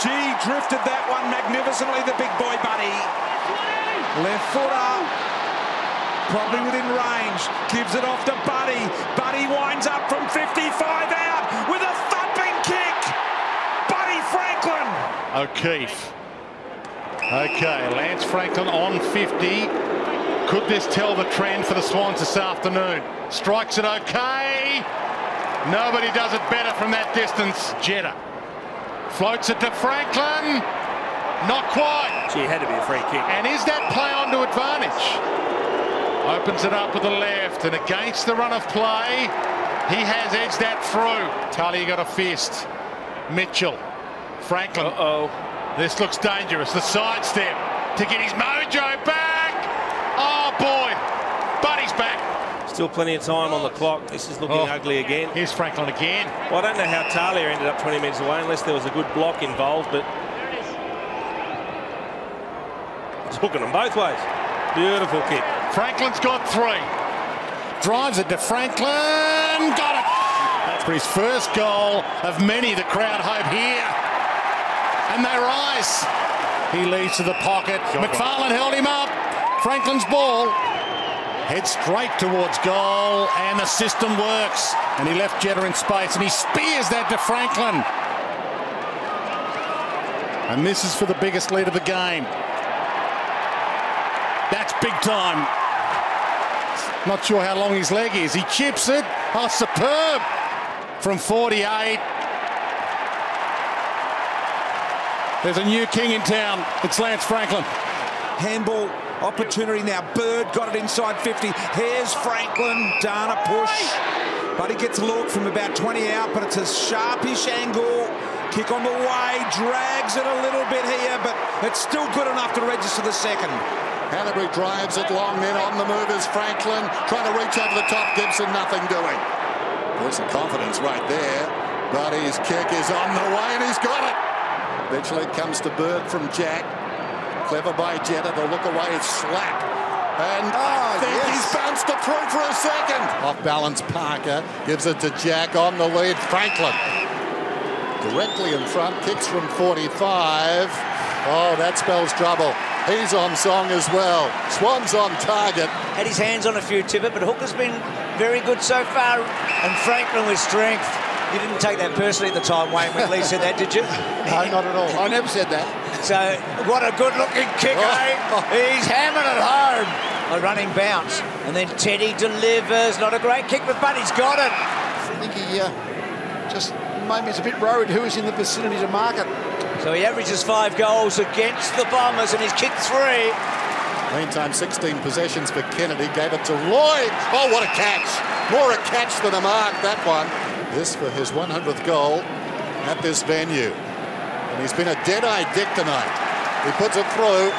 Gee, drifted that one magnificently, the big boy Buddy. Left footer, probably within range, gives it off to Buddy. Buddy winds up from 55 out with a thumping kick. Buddy Franklin. O'Keefe. Okay, Lance Franklin on 50. Could this tell the trend for the Swans this afternoon? Strikes it okay. Nobody does it better from that distance. Jetta floats it to Franklin. Not quite. Gee, it had to be a free kick. And is that play on to advantage? Opens it up with the left, and against the run of play, he has edged that through. Talia got a fist. Mitchell. Franklin. This looks dangerous. The sidestep to get his mojo back. Oh, boy. Buddy's back. Still plenty of time on the clock. This is looking ugly again. Here's Franklin again. Well, I don't know how Talia ended up 20 metres away unless there was a good block involved, but it's hooking them both ways. Beautiful kick. Franklin's got 3. Drives it to Franklin. Got it. That's for his first goal of many. The crowd hope here. And they rise. He leads to the pocket. McFarlane held him up. Franklin's ball. Heads straight towards goal, and the system works. And he left Jetta in space, and he spears that to Franklin. And this is for the biggest lead of the game. That's big time. Not sure how long his leg is. He chips it. Oh, superb. From 48. There's a new king in town. It's Lance Franklin. Handball opportunity now. Bird got it inside 50. Here's Franklin. Dana push. But he gets a look from about 20 out, but it's a sharpish angle. Kick on the way. Drags it a little bit here, but it's still good enough to register the second. Hanbury drives it long, then on the move is Franklin. Trying to reach over the top. Gibson, nothing doing. Voice of confidence right there. Buddy's kick is on the way, and he's got it. Eventually it comes to Bird from Jack. Clever by Jetta. The look away is Slack. And I think he's bounced it through for a second. Off balance, Parker gives it to Jack on the lead. Franklin directly in front, kicks from 45. Oh, that spells trouble. He's on song as well. Swan's on target. Had his hands on a few, Tippett, but Hooker's been very good so far. And Franklin with strength. You didn't take that personally at the time, Wayne, when Lee said that, did you? No, not at all. I never said that. So, what a good-looking kick, eh? He's hammering it home. A running bounce. And then Teddy delivers. Not a great kick, but Buddy's got it. I think he just maybe is a bit worried who is in the vicinity to mark it. So he averages 5 goals against the Bombers, and he's kicked 3. Meantime, 16 possessions for Kennedy. Gave it to Lloyd. Oh, what a catch. More a catch than a mark, that one. This for his 100th goal at this venue. And he's been a dead-eye dick tonight. He puts it through.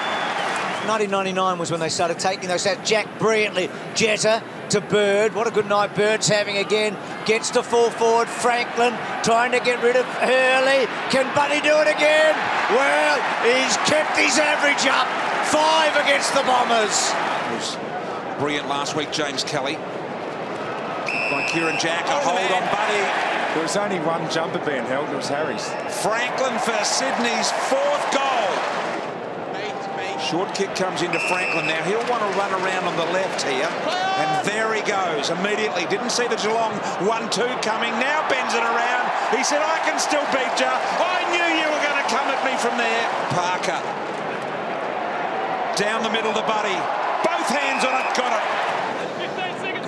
1999 was when they started taking those out. Jack brilliantly. Jetta to Bird. What a good night Bird's having again. Gets to full forward. Franklin trying to get rid of Hurley. Can Buddy do it again? Well, he's kept his average up. 5 against the Bombers. It was brilliant last week, James Kelly. By Kieran Jack, a hold on Buddy. There was only one jumper being held, it was Harry's. Franklin for Sydney's 4th goal. Short kick comes into Franklin now. He'll want to run around on the left here. And there he goes immediately. Didn't see the Geelong 1-2 coming. Now bends it around. He said, I can still beat you. I knew you were going to come at me from there. Parker. Down the middle to Buddy. Both hands on it. Got it.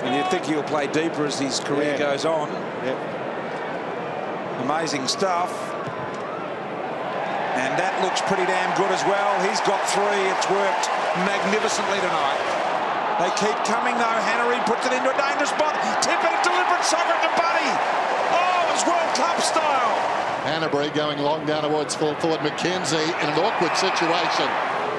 And you'd think he'll play deeper as his career goes on. Amazing stuff. And that looks pretty damn good as well. He's got 3. It's worked magnificently tonight. They keep coming though. Hannery puts it into a dangerous spot. Tippett, a deliberate socket to Buddy. Oh, it's World Cup style. Hanbury going long down towards full forward. McKenzie in an awkward situation.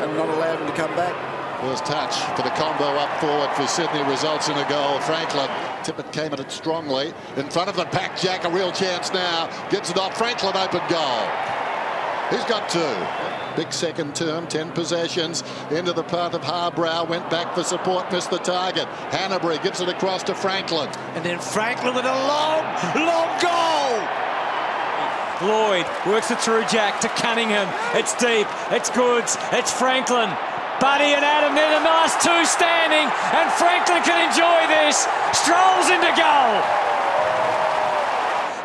And not allowed him to come back. First touch for the combo up forward for Sydney results in a goal. Franklin. Tippett came at it strongly. In front of the pack, Jack, a real chance now. Gets it off. Franklin, open goal. He's got 2. Big second term, 10 possessions. Into the path of Harbrow, went back for support, missed the target. Hanbury gives it across to Franklin. And then Franklin with a long goal. Lloyd works it through Jack to Cunningham. It's deep, it's Goods, it's Franklin. Buddy and Adam, they're the nice 2 standing, and Franklin can enjoy this. Strolls into goal.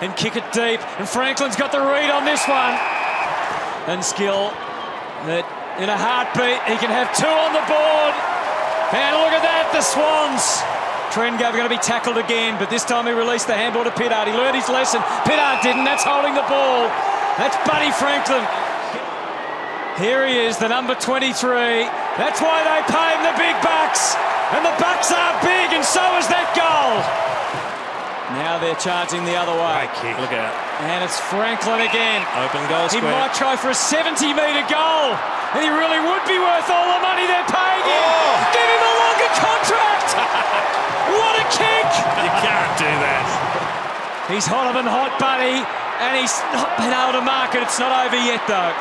And kick it deep, and Franklin's got the read on this one. And skill that in a heartbeat he can have 2 on the board. And look at that, the Swans. Trengove going to be tackled again, but this time he released the handball to Pittard. He learned his lesson. Pittard didn't. That's holding the ball. That's Buddy Franklin. Here he is, the number 23. That's why they pay him the big bucks. And the Bucks are big, and so is that goal. Now they're charging the other way. Great kick. Look out. And it's Franklin again. Open goal He square. might try for a 70-metre goal. And he really would be worth all the money they're paying him. Give him a longer contract. What a kick. You can't do that. He's hotter than hot, Buddy. And he's not been able to mark it. It's not over yet, though.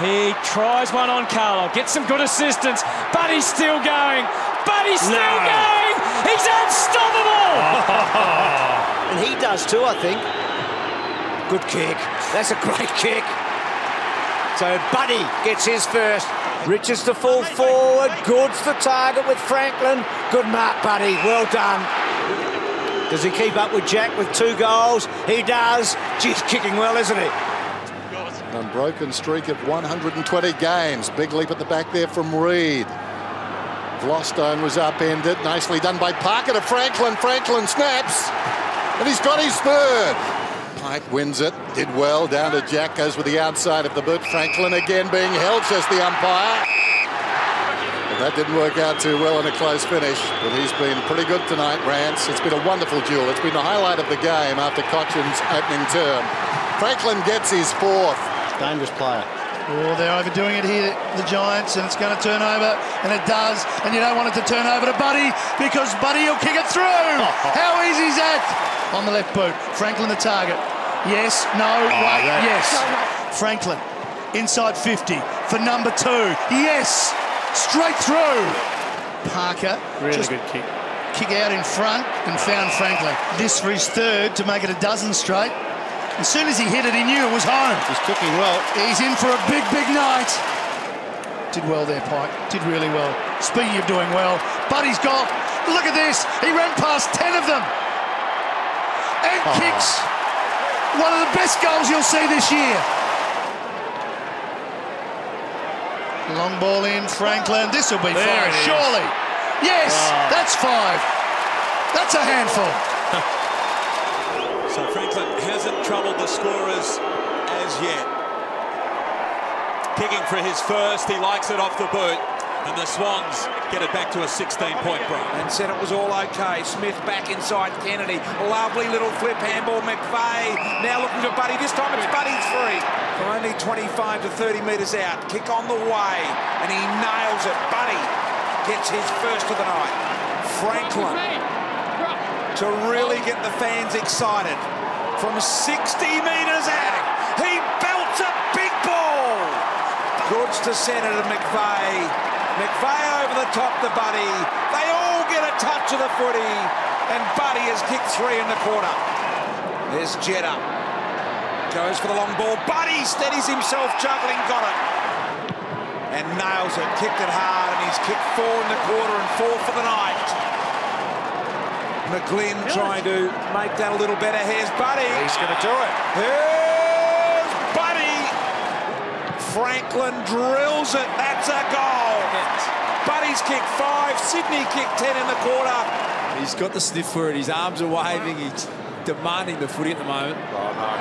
He tries one on Carlo. Gets some good assistance. Buddy's still going. Buddy's still going. He's unstoppable. And he does too, I think. Good kick. That's a great kick. So Buddy gets his first. Richards to full forward. Goods the target with Franklin. Good mark, Buddy. Well done. Does he keep up with Jack with 2 goals? He does. Geez, kicking well, isn't he? An unbroken streak of 120 games. Big leap at the back there from Reed. Vlostone was upended. Nicely done by Parker to Franklin. Franklin snaps. And he's got his third. Pike wins it. Did well. Down to Jack. Goes with the outside of the boot. Franklin again being held, says the umpire. But that didn't work out too well in a close finish. But he's been pretty good tonight, Rance. It's been a wonderful duel. It's been the highlight of the game after Cochin's opening term. Franklin gets his 4th. Dangerous player. Oh, they're overdoing it here, the Giants, and it's going to turn over, and it does. And you don't want it to turn over to Buddy, because Buddy will kick it through. How easy is that? On the left boot, Franklin the target. Yes, no, wait, yes. Franklin, inside 50 for number 2. Yes, straight through. Parker, really good kick. Kick out in front and found Franklin. This for his 3rd to make it a dozen straight. As soon as he hit it, he knew it was home. He's kicking well. He's in for a big, big night. Did well there, Pike. Did really well. Speaking of doing well, Buddy's goal. Look at this. He ran past 10 of them. And kicks one of the best goals you'll see this year. Long ball in, Franklin. This will be 5, surely. Yes, that's 5. That's a handful. So Franklin hasn't troubled the scorers as yet. Kicking for his first, he likes it off the boot. And the Swans get it back to a 16-point break. And said it was all okay. Smith back inside Kennedy. Lovely little flip handball. McVeigh now looking for Buddy. This time it's Buddy's free. Only 25 to 30 metres out. Kick on the way. And he nails it. Buddy gets his first of the night. Franklin to really get the fans excited. From 60 metres out, he belts a big ball. Goods to centre to McVeigh. McVeigh over the top to Buddy. They all get a touch of the footy. And Buddy has kicked 3 in the quarter. There's Jetta. Goes for the long ball. Buddy steadies himself, juggling, got it. And nails it, kicked it hard, and he's kicked 4 in the quarter and 4 for the night. McGlynn trying to make that a little better. Here's Buddy. He's going to do it. Here's Buddy. Franklin drills it. That's a goal. Buddy's kicked 5. Sydney kicked 10 in the quarter. He's got the sniff for it. His arms are waving. He's demanding the footy at the moment. Oh, no.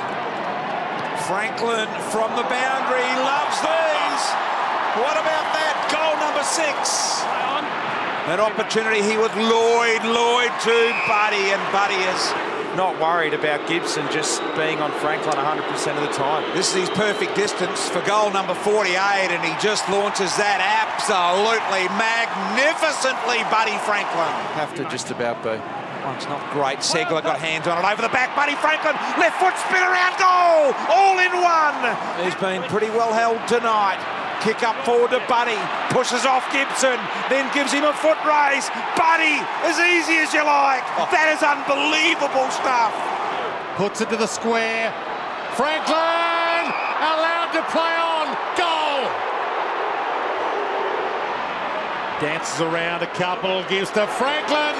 Franklin from the boundary. He loves these. What about that? Goal number 6. An opportunity here with Lloyd. Lloyd to Buddy, and Buddy is Not worried about Gibson just being on Franklin 100% of the time. This is his perfect distance for goal number 48, and he just launches that absolutely magnificently, Buddy Franklin. Have to just about be. It's not great. Segler got hands on it over the back. Buddy Franklin, left foot spin around goal, all in one. He's been pretty well held tonight. Kick up forward to Buddy, pushes off Gibson, then gives him a foot race. Buddy, as easy as you like. That is unbelievable stuff. Puts it to the square. Franklin allowed to play on. Goal. Dances around a couple, gives to Franklin.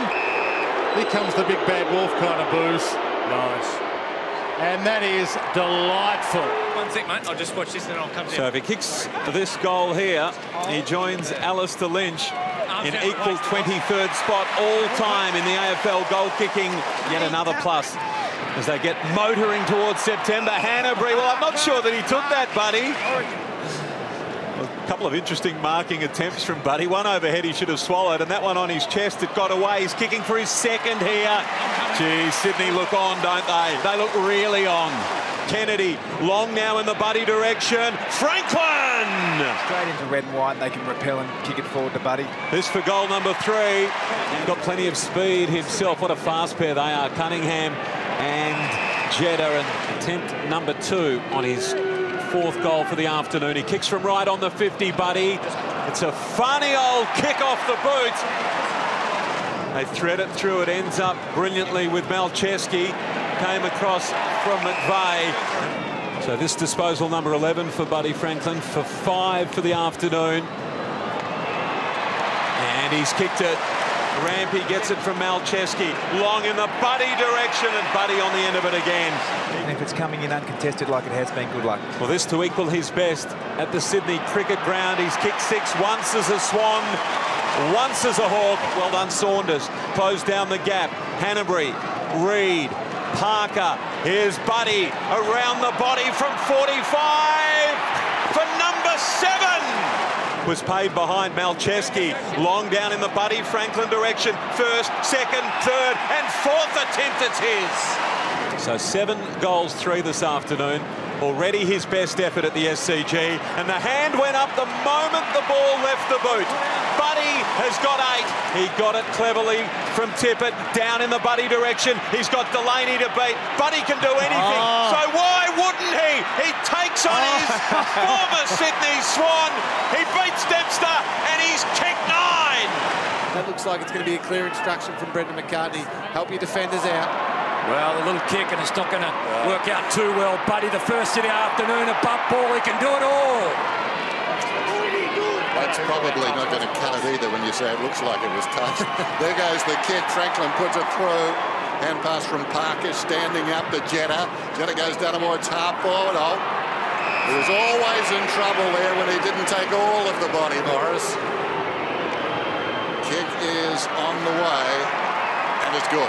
Here comes the big bad wolf kind of booze. Nice. And that is delightful. One sec, mate. I'll just watch this and then I'll come down. So if he kicks this goal here, he joins Alistair Lynch in equal 23rd spot all time in the AFL goal kicking. Yet another plus as they get motoring towards September. Hanbury, well, I'm not sure that he took that, Buddy. couple of interesting marking attempts from Buddy. One overhead he should have swallowed, and that one on his chest, it got away. He's kicking for his second here. Gee, Sydney look on, don't they? They look really on. Kennedy, long now in the Buddy direction. Franklin! Straight into red and white, and they can repel and kick it forward to Buddy. This for goal number 3. Got plenty of speed himself. What a fast pair they are, Cunningham and Jetta. And attempt number 2 on his 4th goal for the afternoon. He kicks from right on the 50, Buddy. It's a funny old kick off the boot. They thread it through. It ends up brilliantly with Malcheski. Came across from McVeigh. So this disposal number 11 for Buddy Franklin, for 5 for the afternoon. And he's kicked it. Rampy gets it from Malcheski. Long in the Buddy direction, and Buddy on the end of it again. And if it's coming in uncontested like it has been, good luck. Well, this to equal his best at the Sydney Cricket Ground. He's kicked 6, once as a Swan, once as a Hawk. Well done, Saunders. Closed down the gap. Hanbury, Reid, Parker. Here's Buddy around the body from 45 for number 7. Was paid behind Malcheski. Long down in the Buddy Franklin direction. 1st, 2nd, 3rd and 4th attempt, it's his. So 7 goals, 3 this afternoon. Already his best effort at the SCG. And the hand went up the moment the ball left the boot. Buddy has got 8. He got it cleverly from Tippett. Down in the Buddy direction. He's got Delaney to beat. Buddy can do anything. So why wouldn't he? He takes on his former Sydney Swan. He beats Dempster and he's kicked 9. That looks like it's going to be a clear instruction from Brendan McCartney. Help your defenders out. Well, a little kick, and it's not going to work out too well. Buddy, the first in the afternoon, a bump ball, he can do it all. That's probably not going to cut it either when you say it looks like it was touched. There goes the kick. Franklin puts it through. Hand pass from Parker, standing up to Jetta. Jetta goes down towards half forward. Oh, he was always in trouble there when he didn't take all of the body, Morris. Kick is on the way, and it's good.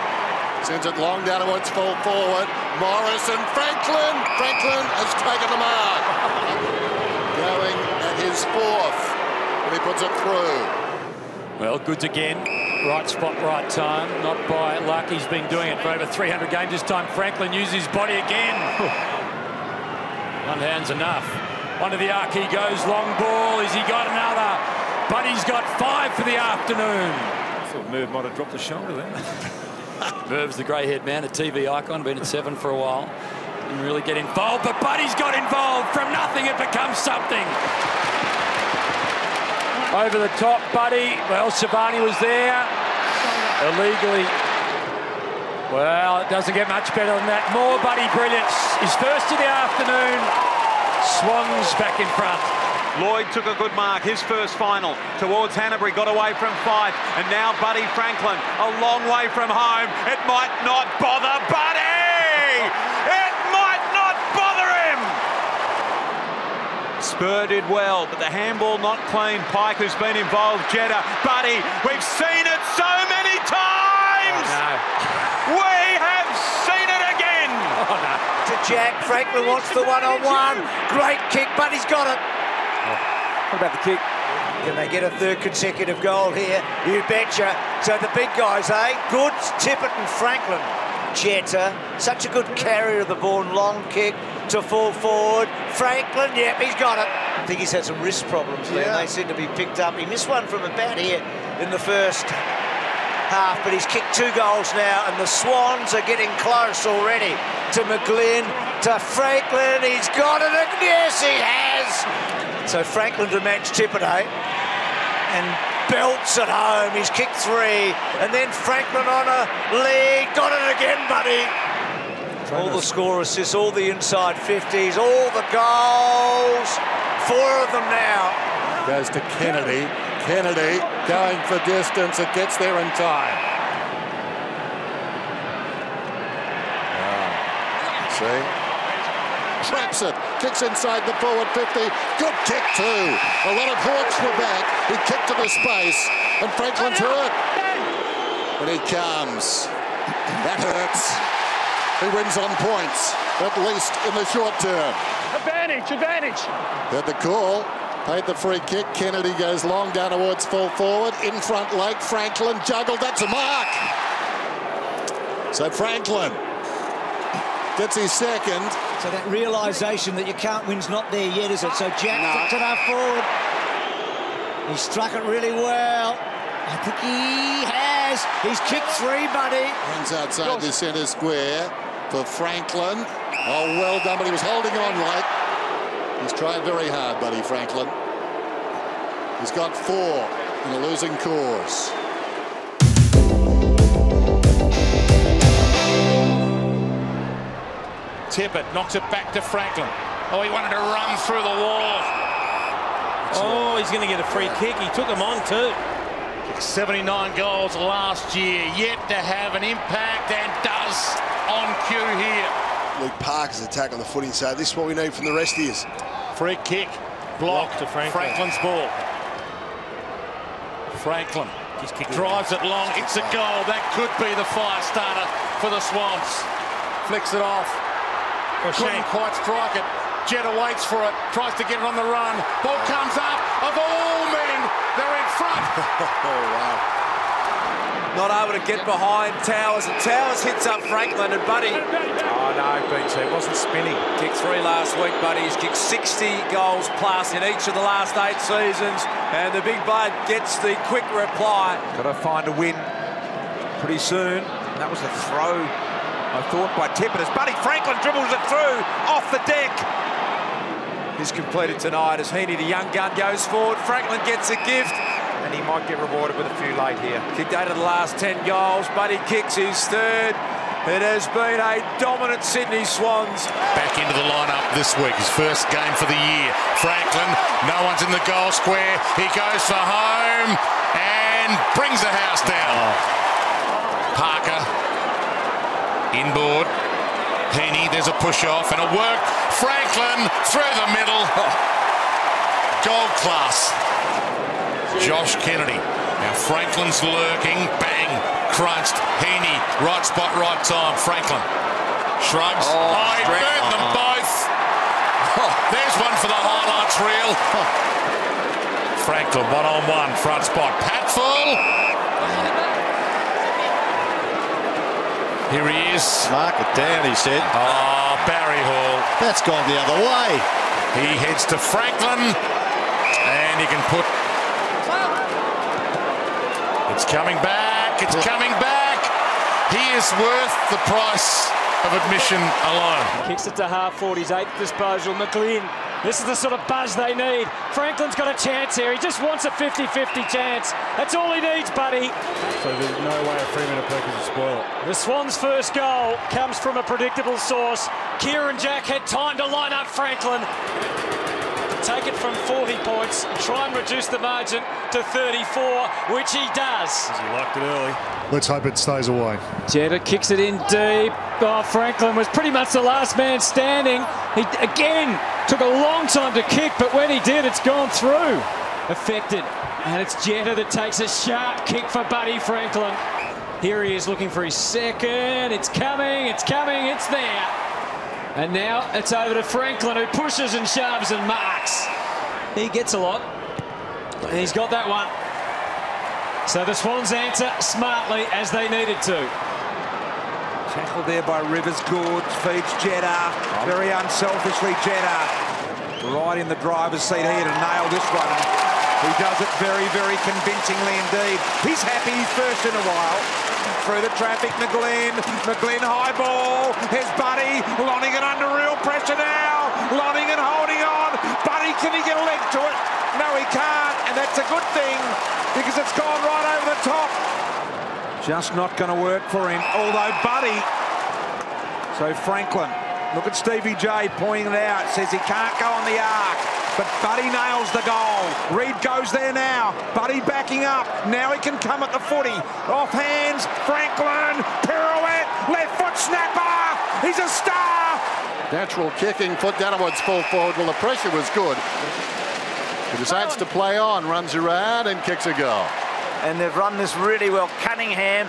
Sends it long down towards full forward. Morris and Franklin. Franklin has taken the mark. Going at his 4th. And he puts it through. Well, Goods again. Right spot, right time. Not by luck. He's been doing it for over 300 games. This time Franklin uses his body again. One hand's enough. One to the arc he goes. Long ball. Has he got another? Buddy's got 5 for the afternoon. I thought Merv might have dropped the shoulder there. Merv's the grey-haired man, a TV icon, been at 7 for a while. Didn't really get involved, but Buddy's got involved. From nothing, it becomes something. Over the top, Buddy. Well, Savani was there. Illegally. Well, it doesn't get much better than that. More Buddy brilliance. His first of the afternoon. Swans back in front. Lloyd took a good mark, his first final towards Hanbury, got away from Fife, and now Buddy Franklin, a long way from home. It might not bother Buddy! It might not bother him! Spur did well, but the handball not clean. Pike, who's been involved, Jetta, Buddy, we've seen it so many times! Oh, no. We have seen it again! Oh, no. To Jack, Franklin wants the one-on-one. Great kick, Buddy's got it. What about the kick? Can they get a 3rd consecutive goal here? You betcha. So the big guys, eh? Goods, Tippett and Franklin. Jetta, such a good carrier of the ball. Long kick to full forward. Franklin, yep, he's got it. I think he's had some wrist problems there. They seem to be picked up. He missed one from about here in the first half, but he's kicked 2 goals now, and the Swans are getting close already to McGlynn, to Franklin. He's got it, and yes, he has. So Franklin to match Tippett, and belts at home. He's kicked 3, and then Franklin on a lead. Got it again, Buddy. All the score assists, all the inside 50s, all the goals. 4 of them now. Goes to Kennedy. Kennedy going for distance. It gets there in time. See? Traps it, kicks inside the forward 50. Good kick too. A lot of Hawks were back. He kicked to the space, and Franklin's hurt. And he comes. That hurts. He wins on points, at least in the short term. Advantage. Heard the call. paid the free kick. Kennedy goes long down towards full forward. In front, Lake. Franklin juggled. That's a mark. So Franklin gets his second. So that realisation that you can't win's not there yet, is it? So Jack flicked it up forward. He struck it really well. I think he has. He's kicked 3, buddy. Runs outside the centre square for Franklin. Oh, well done, but he was holding on, Lake. He's tried very hard, buddy, Franklin. He's got 4 in a losing cause. Tippett knocks it back to Franklin. Oh, he wanted to run through the wall. Oh, he's going to get a free kick. He took him on too. 79 goals last year, yet to have an impact, and does on cue here. Luke Parker's attack on the footing, so this is what we need from the rest of us. Free kick, blocked to Franklin's ball. Franklin drives it long, it's a goal. That could be the fire starter for the Swans. Flicks it off. Couldn't quite strike it. Jetta waits for it, tries to get it on the run. Ball comes up. Of all men, they're in front. Oh, wow. Not able to get behind Towers, and Towers hits up Franklin, and Buddy. Oh, no, BT, it wasn't spinning. Kicked 3 last week, Buddy. He's kicked 60 goals plus in each of the last 8 seasons, and the big bloke gets the quick reply. Got to find a win pretty soon. And that was a throw, I thought, by Tippett as Buddy Franklin dribbles it through off the deck. Is completed tonight as Heaney, the young gun, goes forward. Franklin gets a gift, and he might get rewarded with a few late here. Kicked 8 of the last 10 goals. Buddy kicks his 3rd. It has been a dominant Sydney Swans. Back into the lineup this week, his first game for the year. Franklin, no one's in the goal square. He goes for home and brings the house down. Parker, inboard. Heaney, there's a push-off, and it worked. Franklin through the middle. Gold class. Josh Kennedy. Now Franklin's lurking. Bang. Crunched. Heaney. Right spot, right time. Franklin shrugs. Oh, he burnt them both. There's one for the highlights reel. Franklin, one-on-one. Front spot. Patfull. Here he is. Mark it down, he said. Oh, Barry Hall. That's gone the other way. He heads to Franklin, and he can put... It's coming back. It's coming back. He is worth the price of admission alone. Kicks it to half forward, his 8th disposal. McLean, this is the sort of buzz they need. Franklin's got a chance here. He just wants a 50-50 chance. That's all he needs, buddy. So there's no way of Freeman and Perkins to spoil it. The Swans' first goal comes from a predictable source. Kieran Jack had time to line up Franklin. Take it from 40 points, try and reduce the margin to 34, which he does. He liked it early. Let's hope it stays away. Jetta kicks it in deep. Oh, Franklin was pretty much the last man standing. He, again, took a long time to kick, but when he did, it's gone through. Affected. And it's Jetta that takes a sharp kick for Buddy Franklin. Here he is looking for his second. It's coming, it's there. And now it's over to Franklin, who pushes and shoves and marks. He gets a lot, and he's got that one. So the Swans answer smartly as they needed to. Tackled there by Rivers, good, feeds Jetta. Very unselfishly, Jetta. Right in the driver's seat here to nail this one. He does it very, very convincingly indeed. He's happy, he's first in a while. Through the traffic, McGlynn high ball. Here's Buddy, Lonergan under real pressure now. Lonergan holding on. Buddy, can he get a leg to it? No, he can't, and that's a good thing because it's gone right over the top. Just not going to work for him, although Buddy. So Franklin, look at Stevie J pointing it out, says he can't go on the arc. But Buddy nails the goal. Reid goes there now. Buddy backing up. Now he can come at the footy. Off hands. Franklin. Pirouette. Left foot snapper. He's a star. Natural kicking. Foot down towards full forward. Well, the pressure was good. He decides to play on. Runs around and kicks a goal. And they've run this really well. Cunningham.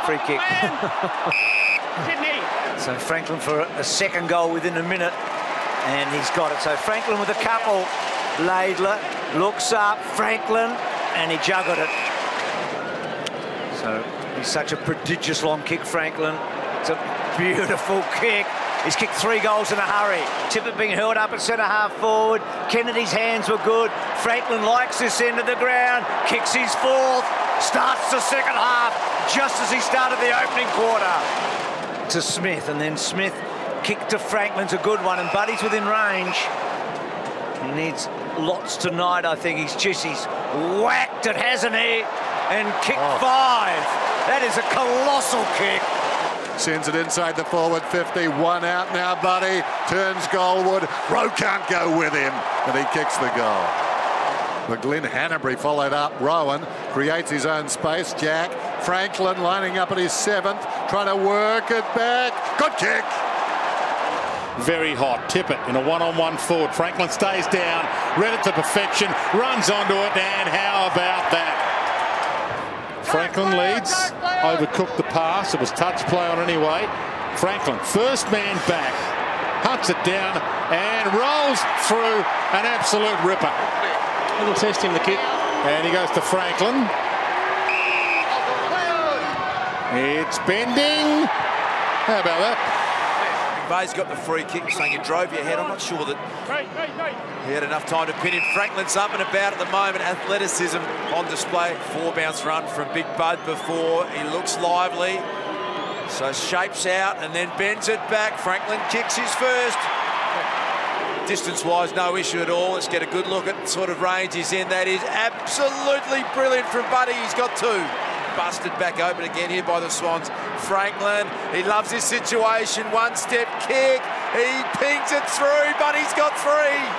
Free kick. So Franklin for a second goal within a minute. And he's got it. So Franklin with a couple. Laidler looks up, Franklin, and he juggled it. So he's such a prodigious long kick, Franklin. It's a beautiful kick. He's kicked 3 goals in a hurry. Tippett being held up at centre-half forward. Kennedy's hands were good. Franklin likes this end of the ground, kicks his 4th, starts the second half just as he started the opening quarter. To Smith, and then Smith kick to Franklin's a good one, and Buddy's within range. He needs lots tonight, I think. He's whacked it, hasn't he? And kicked 5. That is a colossal kick. Sends it inside the forward 50. 1 out now, Buddy. Turns goalward. Rowe can't go with him, and he kicks the goal. But Glenn Hanbury followed up. Rowan creates his own space. Jack Franklin lining up at his 7th, trying to work it back. Good kick. Very hot. Tippett in a one-on-one forward. Franklin stays down, read it to perfection, runs onto it, and how about that? Franklin leads, overcooked the pass. It was touch play on anyway. Franklin, first man back, hunts it down and rolls through an absolute ripper. Little test him the kick. And he goes to Franklin. It's bending. How about that? Bay's got the free kick, saying he drove your head. I'm not sure that he had enough time to pin him. Franklin's up and about at the moment. Athleticism on display. 4-bounce run from Big Bud before. He looks lively. So shapes out and then bends it back. Franklin kicks his first. Distance-wise, no issue at all. Let's get a good look at the sort of range he's in. That is absolutely brilliant from Buddy. He's got 2. Busted back open again here by the Swans. Franklin, he loves this situation. 1-step kick. He pings it through, but he's got 3.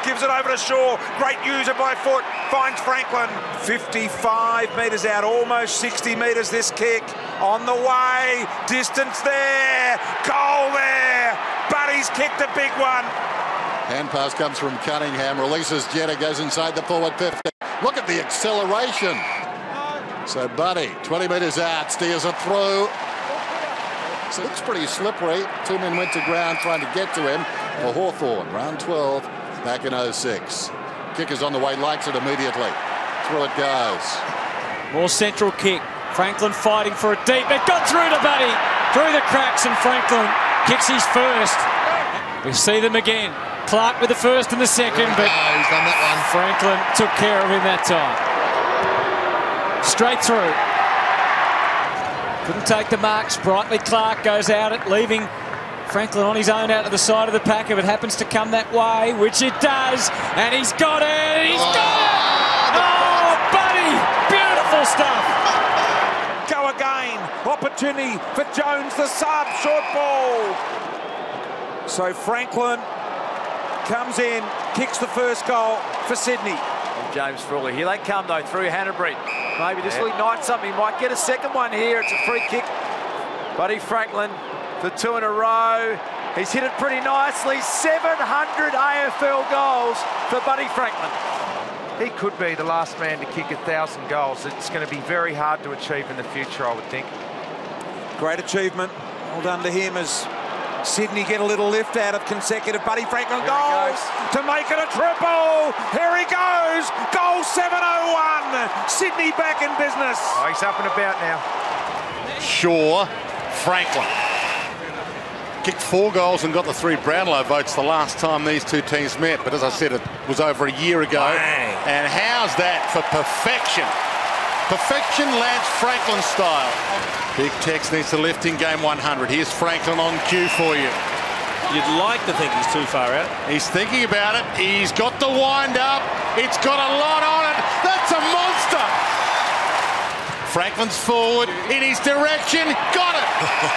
Gives it over to Shaw. Great user by foot. Finds Franklin. 55 metres out, almost 60 metres this kick. On the way. Distance there. Goal there. Buddy's kicked a big one. Hand pass comes from Cunningham. Releases Jetta, goes inside the forward 50. Look at the acceleration. So Buddy, 20 metres out, steers it through. So it looks pretty slippery. 2 men went to ground trying to get to him for Hawthorn. Round 12, back in 06. Kicker's on the way, likes it immediately. Through it goes. More central kick. Franklin fighting for it deep. It got through to Buddy. Through the cracks, and Franklin kicks his first. We see them again. Clark with the first and the second, but he's done that one. Franklin took care of him that time. Straight through. Couldn't take the mark. Sprightly Clark goes out it, leaving Franklin on his own out to the side of the pack. If it happens to come that way, which it does, and he's got it! He's got it! Oh, Buddy! Beautiful stuff! Go again. Opportunity for Jones, the sub. Short ball. So Franklin comes in, kicks the first goal for Sydney. And James Frawley. Here they come, though, through Hanbury. Maybe this will ignite something. He might get a second one here. It's a free kick. Buddy Franklin for 2 in a row. He's hit it pretty nicely. 700 AFL goals for Buddy Franklin. He could be the last man to kick 1,000 goals. It's going to be very hard to achieve in the future, I would think. Great achievement. Well done to him as Sydney get a little lift out of consecutive Buddy Franklin goals to make it a triple. Here he goes. Goal 701. Sydney back in business. Oh, he's up and about now. Shaw, Franklin. Kicked 4 goals and got the 3 Brownlow votes the last time these two teams met. But as I said, it was over a year ago. Bang. And how's that for perfection? Perfection, Lance Franklin style. Big Tex needs to lift in game 100. Here's Franklin on cue for you. You'd like to think he's too far out. He's thinking about it. He's got the wind up. It's got a lot on it. That's a monster. Franklin's forward in his direction. Got it.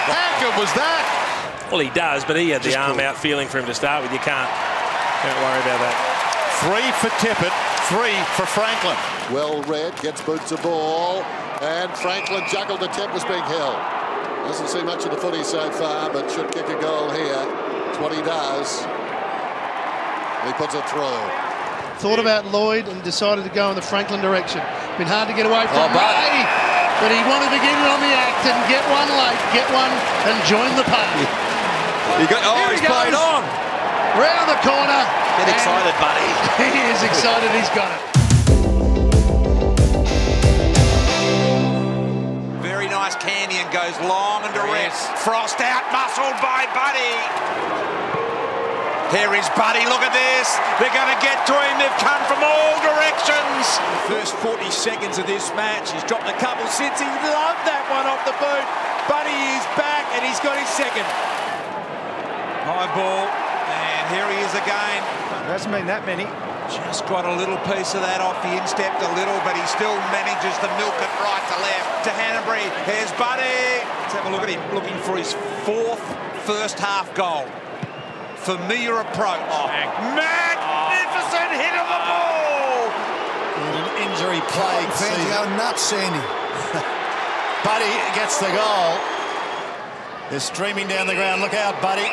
How good was that? Well, he does, but he had the arm out feeling for him to start with. You can't worry about that. 3 for Tippett, 3 for Franklin. Well read, gets boots a ball, and Franklin juggled the attempt was being held. Doesn't see much of the footy so far, but should kick a goal here. That's what he does. He puts it through. Thought about Lloyd and decided to go in the Franklin direction. Been hard to get away from Ray, but he wanted to get in on the act and get one late, get one and join the party. He's played on. round the corner. Get excited, buddy. He is excited, he's got it. Very nice Canyon goes long and direct. Frost out, muscled by Buddy. Here is Buddy, look at this. They're going to get to him. They've come from all directions. The first 40 seconds of this match, he's dropped a couple since. He loved that one off the boot. Buddy is back and he's got his second. High ball, and here he is again. Hasn't been that many. Just got a little piece of that off the instep, a little, but he still manages to milk it right to left to Hanbury. Here's Buddy. Let's have a look at him, looking for his 4th first-half goal. Familiar approach. Magnificent hit of the ball. An injury plague season. Go nuts, Sandy. Buddy gets the goal. They're streaming down the ground. Look out, Buddy.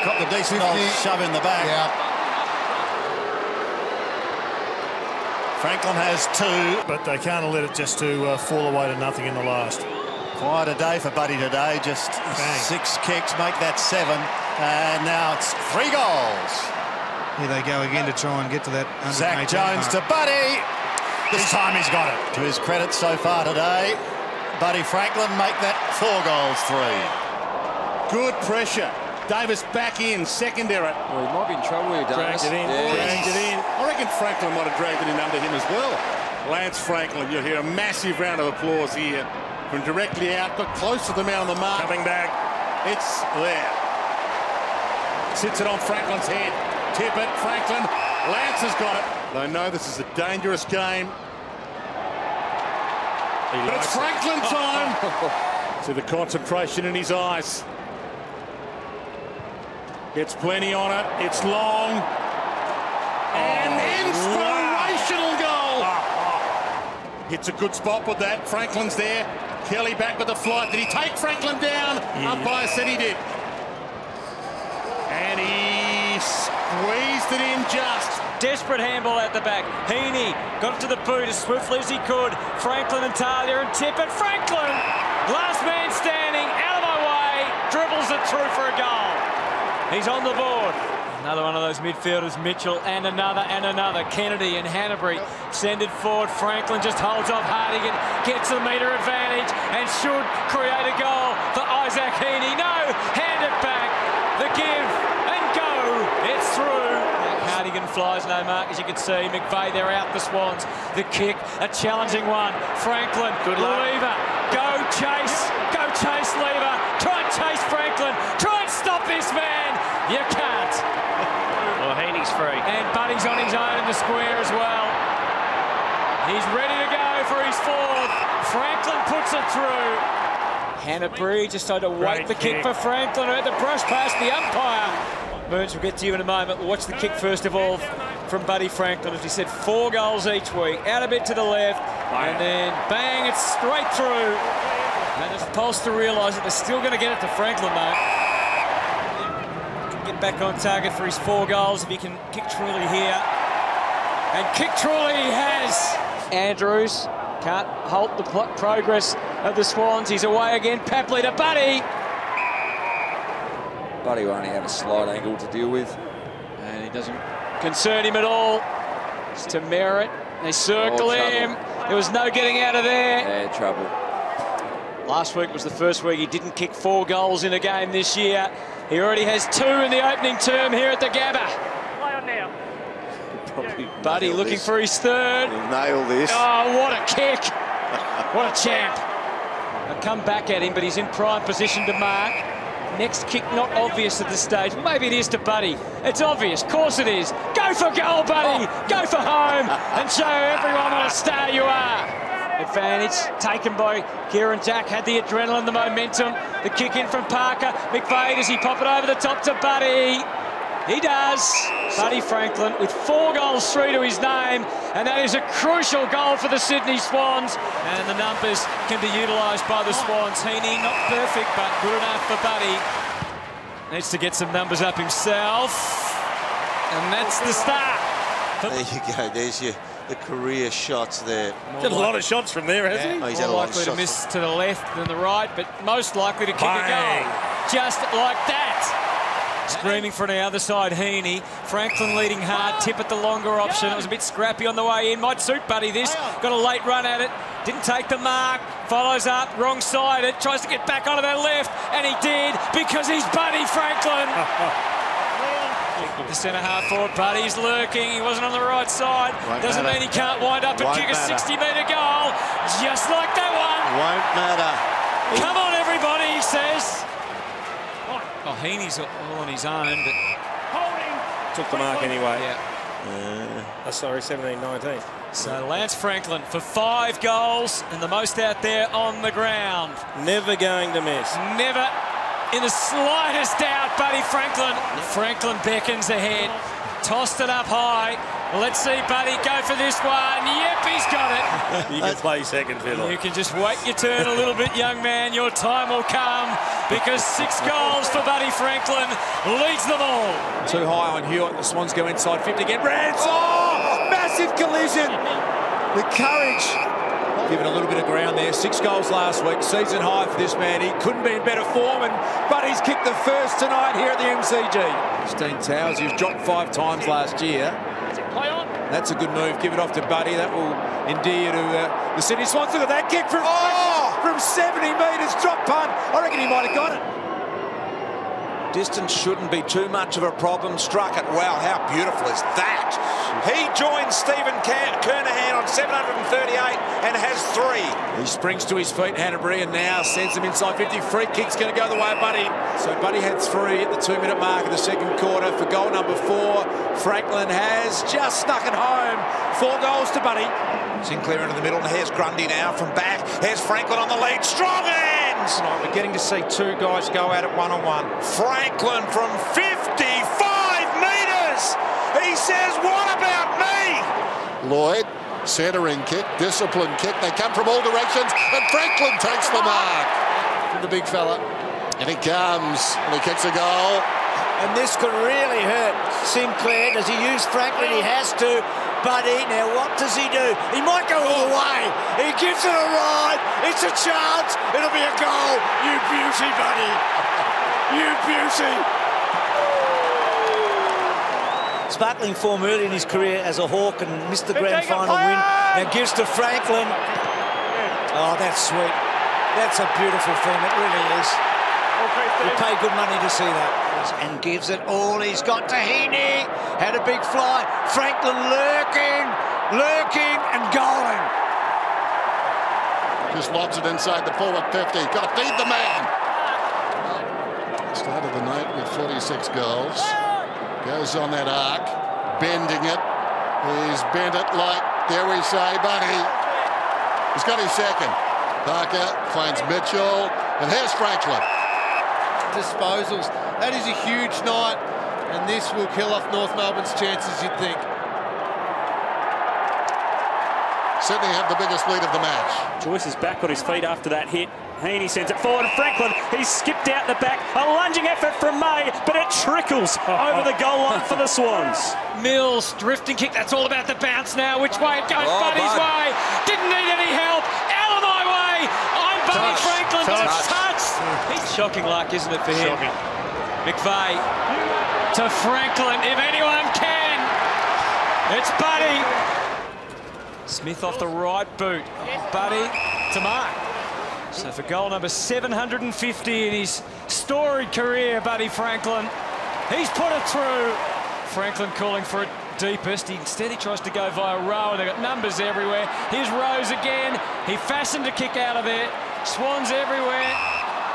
Got the decent old shove in the back. Yeah. Franklin has 2. But they can't let it just to fall away to nothing in the last. Quite a day for Buddy today. Just 6 kicks, make that 7. And now it's 3 goals. Here they go again to try and get to that. Zach Jones to Buddy. This time he's got it. To his credit so far today, Buddy Franklin make that 4 goals 3. Good pressure. Davis back in, secondary. Well, he might be in trouble here, Davis. Dragged it in, dragged it in. I reckon Franklin might have dragged it in under him as well. Lance Franklin, you'll hear a massive round of applause here. From directly out, got close to the man on the mark. Coming back. It's there. Sits it on Franklin's head. Tip it, Franklin. Lance has got it. They know this is a dangerous game. But it's Franklin time. See the concentration in his eyes. Gets plenty on it. It's long. And inspirational goal. Hits a good spot with that. Franklin's there. Kelly back with the flight. Did he take Franklin down? Umpire said he did. And he squeezed it in just. Desperate handball at the back. Heaney got it to the boot as swiftly as he could. Franklin and Talia and Tippett. Franklin, last man standing, out of my way, dribbles it through for a goal. He's on the board. Another one of those midfielders, Mitchell, and another. Kennedy and Hanbury send it forward. Franklin just holds off Hartigan, gets a metre advantage and should create a goal for Isaac Heaney. No, hand it back. The give and go. It's through. Hartigan flies no mark, as you can see. McVeigh, they're out the Swans. The kick, a challenging one. Franklin, Lever, go chase, Lever. Try and chase Franklin. Try and stop this man. You can't. Well, Heaney's free. And Buddy's on his own in the square as well. He's ready to go for his 4th. Franklin puts it through. Hanbury just tried to wait the kick for Franklin. At the brush past the umpire. Burns, we'll get to you in a moment. We'll watch the kick first of all from Buddy Franklin. As he said, 4 goals each week. Out a bit to the left. And then bang, it's straight through. And it's Pulse to realise that they're still going to get it to Franklin, though. Get back on target for his 4 goals if he can kick truly here. And kick truly he has. Andrews can't halt the progress of the Swans. He's away again. Papley to Buddy. Buddy will only have a slight angle to deal with. And he doesn't concern him at all. It's to Merritt. They circle him. There was no getting out of there. Yeah, trouble. Last week was the first week he didn't kick 4 goals in a game this year. He already has 2 in the opening term here at the Gabba. Play on now. Buddy looking for his 3rd. He'll nail this. Oh, what a kick. What a champ. I'll come back at him, but he's in prime position to mark. Next kick not obvious at this stage. Maybe it is to Buddy. It's obvious. Of course it is. Go for goal, Buddy. Go for home and show everyone what a star you are. Advantage taken by Kieran Jack. Had the adrenaline, the momentum. The kick in from Parker. McVeigh, does he pop it over the top to Buddy? He does. Buddy Franklin with 4 goals, 3 to his name. And that is a crucial goal for the Sydney Swans. And the numbers can be utilised by the Swans. Heaney, not perfect, but good enough for Buddy. Needs to get some numbers up himself. And that's the start. There you go. There's the career shots there. He's had a lot of shots from there, hasn't he? Oh, he's had a More lot of likely to shots. miss to the left than the right, but most likely to kick a goal. Just like that. Screaming for the other side, Heaney. Franklin leading hard, tip at the longer option. It was a bit scrappy on the way in. Might suit Buddy this. Got a late run at it. Didn't take the mark. Follows up, wrong-sided. Tries to get back onto that left, and he did because he's Buddy Franklin. The centre-half forward, Buddy's lurking. He wasn't on the right side. Doesn't mean he can't wind up and kick a 60-metre goal. Just like that one. Won't matter. Come on, everybody, he says. Oh, Heaney's all on his own, but... Took the mark anyway. Yeah. Sorry, 17-19. So Lance Franklin for 5 goals and the most out there on the ground. Never going to miss. Never in the slightest doubt, Buddy Franklin. Franklin beckons ahead. Tossed it up high. Let's see Buddy go for this one. Yep, he's got it. You can play second fiddle. You can just wait your turn a little bit, young man. Your time will come because 6 goals for Buddy Franklin leads them all. Too high on Hewitt. The Swans go inside 50 again. Ransom! Oh, massive collision. The courage. Given a little bit of ground there. 6 goals last week. Season high for this man. He couldn't be in better form, and Buddy's kicked the first tonight here at the MCG. Christine Towers, he was dropped 5 times last year. That's a good move. Give it off to Buddy. That will endear to the Sydney Swans. Look at that kick from 70 metres. Drop punt. I reckon he might have got it. Distance shouldn't be too much of a problem. Struck it. Wow, how beautiful is that? He joins Stephen Kernahan on 738 and has 3. He springs to his feet, Hanbury, and now sends him inside 50. Free kick's going to go the way of Buddy. So Buddy had 3 at the 2-minute mark of the second quarter for goal number 4. Franklin has just snuck it home. 4 goals to Buddy. Sinclair into the middle, and here's Grundy now from back. Here's Franklin on the lead. Strong hands! We're getting to see 2 guys go at it one-on-one. Franklin from 55 metres! He says, what about me? Lloyd, centering kick, disciplined kick. They come from all directions, and Franklin takes the mark. The big fella. And he comes, and he kicks a goal. And this could really hurt Sinclair. Does he use Franklin? He has to. Buddy, now what does he do? He might go all the way. He gives it a ride. It's a chance. It'll be a goal. You beauty, Buddy. You beauty. Sparkling form early in his career as a Hawk and missed the grand final win. Now gives to Franklin. Oh, that's sweet. That's a beautiful thing. It really is. You pay good money to see that. And gives it all he's got to Heaney. Had a big fly. Franklin lurking and going. Just lobs it inside the forward 50. Got to feed the man. Started the night with 46 goals. Goes on that arc. Bending it. He's bent it like, dare we say, Buddy. He's got his second. Parker finds Mitchell. And here's Franklin. Disposals. That is a huge night, and this will kill off North Melbourne's chances, you'd think. Sydney have the biggest lead of the match. Joyce is back on his feet after that hit. Heaney sends it forward, and Franklin, he's skipped out the back. A lunging effort from May, but it trickles over the goal line for the Swans. Mills, drifting kick. That's all about the bounce now. Which way it goes? Buddy's way. Didn't need any help. Out of my way. I'm Buddy Franklin, but it's touched. It's shocking luck, isn't it, for him? Shocking. McVeigh to Franklin, if anyone can. It's Buddy. Smith off the right boot. Buddy to mark. So for goal number 750 in his storied career, Buddy Franklin. He's put it through. Franklin calling for it deepest. Instead he tries to go via Rowe, and they've got numbers everywhere. Here's Rose again. He fastened a kick out of there. Swans everywhere.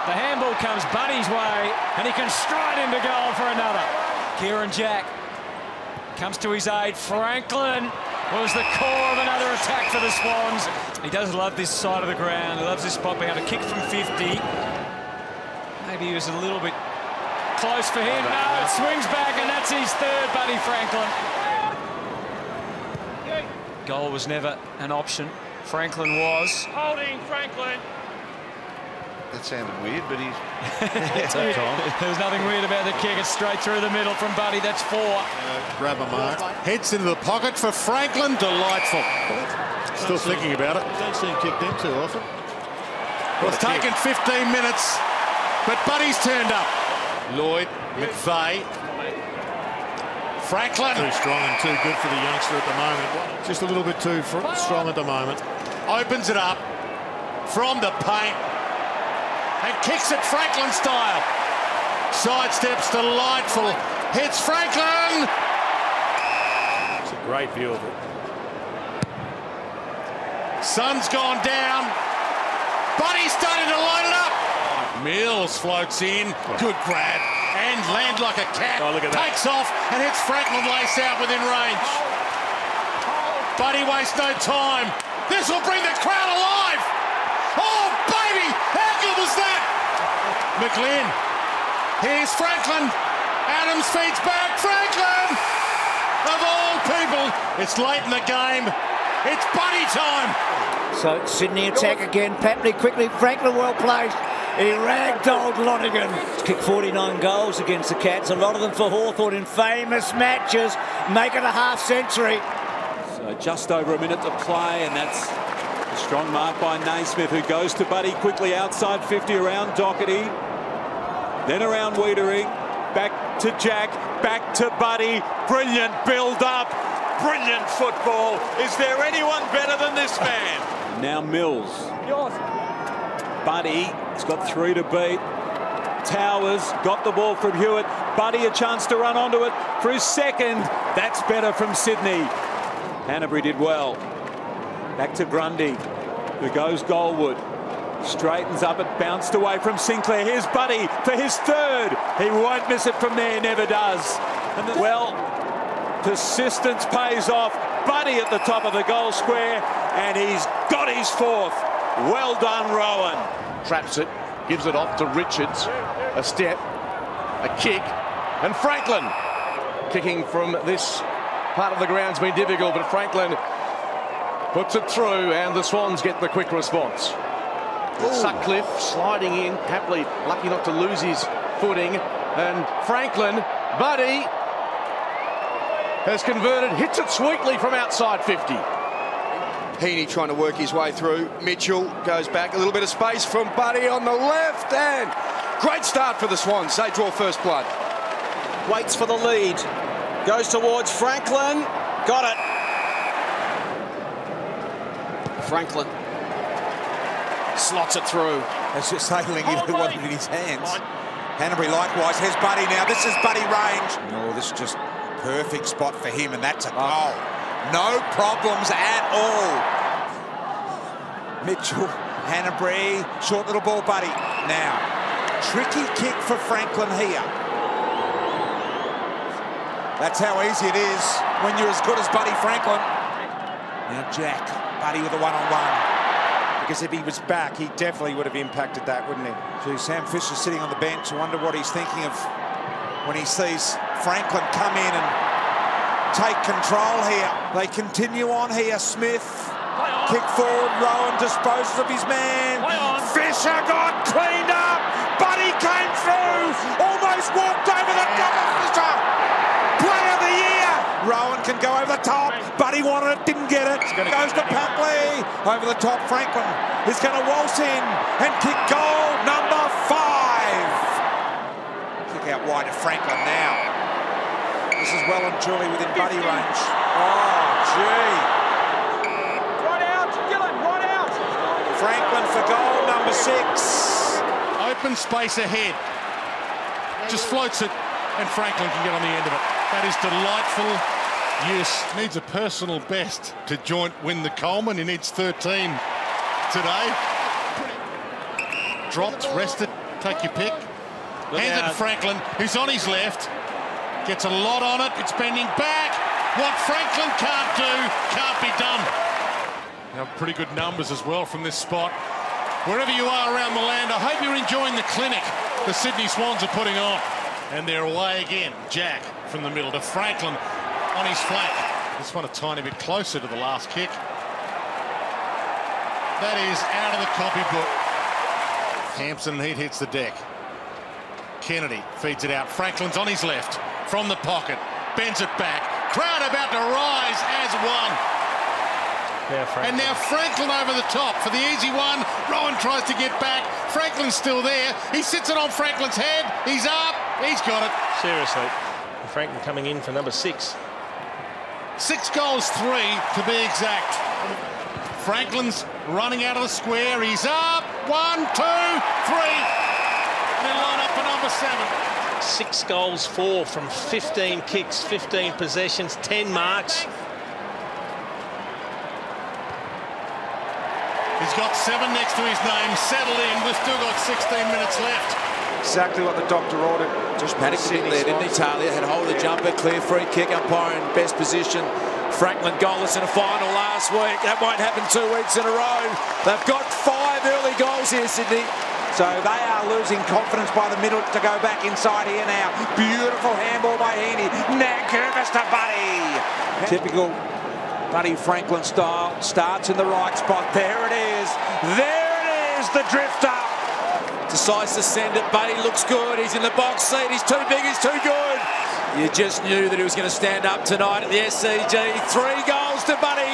The handball comes Buddy's way, and he can stride into goal for another. Kieran Jack comes to his aid. Franklin was the core of another attack for the Swans. He does love this side of the ground. He loves this spot, being able to kick from 50. Maybe he was a little bit close for him. No, it swings back, and that's his 3rd, Buddy Franklin. Goal was never an option. Franklin was. Holding Franklin. That sounded weird, but he's... There's nothing weird about the kick. It's straight through the middle from Buddy. That's 4. Grab a mark. Heads into the pocket for Franklin. Delightful. Still thinking about it. Don't see him kicked in too often. Well, it's taken 15 minutes, but Buddy's turned up. Lloyd, McVeigh. Franklin. Too strong and too good for the youngster at the moment. Just a little bit too strong at the moment. Opens it up from the paint and kicks it Franklin style. Sidesteps, delightful. Hits Franklin. It's a great view of it. Sun's gone down. Buddy's starting to light it up. Mills floats in. Good grab. And land like a cat. Oh, look at that. Takes off and hits Franklin lace out within range. Buddy wastes no time. This will bring the crowd alive. Oh, baby! How good was that? McLean. Here's Franklin. Adams feeds back. Franklin! Of all people, it's late in the game. It's Buddy time. So Sydney attack again. Papley quickly. Franklin well placed. He ragdolled Lonergan. He's kicked 49 goals against the Cats, a lot of them for Hawthorn in famous matches, make it a half-century. So just over a minute to play, and that's a strong mark by Naismith, who goes to Buddy quickly outside 50 around Doherty, then around Wiedering, back to Jack, back to Buddy. Brilliant build-up, brilliant football. Is there anyone better than this man? Now Mills. Buddy has got 3 to beat. Towers got the ball from Hewitt. Buddy a chance to run onto it for his second. That's better from Sydney. Hanbury did well. Back to Grundy, who goes goalward. Straightens up it, bounced away from Sinclair. Here's Buddy for his third. He won't miss it from there, never does. And well, persistence pays off. Buddy at the top of the goal square, and he's got his fourth. Well done, Rowan. Traps it, gives it off to Richards. A step, a kick, and Franklin. Kicking from this part of the ground's been difficult, but Franklin puts it through, and the Swans get the quick response. Sutcliffe sliding in, Papley lucky not to lose his footing, and Franklin, Buddy, has converted, hits it sweetly from outside 50. Heaney trying to work his way through. Mitchell goes back, a little bit of space from Buddy on the left, and great start for the Swans. They draw first blood. Waits for the lead. Goes towards Franklin. Got it. Franklin slots it through. As just sailing into one in his hands. Hanbury likewise has Buddy now. This is Buddy range. Oh, this is just perfect spot for him, and that's a goal. No problems at all. Mitchell, Hanbury, short little ball, Buddy. Now, tricky kick for Franklin here. That's how easy it is when you're as good as Buddy Franklin. Now Jack, Buddy with a one-on-one. Because if he was back, he definitely would have impacted that, wouldn't he? Gee, Sam Fisher sitting on the bench. I wonder what he's thinking of when he sees Franklin come in and take control here. They continue on here. Smith, kick forward. Rowan disposes of his man. Fisher got cleaned up. Buddy came through. Almost walked over the top of Fisher. Play of the year. Rowan can go over the top. Buddy wanted it, didn't get it. Goes to Papley. Over the top, Franklin is going to waltz in and kick goal number 5. Kick out wide to Franklin now. This is well and truly within Buddy range. Oh, gee. Right out, Dylan, right out. Franklin for goal number 6. Open space ahead. Just floats it, and Franklin can get on the end of it. That is delightful. Yes, needs a personal best to joint win the Coleman. He needs 13 today. Dropped, rested, take your pick. Hands it to Franklin, who's on his left. Gets a lot on it, it's bending back. What Franklin can't do, can't be done. Now, pretty good numbers as well from this spot. Wherever you are around the land, I hope you're enjoying the clinic the Sydney Swans are putting on. And they're away again. Jack from the middle to Franklin on his flank. This one a tiny bit closer to the last kick. That is out of the copybook. Hampson Heat hits the deck. Kennedy feeds it out. Franklin's on his left from the pocket. Bends it back. Crowd about to rise as one. And now Franklin over the top for the easy one. Rowan tries to get back. Franklin's still there. He sits it on Franklin's head. He's up. He's got it. Seriously. Franklin coming in for number 6. 6 goals, 3 to be exact. Franklin's running out of the square. He's up. 1, 2, 3. And then line up for number 7. 6 goals, 4 from 15 kicks, 15 possessions, 10 marks. He's got 7 next to his name, settled in. We've still got 16 minutes left. Exactly what the doctor ordered. Just panicked a bit there, didn't he, Talia? Had hold of the jumper, clear free kick, umpire in best position. Franklin goalless in a final last week. That won't happen 2 weeks in a row. They've got 5 early goals here, Sydney. So they are losing confidence by the middle to go back inside here now. Beautiful handball by Heaney. Nankervis to Buddy. Typical Buddy Franklin style. Starts in the right spot. There it is. There it is, the drifter. Decides to send it. Buddy looks good. He's in the box seat. He's too big. He's too good. You just knew that he was going to stand up tonight at the SCG. 3 goals to Buddy.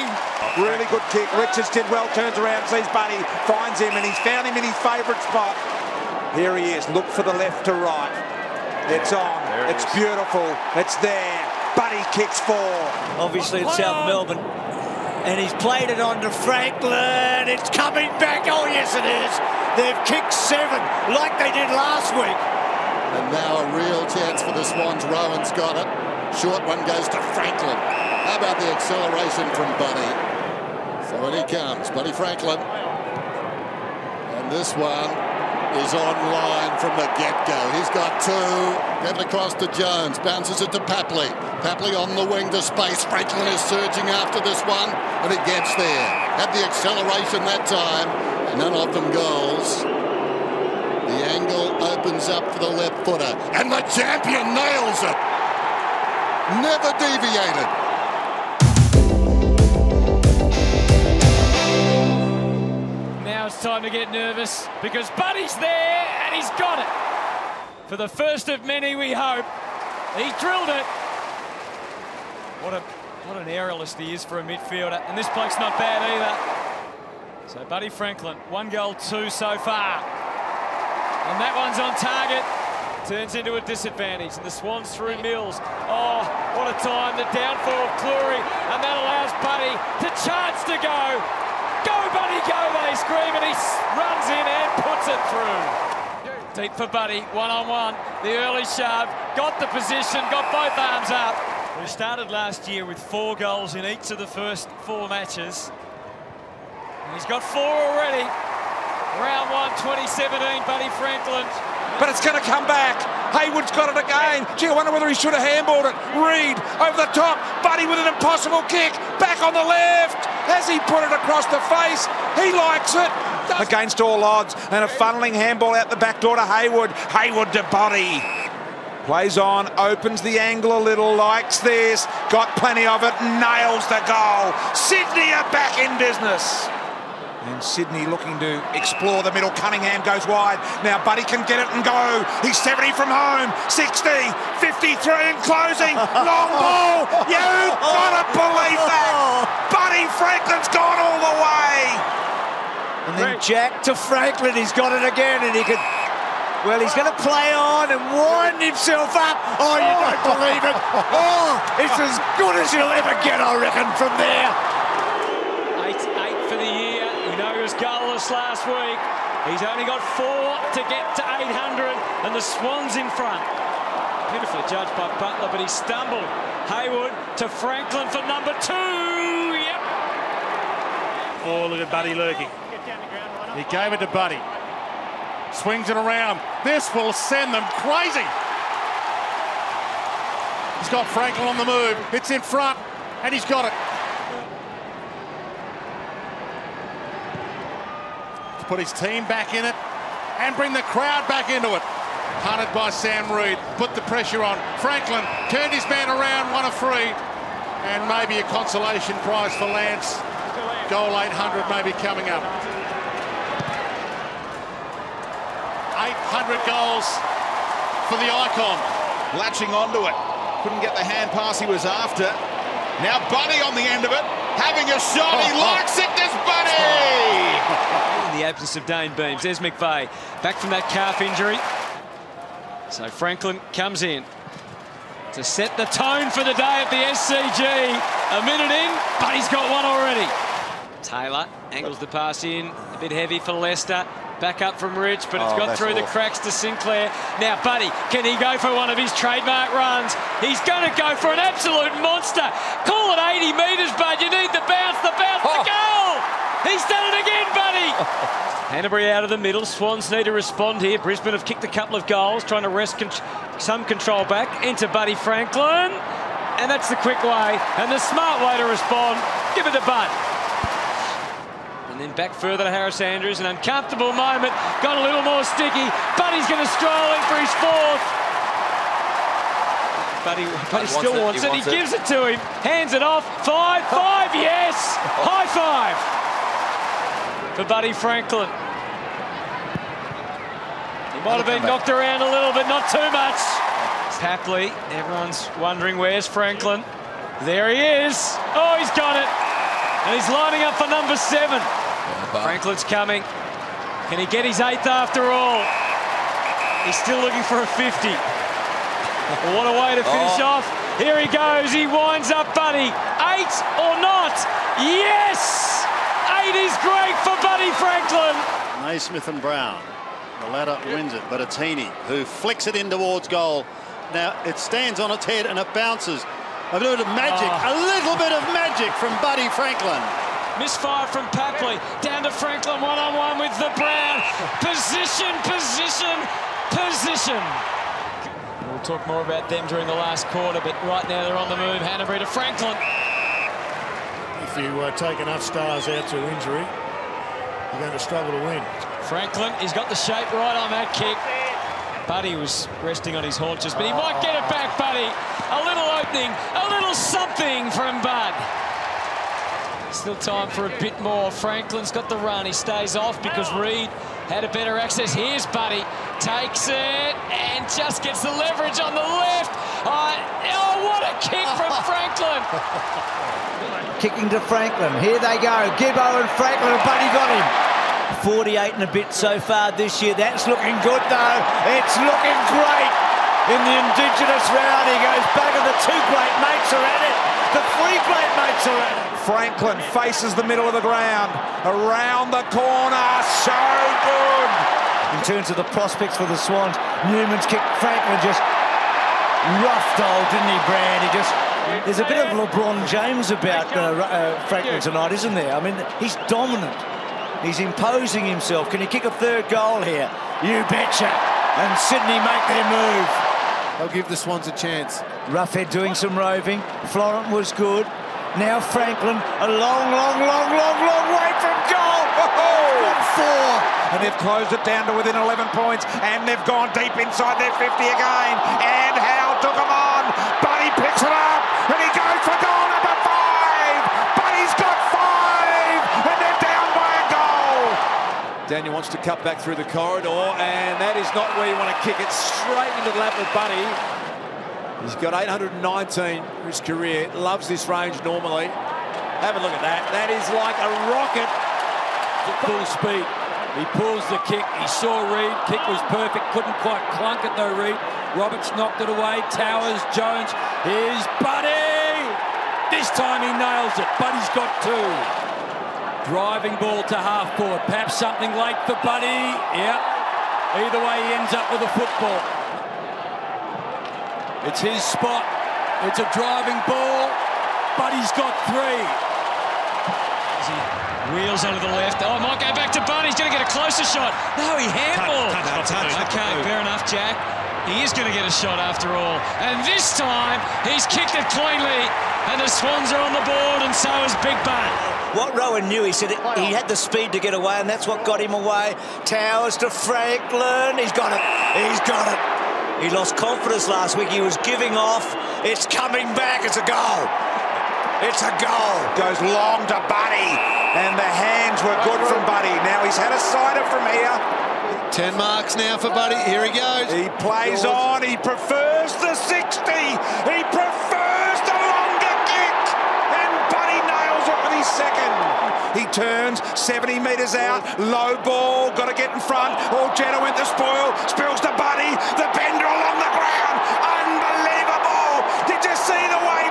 Really good kick. Richards did well. Turns around, sees Buddy, finds him, and he's found him in his favourite spot. Here he is. Look for the left to right. It's on. It's beautiful. It's there. Buddy kicks 4. Obviously it's South Melbourne. And he's played it on to Franklin. It's coming back. Oh, yes, it is. They've kicked 7 like they did last week. And now a real chance for the Swans. Rowan's got it. Short one goes to Franklin. How about the acceleration from Buddy? So in he comes, Buddy Franklin. And this one is online from the get-go. He's got 2. Get it across to Jones. Bounces it to Papley. Papley on the wing to space. Franklin is surging after this one. And he gets there. Had the acceleration that time. None of them goals. The angle opens up for the left footer. And the champion nails it. Never deviated. Now it's time to get nervous because Buddy's there and he's got it. For the first of many, we hope. He drilled it. What an aerialist he is for a midfielder. And this bloke's not bad either. So Buddy Franklin, 1 goal, 2 so far. And that one's on target. Turns into a disadvantage. And the Swans through Mills. Oh, what a time. The downfall of Cleary. And that allows Buddy to chance to go. Go, Buddy, go, they scream. And he runs in and puts it through. Deep for Buddy, 1-on-1. The early shove. Got the position, got both arms up. We started last year with 4 goals in each of the first 4 matches. And he's got 4 already. Round 1, 2017, Buddy Franklin. But it's going to come back. Haywood's got it again. Gee, I wonder whether he should have handballed it. Reed over the top. Buddy with an impossible kick. Back on the left. Has he put it across the face? He likes it. Against all odds. And a funneling handball out the back door to Haywood. Haywood to Buddy. Plays on, opens the angle a little, likes this. Got plenty of it, nails the goal. Sydney are back in business. And Sydney looking to explore the middle. Cunningham goes wide. Now Buddy can get it and go. He's 70 from home. 60, 53 and closing. Long ball. You've got to believe that. Buddy Franklin's gone all the way. And then Jack to Franklin. He's got it again and he could... Well, he's going to play on and wind himself up. Oh, you don't believe it. Oh, it's as good as you'll ever get, I reckon, from there. 8 for the year. You know he was goalless last week. He's only got 4 to get to 800, and the Swans in front. Beautifully judged by Butler, but he stumbled. Haywood to Franklin for number 2. Yep. Oh, look at Buddy lurking. He gave it to Buddy. Swings it around. This will send them crazy. He's got Franklin on the move. It's in front, and he's got it. To put his team back in it and bring the crowd back into it. Hunted by Sam Reid. Put the pressure on. Franklin turned his man around, won a free. And maybe a consolation prize for Lance. Goal 800 maybe coming up. 800 goals for the icon. Latching onto it. Couldn't get the hand pass he was after. Now Buddy on the end of it. Having a shot. He likes it, this Buddy! In the absence of Dane Beams, there's McVeigh. Back from that calf injury. So Franklin comes in to set the tone for the day at the SCG. A minute in, but he's got one already. Taylor angles the pass in, a bit heavy for Leicester. Back up from Rich, but it's got through the cracks to Sinclair. Now, Buddy, can he go for one of his trademark runs? He's going to go for an absolute monster. Call it 80 metres, Bud. You need the bounce, the goal! He's done it again, Buddy! Hanbury out of the middle. Swans need to respond here. Brisbane have kicked a couple of goals, trying to wrest some control back. Into Buddy Franklin. And that's the quick way and the smart way to respond. Give it to Bud. And then back further to Harris Andrews. An uncomfortable moment. Got a little more sticky. Buddy's going to stroll in for his fourth. Buddy still wants it. He gives it to him. Hands it off. 5-5, yes! High five for Buddy Franklin. He might have been knocked around a little bit, not too much. Papley, everyone's wondering where's Franklin. There he is. Oh, he's got it. And he's lining up for number 7. Franklin's coming. Can he get his 8th after all? He's still looking for a 50. Well, what a way to finish off. Here he goes. He winds up Buddy. 8 or not? Yes! 8 is great for Buddy Franklin. Naismith and Brown. The latter wins it, but it's Heaney who flicks it in towards goal. Now it stands on its head and it bounces. A little bit of magic, a little bit of magic from Buddy Franklin. Misfire from Papley, down to Franklin, one-on-one with the Brown. Position, position, position. We'll talk more about them during the last quarter, but right now they're on the move. Hanbury to Franklin. If you take enough stars out to injury, you're going to struggle to win. Franklin, he's got the shape right on that kick. Buddy was resting on his haunches, but he might get it back, Buddy. A little opening, a little something from Bud. Still time for a bit more. Franklin's got the run. He stays off because Reed had a better access. Here's Buddy. Takes it and just gets the leverage on the left. Oh, what a kick from Franklin. Kicking to Franklin. Here they go. Gibbo and Franklin, and Buddy got him. 48 and a bit so far this year. That's looking good, though. It's looking great. In the Indigenous round, he goes back, and the 2 great mates are at it. The 3 great mates are at it. Franklin faces the middle of the ground. Around the corner. So good. In terms of the prospects for the Swans, Newman's kick. Franklin just roughed old, didn't he, Brand? He just... There's a bit of LeBron James about Franklin tonight, isn't there? I mean, he's dominant. He's imposing himself. Can he kick a 3rd goal here? You betcha. And Sydney make their move. They'll give the Swans a chance. Roughhead doing some roving. Florent was good. Now Franklin, a long way from goal. Got 4. And they've closed it down to within 11 points. And they've gone deep inside their 50 again. And Howe took them on. Buddy picks it up. And he goes for goal number 5. Buddy's got 5. And they're down by a goal. Daniel wants to cut back through the corridor. And that is not where you want to kick it. Straight into the lap of Buddy. He's got 819 in his career. Loves this range normally. Have a look at that. That is like a rocket at full speed. He pulls the kick. He saw Reed. Kick was perfect. Couldn't quite clunk it though, Reed. Roberts knocked it away. Towers, Jones. Here's Buddy. This time he nails it. Buddy's got 2. Driving ball to half forward. Perhaps something late for Buddy. Yeah. Either way, he ends up with a football. It's his spot. It's a driving ball. Buddy's got 3. As he wheels onto the left. Oh, might go back to Buddy. He's going to get a closer shot. No, he handballed. Okay, fair enough, Jack. He is going to get a shot after all. And this time, he's kicked it cleanly. And the Swans are on the board, and so is Big Bud. What Rowan knew, he said he had the speed to get away, and that's what got him away. Towers to Franklin. He's got it. He's got it. He lost confidence last week. He was giving off. It's coming back. It's a goal. It's a goal. Goes long to Buddy. And the hands were good from Buddy. Now he's had a sighter from here. 10 marks now for Buddy. Here he goes. He plays on. He prefers the 60. He prefers the longer kick. And Buddy nails it with his 2nd. He turns, 70 metres out, low ball, got to get in front. All Jetta went to spoil, spills to Buddy, the bender along the ground. Unbelievable! Did you see the way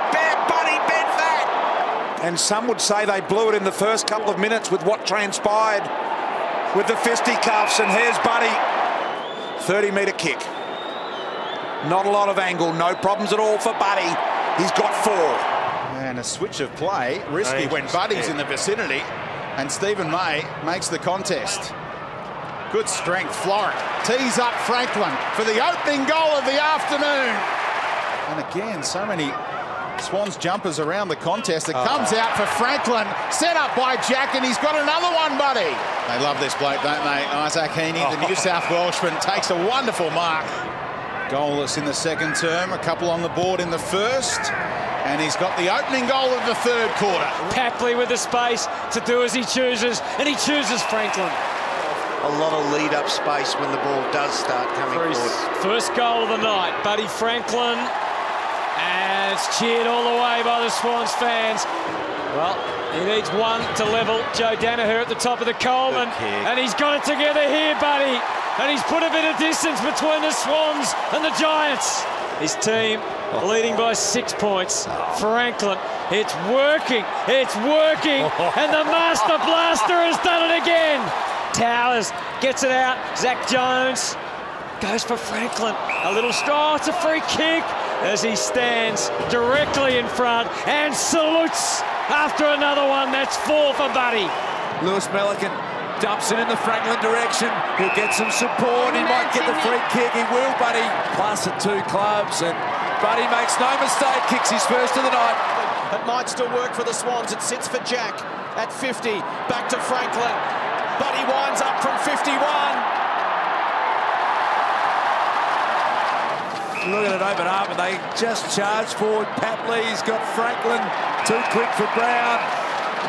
Buddy bent that? And some would say they blew it in the first couple of minutes with what transpired with the fisticuffs, and here's Buddy. 30-metre kick. Not a lot of angle, no problems at all for Buddy. He's got 4. And a switch of play, risky when Buddy's in the vicinity, and Stephen May makes the contest. Good strength, Florent tees up Franklin for the opening goal of the afternoon. And again, so many Swans jumpers around the contest. It comes out for Franklin, set up by Jack, and he's got another one, Buddy. They love this bloke, don't they? Isaac Heaney, the New South Welshman, takes a wonderful mark. Goalless in the second term, a couple on the board in the first, and he's got the opening goal of the third quarter. Papley with the space to do as he chooses, and he chooses Franklin. A lot of lead-up space when the ball does start coming forward. First goal of the night, Buddy Franklin. And it's cheered all the way by the Swans fans. Well, he needs one to level Joe Danaher at the top of the Coleman. And he's got it together here, Buddy. And he's put a bit of distance between the Swans and the Giants. His team leading by 6 points. Franklin, it's working. It's working. And the Master Blaster has done it again. Towers gets it out. Zach Jones goes for Franklin. A little straw. It's a free kick as he stands directly in front and salutes after another one. That's 4 for Buddy. Lewis Melican dumps it in the Franklin direction. He'll get some support. He might get the free kick. He will, Buddy. Plus at 2 clubs, and Buddy makes no mistake. Kicks his first of the night. It might still work for the Swans. It sits for Jack at 50. Back to Franklin. Buddy winds up from 51. Look at it open up, and they just charge forward. Papley's got Franklin too quick for Brown.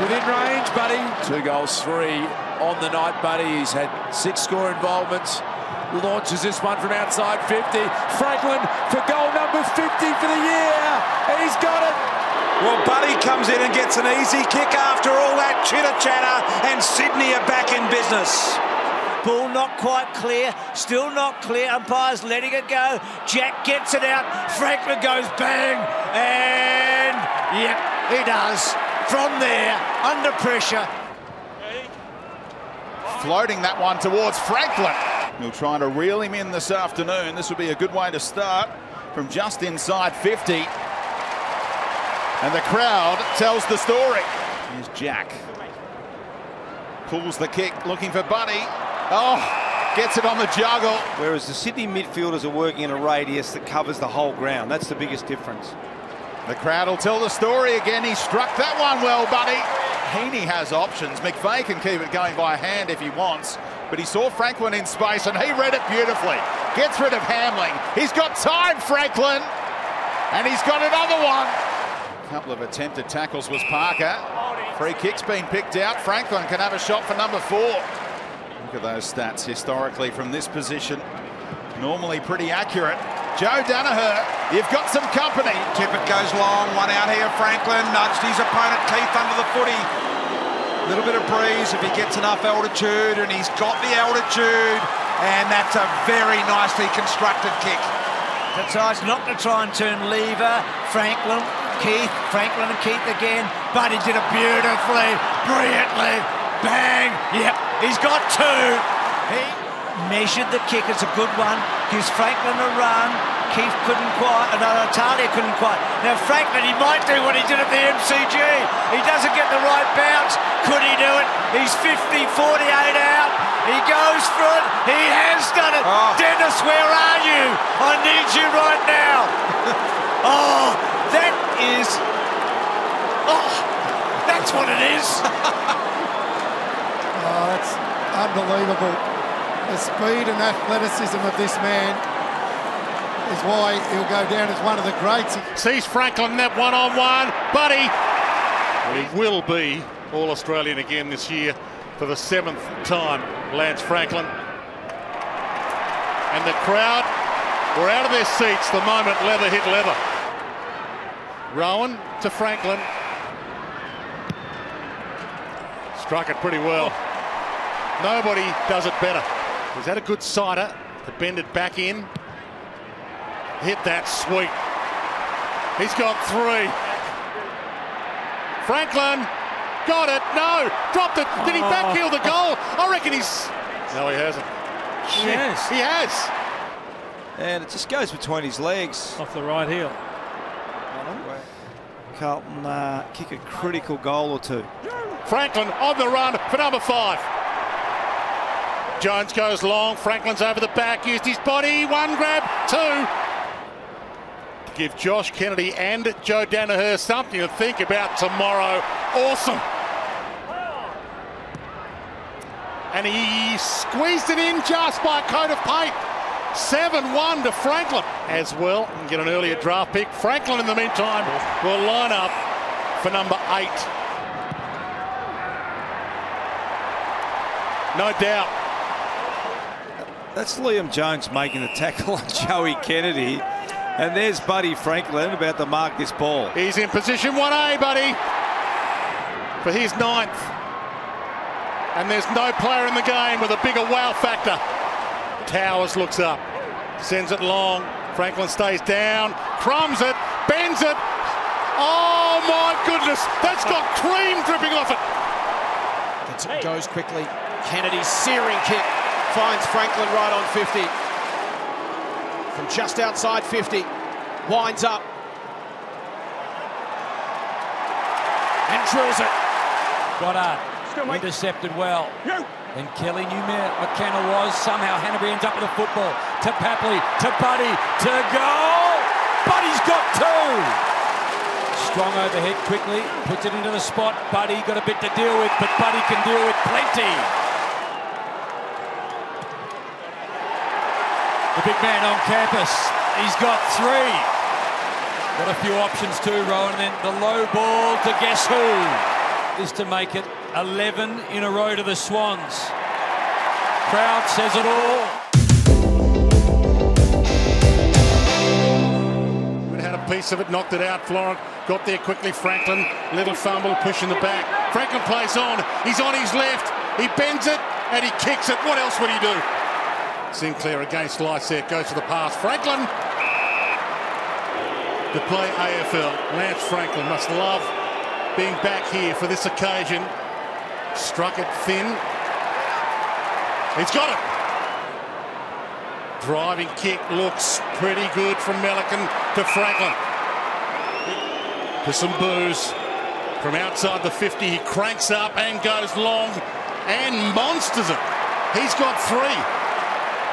Within range, Buddy. 2 goals, 3 on the night, Buddy. He's had 6 score involvements. Launches this one from outside 50. Franklin for goal number 50 for the year. He's got it. Well, Buddy comes in and gets an easy kick after all that chitter-chatter, and Sydney are back in business. Ball not quite clear, still not clear. Umpire's letting it go. Jack gets it out. Franklin goes bang, and yep, he does. From there, under pressure. Floating that one towards Franklin. He'll try to reel him in this afternoon. This would be a good way to start from just inside 50. And the crowd tells the story. Here's Jack. Pulls the kick, looking for Buddy. Oh, gets it on the juggle. Whereas the Sydney midfielders are working in a radius that covers the whole ground. That's the biggest difference. The crowd will tell the story again. He struck that one well, Buddy. Heaney has options. McVeigh can keep it going by hand if he wants. But he saw Franklin in space and he read it beautifully. Gets rid of Hamling. He's got time, Franklin. And he's got another one. A couple of attempted tackles was Parker. Free kick's been picked out. Franklin can have a shot for number 4. Look at those stats historically from this position. Normally pretty accurate. Joe Danaher, you've got some company. Tippett goes long, one out here. Franklin nudged his opponent Keith under the footy. Little bit of breeze if he gets enough altitude, and he's got the altitude, and that's a very nicely constructed kick. Decides not to try and turn lever. Franklin and Keith again. But he did it beautifully, brilliantly. Bang! Yep, he's got 2. He measured the kick. It's a good one. Gives Franklin a run. Keith couldn't quite, Natalia couldn't quite. Now Franklin, he might do what he did at the MCG. He doesn't get the right bounce. Could he do it? He's 50, 48 out. He goes for it. He has done it. Oh. Dennis, where are you? I need you right now. Oh, that is... Oh, that's what it is. Oh, that's unbelievable. The speed and athleticism of this man is why he'll go down as one of the greats. Sees Franklin that one-on-one. Buddy. He will be All-Australian again this year for the 7th time, Lance Franklin. And the crowd were out of their seats the moment leather hit leather. Rowan to Franklin. Struck it pretty well. Nobody does it better. He's had a good sider to bend it back in. Hit that sweet. He's got 3. Franklin got it. No, dropped it. Did he backheel the goal? I reckon he's... No, he hasn't. Yes. He has. And it just goes between his legs. Off the right heel. Carlton kick a critical goal or two. Franklin on the run for number 5. Jones goes long. Franklin's over the back. Used his body. 1 grab. 2. Give Josh Kennedy and Joe Danaher something to think about tomorrow. Awesome. And he squeezed it in just by a coat of paint. 7-1 to Franklin as well. And get an earlier draft pick. Franklin in the meantime will line up for number 8. No doubt. That's Liam Jones making the tackle on Joey Kennedy. And there's Buddy Franklin about to mark this ball. He's in position 1A, Buddy, for his 9th. And there's no player in the game with a bigger wow factor. Towers looks up, sends it long. Franklin stays down, crumbs it, bends it. Oh my goodness, that's got cream dripping off it. It goes quickly. Kennedy's searing kick finds Franklin right on 50. From just outside 50, winds up and drills it. Goddard intercepted well. And Kelly knew McKenna was. Somehow Hanbury ends up with a football. To Papley, to Buddy, to goal! Buddy's got 2! Strong overhead quickly, puts it into the spot. Buddy got a bit to deal with, but Buddy can deal with plenty. The big man on campus, he's got 3. Got a few options too, Rowan, and then the low ball to guess who? Is to make it 11 in a row to the Swans. Crowd says it all. We had a piece of it, knocked it out. Florent got there quickly. Franklin, little fumble, pushing the back. Franklin plays on. He's on his left. He bends it and he kicks it. What else would he do? Sinclair against Lysette, goes to the pass. Franklin to play AFL. Lance Franklin must love being back here for this occasion. Struck it thin. He's got it. Driving kick looks pretty good from Melican to Franklin. To some booze. From outside the 50, he cranks up and goes long and monsters it. He's got 3.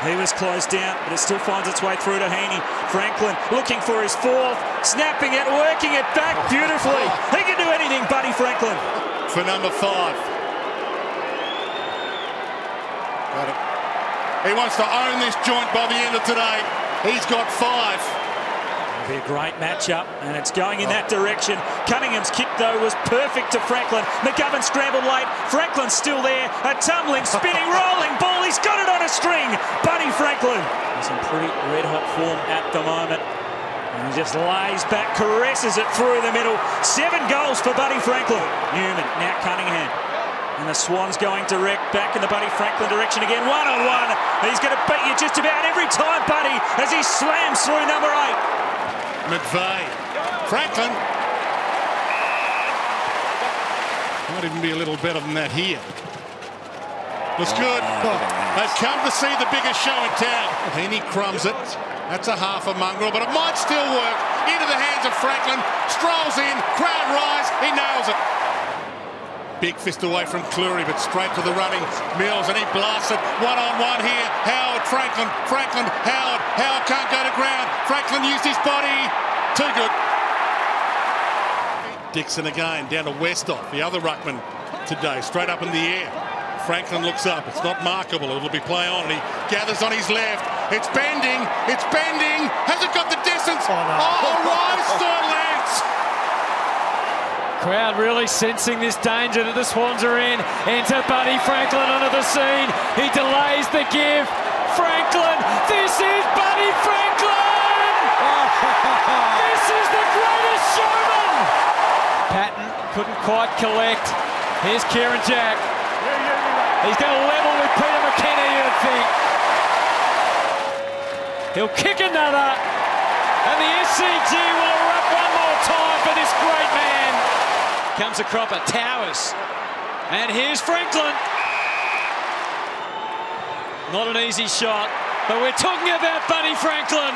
He was closed down, but it still finds its way through to Heaney. Franklin looking for his 4th, snapping it, working it back beautifully. He can do anything, Buddy Franklin. For number 5. Got it. He wants to own this joint by the end of today. He's got 5. It'll be a great matchup, and it's going in that direction. Cunningham's kick, though, was perfect to Franklin. McGovern scrambled late. Franklin's still there. A tumbling, spinning, rolling ball. He's got it on a string. Buddy Franklin. He's in pretty red-hot form at the moment. And he just lays back, caresses it through the middle. 7 goals for Buddy Franklin. Newman, now Cunningham. And the Swans going direct, back in the Buddy Franklin direction again. 1-on-1. He's going to beat you just about every time, Buddy, as he slams through number 8. McVeigh. Franklin. Might even be a little better than that here. Looks good. They've come to see the biggest show in town. Heaney crumbs it. That's a half a mongrel, but it might still work. Into the hands of Franklin. Strolls in. Crowd rise. He nails it. Big fist away from Cleary, but straight to the running Mills, and he blasts it. 1-on-1 here. Howard, Franklin, Howard. Howard can't go to ground. Franklin used his body. Too good. Dixon again, down to Westhoff, the other ruckman today, straight up in the air. Franklin looks up. It's not markable. It'll be play on. He gathers on his left. It's bending. It's bending. Has it got the distance? Oh, rise to Lance. Crowd really sensing this danger that the Swans are in. Enter Buddy Franklin onto the scene. He delays the give. Franklin, this is Buddy Franklin! This is the greatest showman! Patton couldn't quite collect. Here's Kieran Jack. He's going to level with Peter McKenna, you'd think. He'll kick another. And the SCG will erupt one more time for this great man. Comes a cropper, Towers. And here's Franklin. Not an easy shot, but we're talking about Buddy Franklin.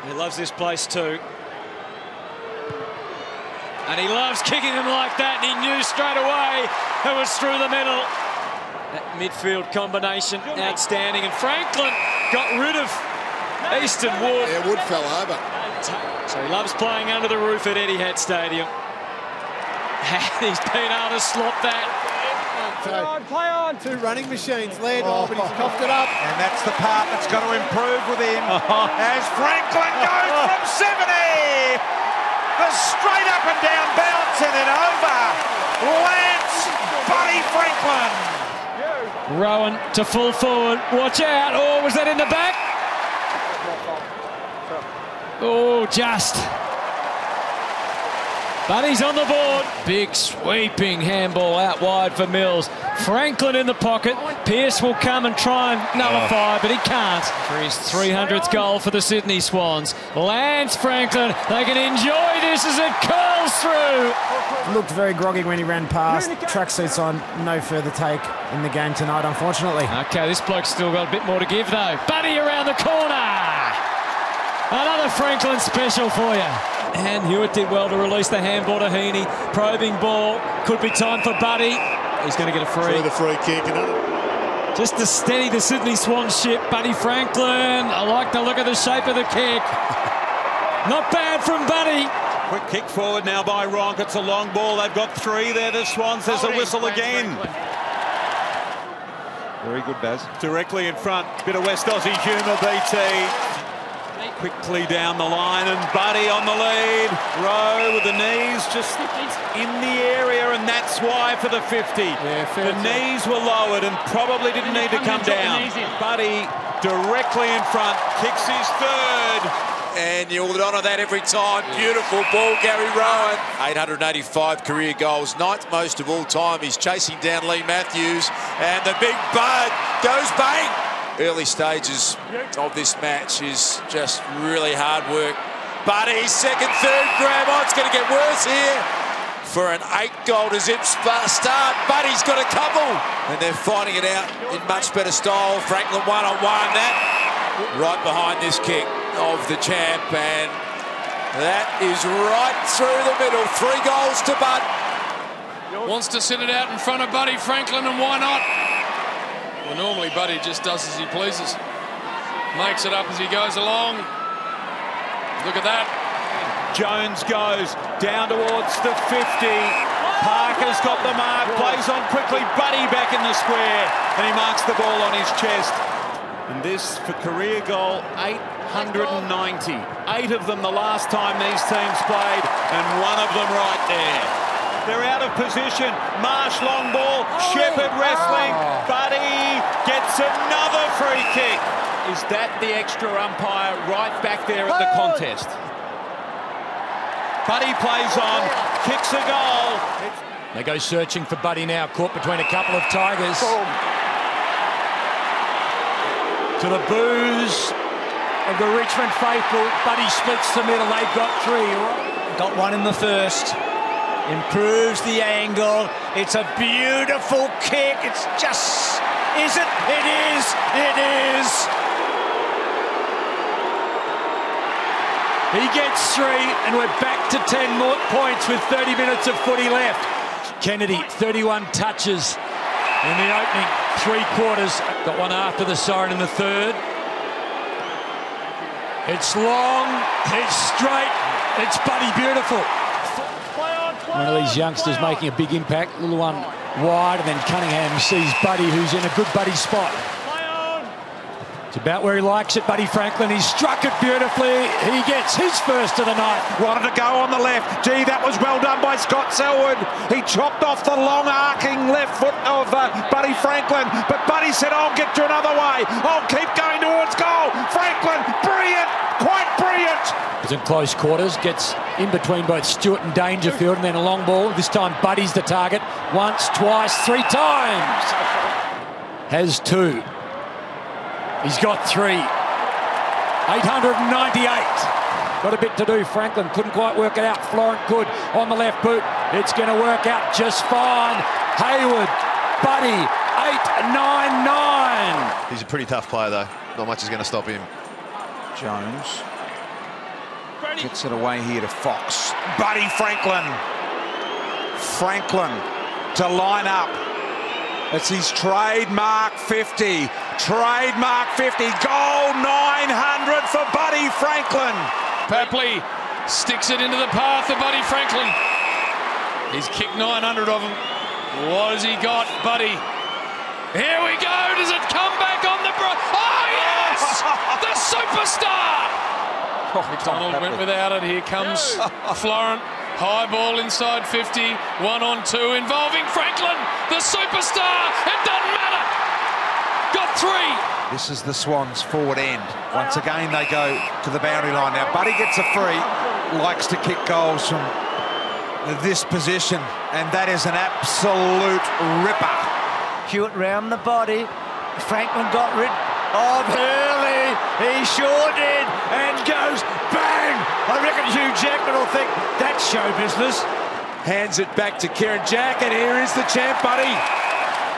He loves this place too. And he loves kicking them like that, and he knew straight away it was through the middle. That midfield combination, outstanding. And Franklin got rid of Easton Wood. Yeah, Wood fell over. So he loves playing under the roof at Etihad Stadium. And he's been able to slot that. Play on. Two running machines led, but he's coughed it up. And that's the part that's got to improve with him. As Franklin goes from 70. A straight up and down bounce and then over. Lance Buddy Franklin. Rowan to full forward. Watch out. Oh, was that in the back? Oh, just. Buddy's on the board. Big sweeping handball out wide for Mills. Franklin in the pocket. Pearce will come and try and nullify, but he can't. For his 300th goal for the Sydney Swans. Lance Franklin, they can enjoy this as it curls through. Looked very groggy when he ran past. Tracksuits on, no further take in the game tonight, unfortunately. Okay, this bloke's still got a bit more to give though. Buddy around the corner. Another Franklin special for you. And Hewitt did well to release the handball to Heaney. Probing ball. Could be time for Buddy. He's going to get a free. Through the free kick. Just to steady the Sydney Swan ship. Buddy Franklin. I like the look of the shape of the kick. Not bad from Buddy. Quick kick forward now by Ronk. It's a long ball. They've got three there, the Swans. There's a whistle again. Very good, Baz. Directly in front. Bit of West Aussie humour, BT. Quickly down the line, and Buddy on the lead. Rowe with the knees just in the area, and that's why for the 50. The knees were lowered and probably didn't need to come down. Buddy directly in front, kicks his third. And you would honour that every time. Beautiful ball, Gary Rowan. 885 career goals, ninth most of all time. He's chasing down Lee Matthews, and the big Bud goes bang. Early stages of this match is just really hard work. Buddy, second, third grab. Oh, it's going to get worse here. For an 8-goal to zip start, Buddy's got a couple. And they're fighting it out in much better style. Franklin one-on-one. That right behind this kick of the champ. And that is right through the middle. 3 goals to Bud. Wants to sit it out in front of Buddy Franklin, and why not? Well, normally Buddy just does as he pleases. Makes it up as he goes along. Look at that. Jones goes down towards the 50. Parker's got the mark, plays on quickly. Buddy back in the square, and he marks the ball on his chest. And this for career goal 890. 8 of them the last time these teams played, and 1 of them right there. They're out of position. Marsh long ball. Shepherd wrestling. Buddy gets another free kick. Is that the extra umpire right back there at the contest? Buddy plays on. Kicks a goal. They go searching for Buddy now. Caught between a couple of Tigers. To the boos of the Richmond faithful. Buddy splits the middle. They've got 3. Got 1 in the first. Improves the angle. It's a beautiful kick. It's just... Is it? It is. It is. He gets 3, and we're back to 10 more points with 30 minutes of footy left. Kennedy, 31 touches in the opening 3 quarters. Got 1 after the siren in the third. It's long. It's straight. It's Buddy beautiful. One of these youngsters making a big impact. Little one wide, and then Cunningham sees Buddy, who's in a good Buddy spot. It's about where he likes it, Buddy Franklin. He struck it beautifully. He gets his first of the night. Wanted to go on the left. Gee, that was well done by Scott Selwood. He chopped off the long arcing left foot of Buddy Franklin. But Buddy said, I'll get you another way. I'll keep going towards goal. Franklin, brilliant, quite brilliant. He's in close quarters, gets in between both Stewart and Dangerfield, and then a long ball. This time Buddy's the target. Once, twice, 3 times. Has 2. He's got 3. 898. Got a bit to do. Franklin couldn't quite work it out. Florent could on the left boot. It's going to work out just fine. Hayward, Buddy, 8-9-9. He's a pretty tough player, though. Not much is going to stop him. Jones gets it away here to Fox. Buddy Franklin. Franklin to line up. It's his trademark 50. Trademark 50. Goal 900 for Buddy Franklin. Papley sticks it into the path of Buddy Franklin. He's kicked 900 of them. What has he got, Buddy? Here we go. Does it come back on the... Oh, yes! The superstar! McDonald went without it. Here comes Florent. High ball inside 50. 1-on-2 involving Franklin, the superstar. It doesn't matter. Got 3. This is the Swans' forward end. Once again, they go to the boundary line. Now, Buddy gets a free. Likes to kick goals from this position. And that is an absolute ripper. Hewitt round the body. Franklin got rid of Hurley. He sure did. And goes bang. I reckon Hugh Jackman will think that's show business. Hands it back to Kieran Jack, and here is the champ, Buddy.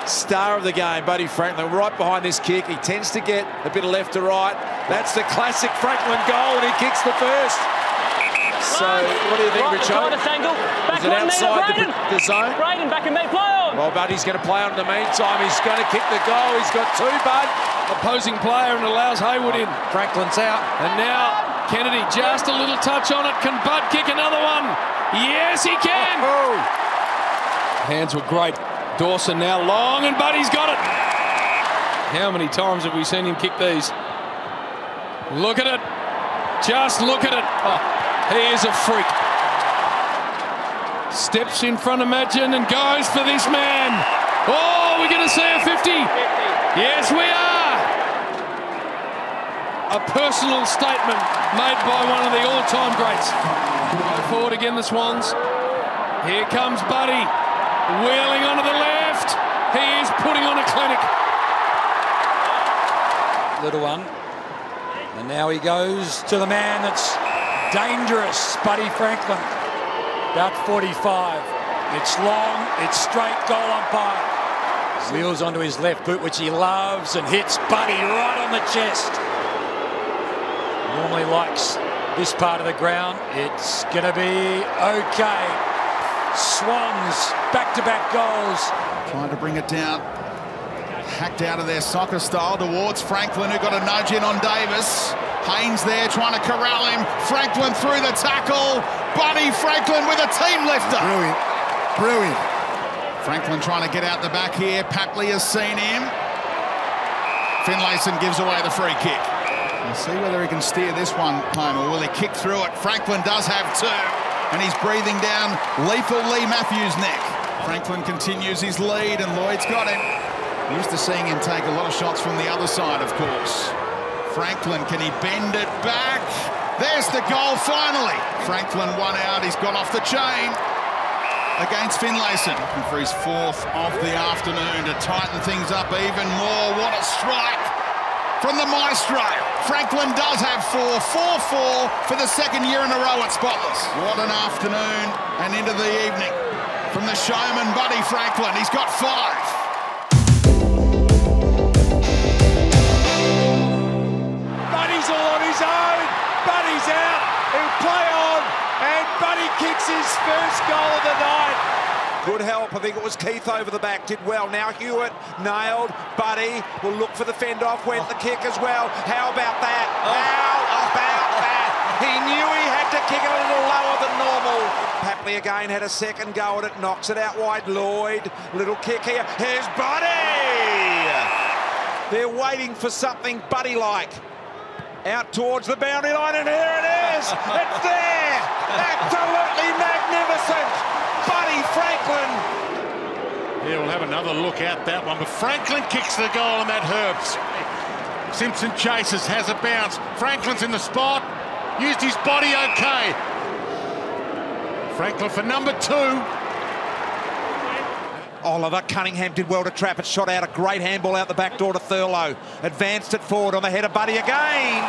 Star of the game, Buddy Franklin, right behind this kick. He tends to get a bit of left to right. That's the classic Franklin goal, and he kicks the first. So, what do you think, Richo? Is it outside the zone? Braden back in me, play on. Well, Buddy's going to play on in the meantime. He's going to kick the goal. He's got 2, Bud. Opposing player and allows Hayward in. Franklin's out. And now Kennedy, just a little touch on it. Can Bud kick another one? Yes, he can. Hands were great. Dawson now long, and Buddy's got it. How many times have we seen him kick these? Look at it. Just look at it. Oh, he is a freak. Steps in front of Madgen and goes for this man. Oh, we're going to see a 50. Yes, we are. A personal statement made by one of the all-time greats. Go forward again, the Swans. Here comes Buddy. Wheeling onto the left. He is putting on a clinic. Little one. And now he goes to the man that's dangerous, Buddy Franklin. About 45. It's long, it's straight, goal umpire. Wheels onto his left boot, which he loves, and hits Buddy right on the chest. Normally likes this part of the ground. It's going to be okay. Swans, back-to-back goals. Trying to bring it down. Hacked out of their soccer style towards Franklin, who got a nudge in on Davis. Haynes there trying to corral him. Franklin through the tackle. Buddy Franklin with a team lifter. Brilliant. Brilliant. Franklin trying to get out the back here. Papley has seen him. Finlayson gives away the free kick. We'll see whether he can steer this one home, or will he kick through it? Franklin does have 2, and he's breathing down lethal Lee Matthews' neck. Franklin continues his lead, and Lloyd's got him. We're used to seeing him take a lot of shots from the other side, of course. Franklin, can he bend it back? There's the goal finally. Franklin 1 out, he's gone off the chain against Finlayson. And for his 4th of the afternoon to tighten things up even more. What a strike from the maestro. Franklin does have 4, 4-4 for the 2nd year in a row at Spotless. What an afternoon and into the evening from the showman Buddy Franklin. He's got 5. Buddy's all on his own. Buddy's out. He'll play on. And Buddy kicks his first goal of the night. Good help. I think it was Keith over the back. Did well. Now Hewitt nailed. Buddy will look for the fend off. Went the kick as well. How about that? How about that? He knew he had to kick it a little lower than normal. Papley again had a second go at it. Knocks it out wide. Lloyd. Little kick here. Here's Buddy. They're waiting for something Buddy-like. Out towards the boundary line, and here it is! It's there! Absolutely magnificent! Buddy Franklin! Yeah, we'll have another look at that one, but Franklin kicks the goal and that hurts. Simpson chases, has a bounce. Franklin's in the spot, used his body okay. Franklin for number 2. Oliver Cunningham did well to trap it, shot out a great handball out the back door to Thurlow. Advanced it forward on the head of Buddy again.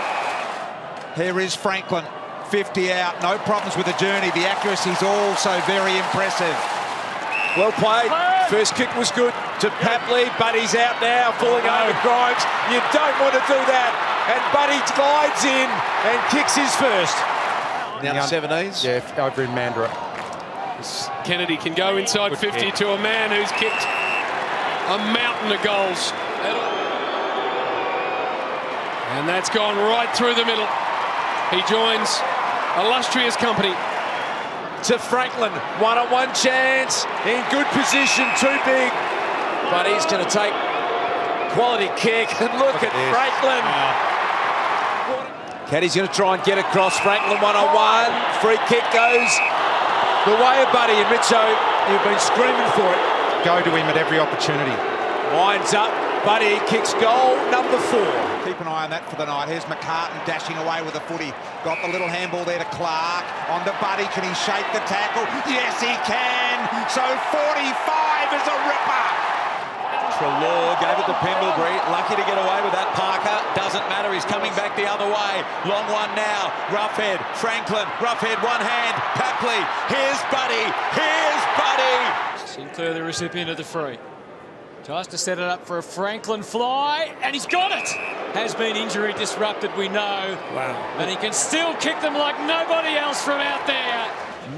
Here is Franklin, 50 out, no problems with the journey. The accuracy's also very impressive. Well played. First kick was good to Papley. Buddy's out now, falling over Grimes. You don't want to do that. And Buddy glides in and kicks his first. Now the 17s. Yeah, over in Mandurah. Kennedy can go inside 50 to a man who's kicked a mountain of goals. And that's gone right through the middle. He joins illustrious company. To Franklin, one-on-one chance, in good position, too big. But he's going to take quality kick, and look at Franklin. Caddy's going to try and get across. Franklin one-on-one, free kick goes the way of Buddy, and Mitcho, you've been screaming for it. Go to him at every opportunity. Winds up, Buddy kicks goal number 4. Keep an eye on that for the night. Here's McCartan dashing away with a footy. Got the little handball there to Clark. On to Buddy. Can he shake the tackle? Yes, he can. So 45 is a ripper. Treloar gave it to Pendlebury. Lucky to get away with that. Parker. Doesn't matter. He's coming back the other way. Long one now. Roughhead. Franklin. Roughhead. One hand. Papley. Here's Buddy. Here's Buddy. Sinclair, the recipient of the free. Tries to set it up for a Franklin fly, and he's got it! Has been injury disrupted, we know. Wow. And he can still kick them like nobody else from out there.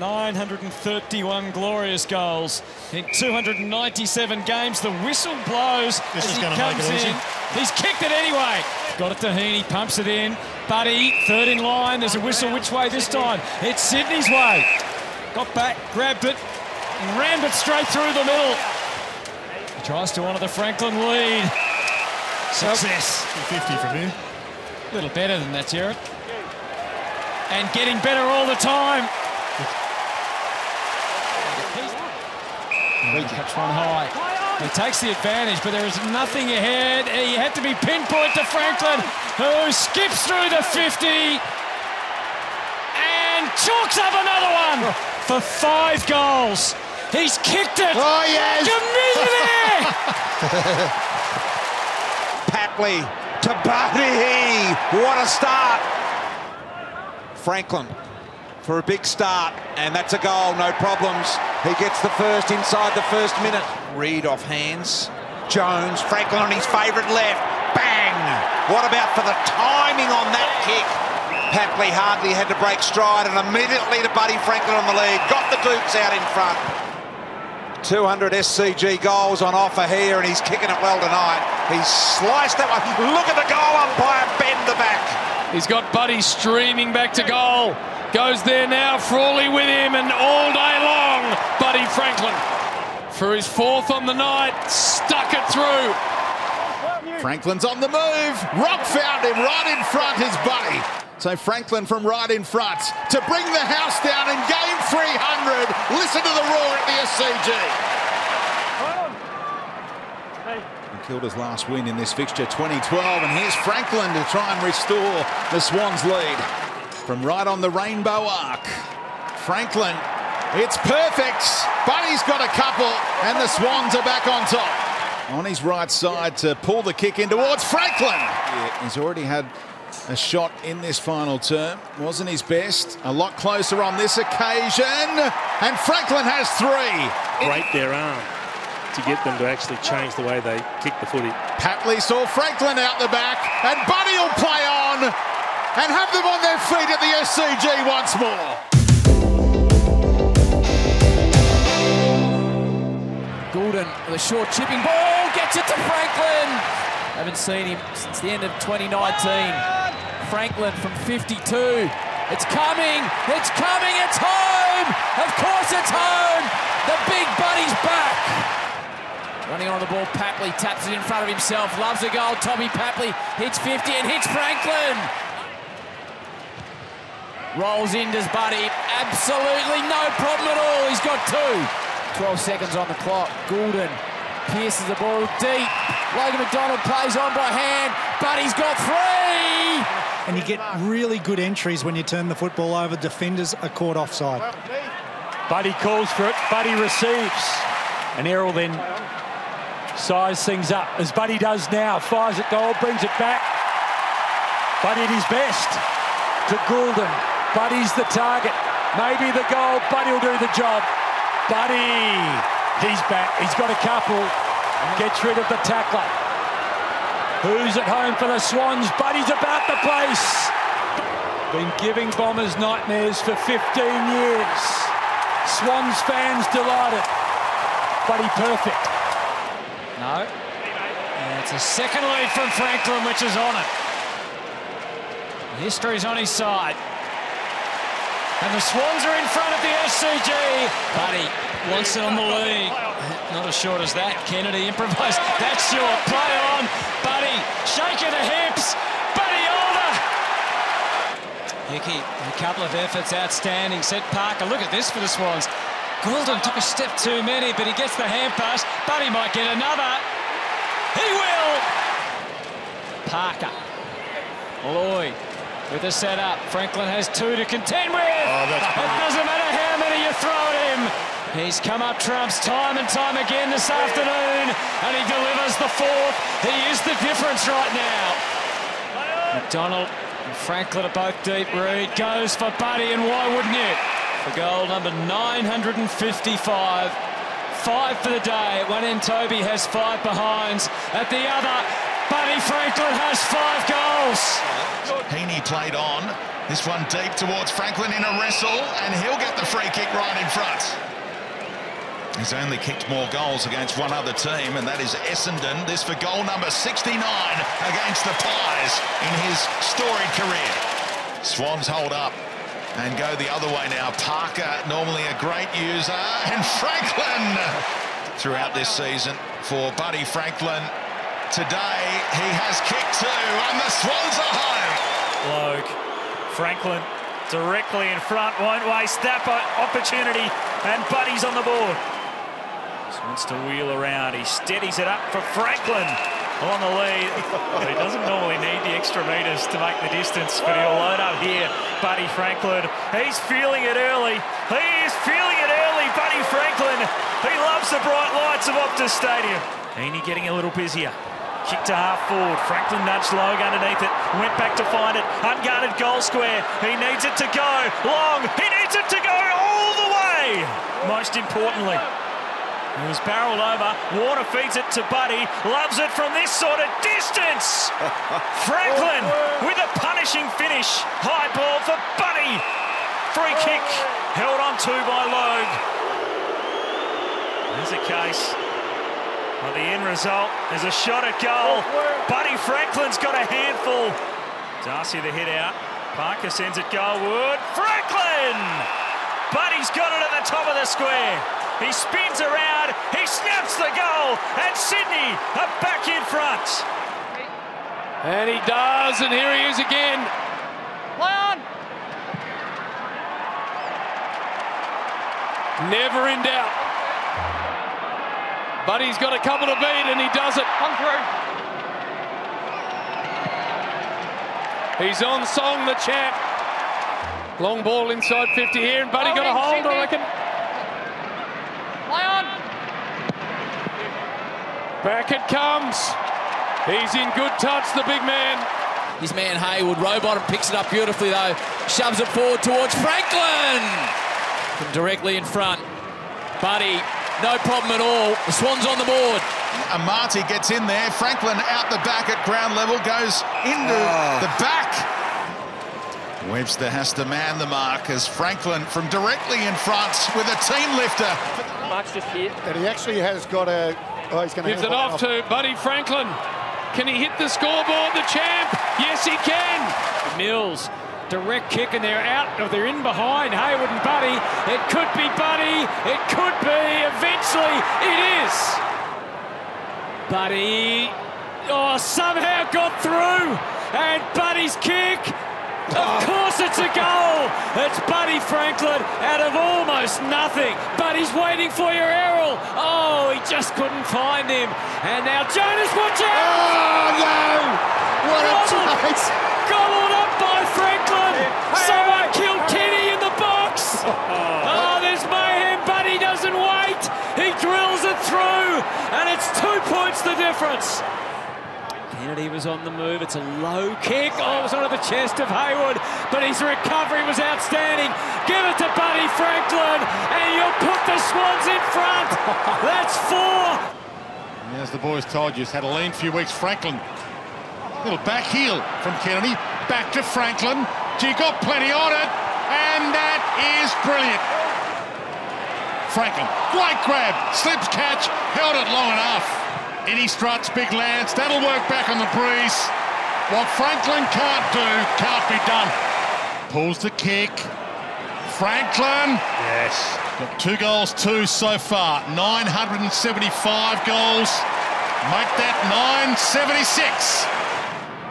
931 glorious goals in 297 games. The whistle blows as he comes in. He's kicked it anyway. Got it to Heaney, pumps it in. Buddy, third in line. There's a whistle which way this time? It's Sydney's way. Got back, grabbed it, and rammed it straight through the middle. He tries to honour the Franklin lead. Success. 50 from here. A little better than that, Jared. And getting better all the time. He cuts one high. He takes the advantage, but there is nothing ahead. He had to be pinpoint to Franklin, who skips through the 50 and chalks up another one for 5 goals. He's kicked it. Oh, yes. Give me there. Papley to Buddy. What a start. Franklin for a big start, and that's a goal, no problems. He gets the first inside the first minute. Reed off hands. Jones, Franklin on his favourite left. Bang! What about for the timing on that kick? Papley hardly had to break stride, and immediately to Buddy Franklin on the lead. Got the Dukes out in front. 200 SCG goals on offer here, and he's kicking it well tonight. He's sliced that one. Look at the goal umpire bend the back. He's got Buddy streaming back to goal. Goes there now, Frawley with him, and all day long, Buddy Franklin. For his 4th on the night, stuck it through. Franklin's on the move. Rock found him right in front, his Buddy. So Franklin from right in front to bring the house down in game 300. Listen to the roar at the SCG. Kilda's last win in this fixture, 2012, and here's Franklin to try and restore the Swans' lead. From right on the rainbow arc, Franklin, it's perfect. Buddy's got a couple, and the Swans are back on top. On his right side to pull the kick in towards Franklin. Yeah, he's already had a shot in this final term. Wasn't his best. A lot closer on this occasion. And Franklin has 3. Break their arm to get them to actually change the way they kick the footy. Papley saw Franklin out the back, and Buddy will play on and have them on their feet at the SCG once more. Goulden with a short chipping ball, gets it to Franklin. Haven't seen him since the end of 2019. Franklin from 52. It's coming, it's coming, it's home! Of course it's home! The big Buddy's back! Running on the ball, Papley taps it in front of himself, loves a goal. Tommy Papley hits 50 and hits Franklin. Rolls in, does Buddy. Absolutely no problem at all. He's got 2. 12 seconds on the clock. Goulden pierces the ball deep. Logan McDonald plays on by hand. Buddy's got 3. And you get really good entries when you turn the football over. Defenders are caught offside. Buddy calls for it. Buddy receives. And Errol then size things up, as Buddy does now. Fires at goal, brings it back. Buddy at his best to Goulden. Buddy's the target. Maybe the goal. Buddy will do the job. Buddy, he's back. He's got a couple. Gets rid of the tackler. Who's at home for the Swans? Buddy's about the place. Been giving Bombers nightmares for 15 years. Swans fans delighted. Buddy perfect. No. And it's a second lead from Franklin, which is on it. History's on his side. And the Swans are in front of the SCG. Buddy wants it on the lead. Not as short as that. Kennedy improvised. That's short. Play on. Buddy shaking the hips. Buddy older. Hickey, a couple of efforts, outstanding. Set Parker. Look at this for the Swans. Goulden took a step too many, but he gets the hand pass. Buddy might get another. He will. Parker. Lloyd with the setup. Franklin has 2 to contend with. It doesn't matter how many you throw at him. He's come up trumps time and time again this afternoon, and he delivers the 4th. He is the difference right now. McDonald and Franklin are both deep. Reid goes for Buddy, and why wouldn't you? For goal number 955. 5 for the day. At one end, Toby has 5 behinds. At the other, Buddy Franklin has 5 goals. Heaney played on. This one deep towards Franklin in a wrestle, and he'll get the free kick right in front. He's only kicked more goals against one other team, and that is Essendon. This for goal number 69 against the Pies in his storied career. Swans hold up and go the other way now. Parker, normally a great user, and Franklin throughout this season for Buddy Franklin. Today he has kicked 2, and the Swans are home. Logue, Franklin directly in front, won't waste that opportunity, and Buddy's on the board. Just wants to wheel around. He steadies it up for Franklin on the lead. He doesn't normally need the extra metres to make the distance, but he'll load up here. Buddy Franklin, he's feeling it early. He is feeling it early, Buddy Franklin. He loves the bright lights of Optus Stadium. Heaney getting a little busier. Kick to half forward. Franklin nudged Logue underneath it. Went back to find it. Unguarded goal square. He needs it to go long. He needs it to go all the way. Most importantly, he was barreled over. Warner feeds it to Buddy. Loves it from this sort of distance. Franklin with a punishing finish. High ball for Buddy. Free kick held on to by Logue. There's a case. Well, the end result is a shot at goal. Buddy Franklin's got a handful. Darcy the hit out. Parker sends it goalward. Franklin! Buddy's got it at the top of the square. He spins around. He snaps the goal. And Sydney are back in front. And he does, and here he is again. Play on. Never in doubt. Buddy's got a couple to beat, and he does it. Come through. He's on song, the champ. Long ball inside 50 here, and Buddy got a hold, I reckon. Play on. Back it comes. He's in good touch, the big man. His man Hayward, Rowbottom picks it up beautifully though. Shoves it forward towards Franklin. From directly in front. Buddy, no problem at all. The Swans on the board. Amati gets in there. Franklin out the back at ground level, goes into the back. Webster has to man the mark as Franklin from directly in front with a team lifter. Mark's just here. And he actually has got a... Oh, he's going to... Gives it off to Buddy Franklin. Can he hit the scoreboard, the champ? Yes, he can. Mills, direct kick, and they're out, or they're in behind Hayward and Buddy. It could be Buddy. It could be. Eventually, it is. Buddy, somehow got through, and Buddy's kick, of course it's a goal. It's Buddy Franklin out of almost nothing. Buddy's waiting for your Errol. Oh, he just couldn't find him. And now Jonas, watch out! Oh, no! What a chase! Gobbled up by Franklin. Someone killed Kenny in the box. Oh, there's mayhem. Buddy doesn't wait. He drills it through, and it's 2 points the difference. Kennedy was on the move. It's a low kick. Oh, it was onto the chest of Hayward, but his recovery was outstanding. Give it to Buddy Franklin, and you'll put the Swans in front. That's 4. And as the boys told you, it's had a lean few weeks. Franklin, little back heel from Kennedy, back to Franklin. Gee, got plenty on it, and that is brilliant. Franklin, great grab, slips catch, held it long enough. In he struts, big Lance, that'll work back on the breeze. What Franklin can't do, can't be done. Pulls the kick. Franklin. Yes. Got 2 goals, 2 so far. 975 goals. Make that 976.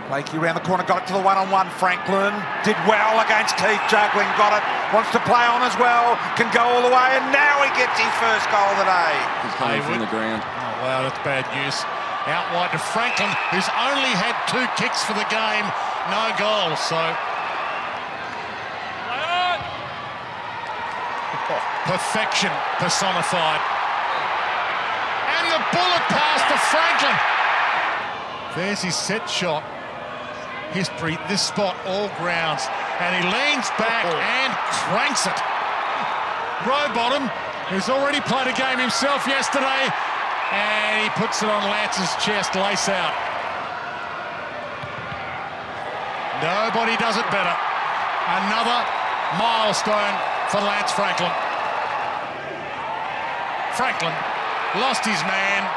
Blakey around the corner, got it to the one-on-one. Franklin did well against Keith, juggling, got it, wants to play on as well, can go all the way, and now he gets his first goal of the day. He's coming from the ground. Oh, wow, that's bad news. Out wide to Franklin, who's only had 2 kicks for the game, no goals, so... Perfection personified. And the bullet pass to Franklin. There's his set shot. History, this spot, all grounds. And he leans back and cranks it. Rowbottom, who's already played a game himself yesterday, and he puts it on Lance's chest, lace out. Nobody does it better. Another milestone for Lance Franklin. Franklin lost his man.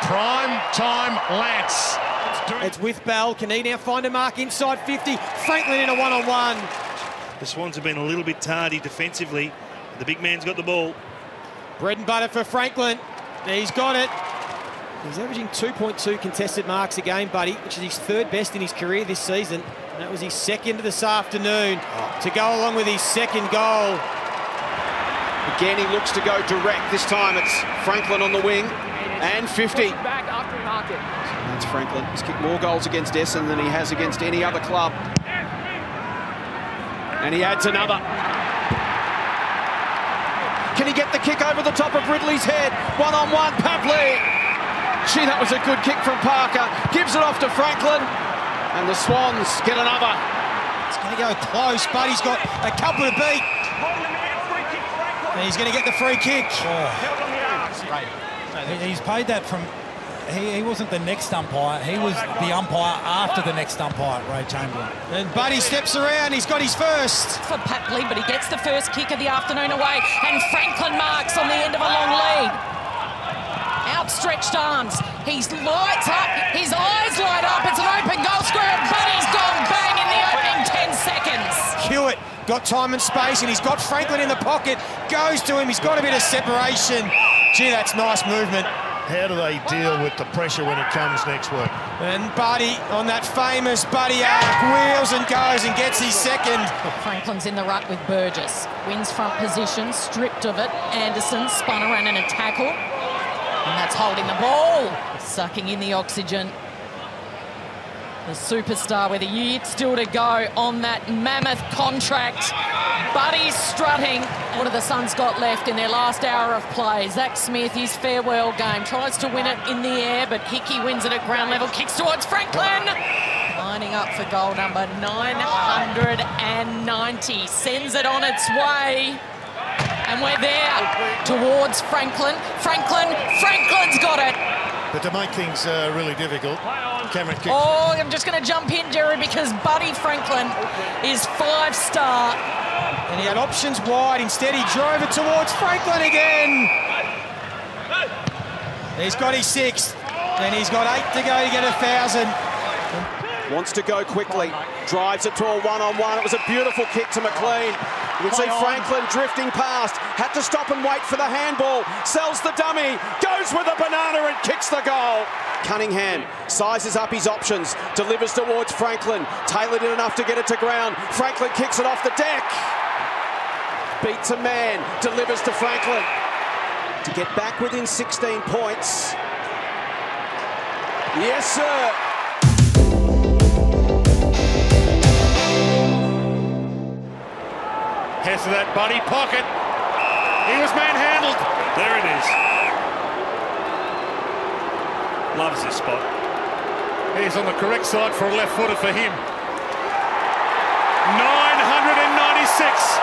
Prime time Lance. It's with Bell. Can he now find a mark inside 50? Franklin in a one-on-one. The Swans have been a little bit tardy defensively. The big man's got the ball. Bread and butter for Franklin. He's got it. He's averaging 2.2 contested marks a game, Buddy, which is his 3rd best in his career this season. And that was his 2nd this afternoon to go along with his 2nd goal. Again, he looks to go direct. This time it's Franklin on the wing. And 50. Back after mark it. That's Franklin. He's kicked more goals against Essendon than he has against any other club. And he adds another. Can he get the kick over the top of Ridley's head? One-on-one, Papley. Gee, that was a good kick from Parker. Gives it off to Franklin. And the Swans get another. It's going to go close, but he's got a couple to beat. And he's going to get the free kick. He's paid that from... He wasn't the next umpire. He was the umpire after the next umpire, Ray Chamberlain. And Buddy steps around. He's got his first. For Papley, but he gets the first kick of the afternoon away. And Franklin marks on the end of a long lead. Outstretched arms. He lights up. His eyes light up. It's an open goal square. And Buddy's gone bang in the opening 10 seconds. Hewitt got time and space, and he's got Franklin in the pocket. Goes to him. He's got a bit of separation. Gee, that's nice movement. How do they deal with the pressure when it comes next week? And Buddy, on that famous Buddy arc, wheels and goes and gets his 2nd. Franklin's in the ruck with Burgess. Wins front position, stripped of it. Anderson spun around in a tackle. And that's holding the ball. Sucking in the oxygen. The superstar with a year still to go on that mammoth contract. Buddy's strutting. What have the Suns got left in their last hour of play? Zach Smith, his farewell game, tries to win it in the air, but Hickey wins it at ground level, kicks towards Franklin. Lining up for goal number 990. Sends it on its way. And we're there towards Franklin. Franklin's got it. But to make things really difficult, Cameron kicks. Oh, I'm just going to jump in, Jerry, because Buddy Franklin is 5-star. And he had options wide. Instead, he drove it towards Franklin again. He's got his 6th. And he's got 8 to go to get 1,000. Wants to go quickly. Drives it to a one-on-one. It was a beautiful kick to McLean. You can see Franklin drifting past. Had to stop and wait for the handball. Sells the dummy. Goes with a banana and kicks the goal. Cunningham sizes up his options. Delivers towards Franklin. Taylor did enough to get it to ground. Franklin kicks it off the deck. Beats a man. Delivers to Franklin. To get back within 16 points. Yes, sir. Has to that Buddy pocket. He was manhandled. There it is. Loves this spot. He's on the correct side for a left footer for him. 996.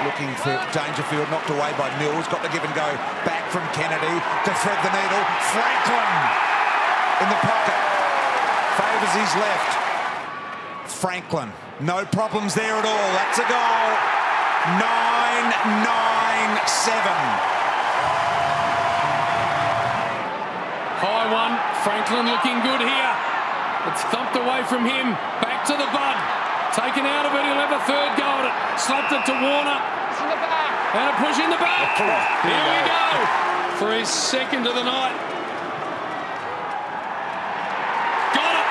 Looking for Dangerfield, knocked away by Mills. Got the give and go back from Kennedy to thread the needle. Franklin in the pocket. Favours his left. Franklin. No problems there at all. That's a goal. 997. High one. Franklin looking good here. It's thumped away from him. Back to the Bud. Taken out of it. He'll have a third go at it. Slapped it to Warner. And a push in the back. Here we go. For his second of the night. Got it.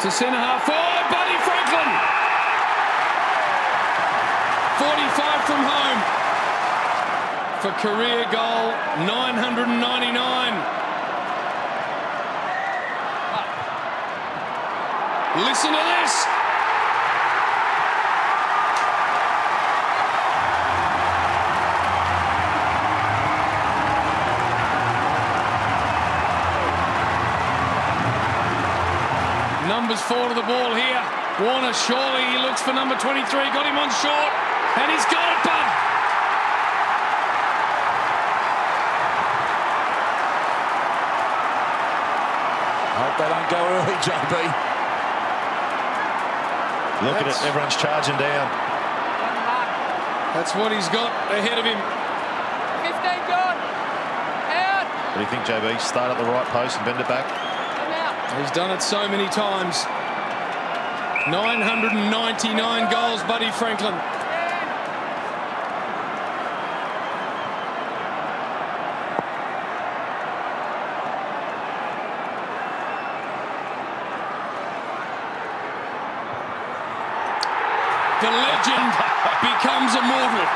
To centre half forward. Buddy Franklin. 45 from home. For career goal 999. Listen to this. Numbers 4 to the ball here. Warner surely he looks for number 23. Got him on short. And he's got it, Bud. Hope they don't go early, JB. Look at it, everyone's charging down. That's what he's got ahead of him. 15 gone. Out. What do you think, JB? Start at the right post and bend it back? He's done it so many times. 999 goals, Buddy Franklin. The legend becomes immortal.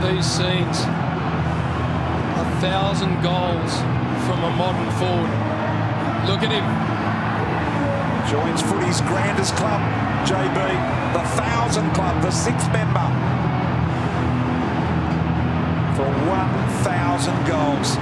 These scenes, 1,000 goals from a modern forward. Look at him. Joins footy's grandest club, JB, the 1,000 Club, the 6th member for 1,000 goals.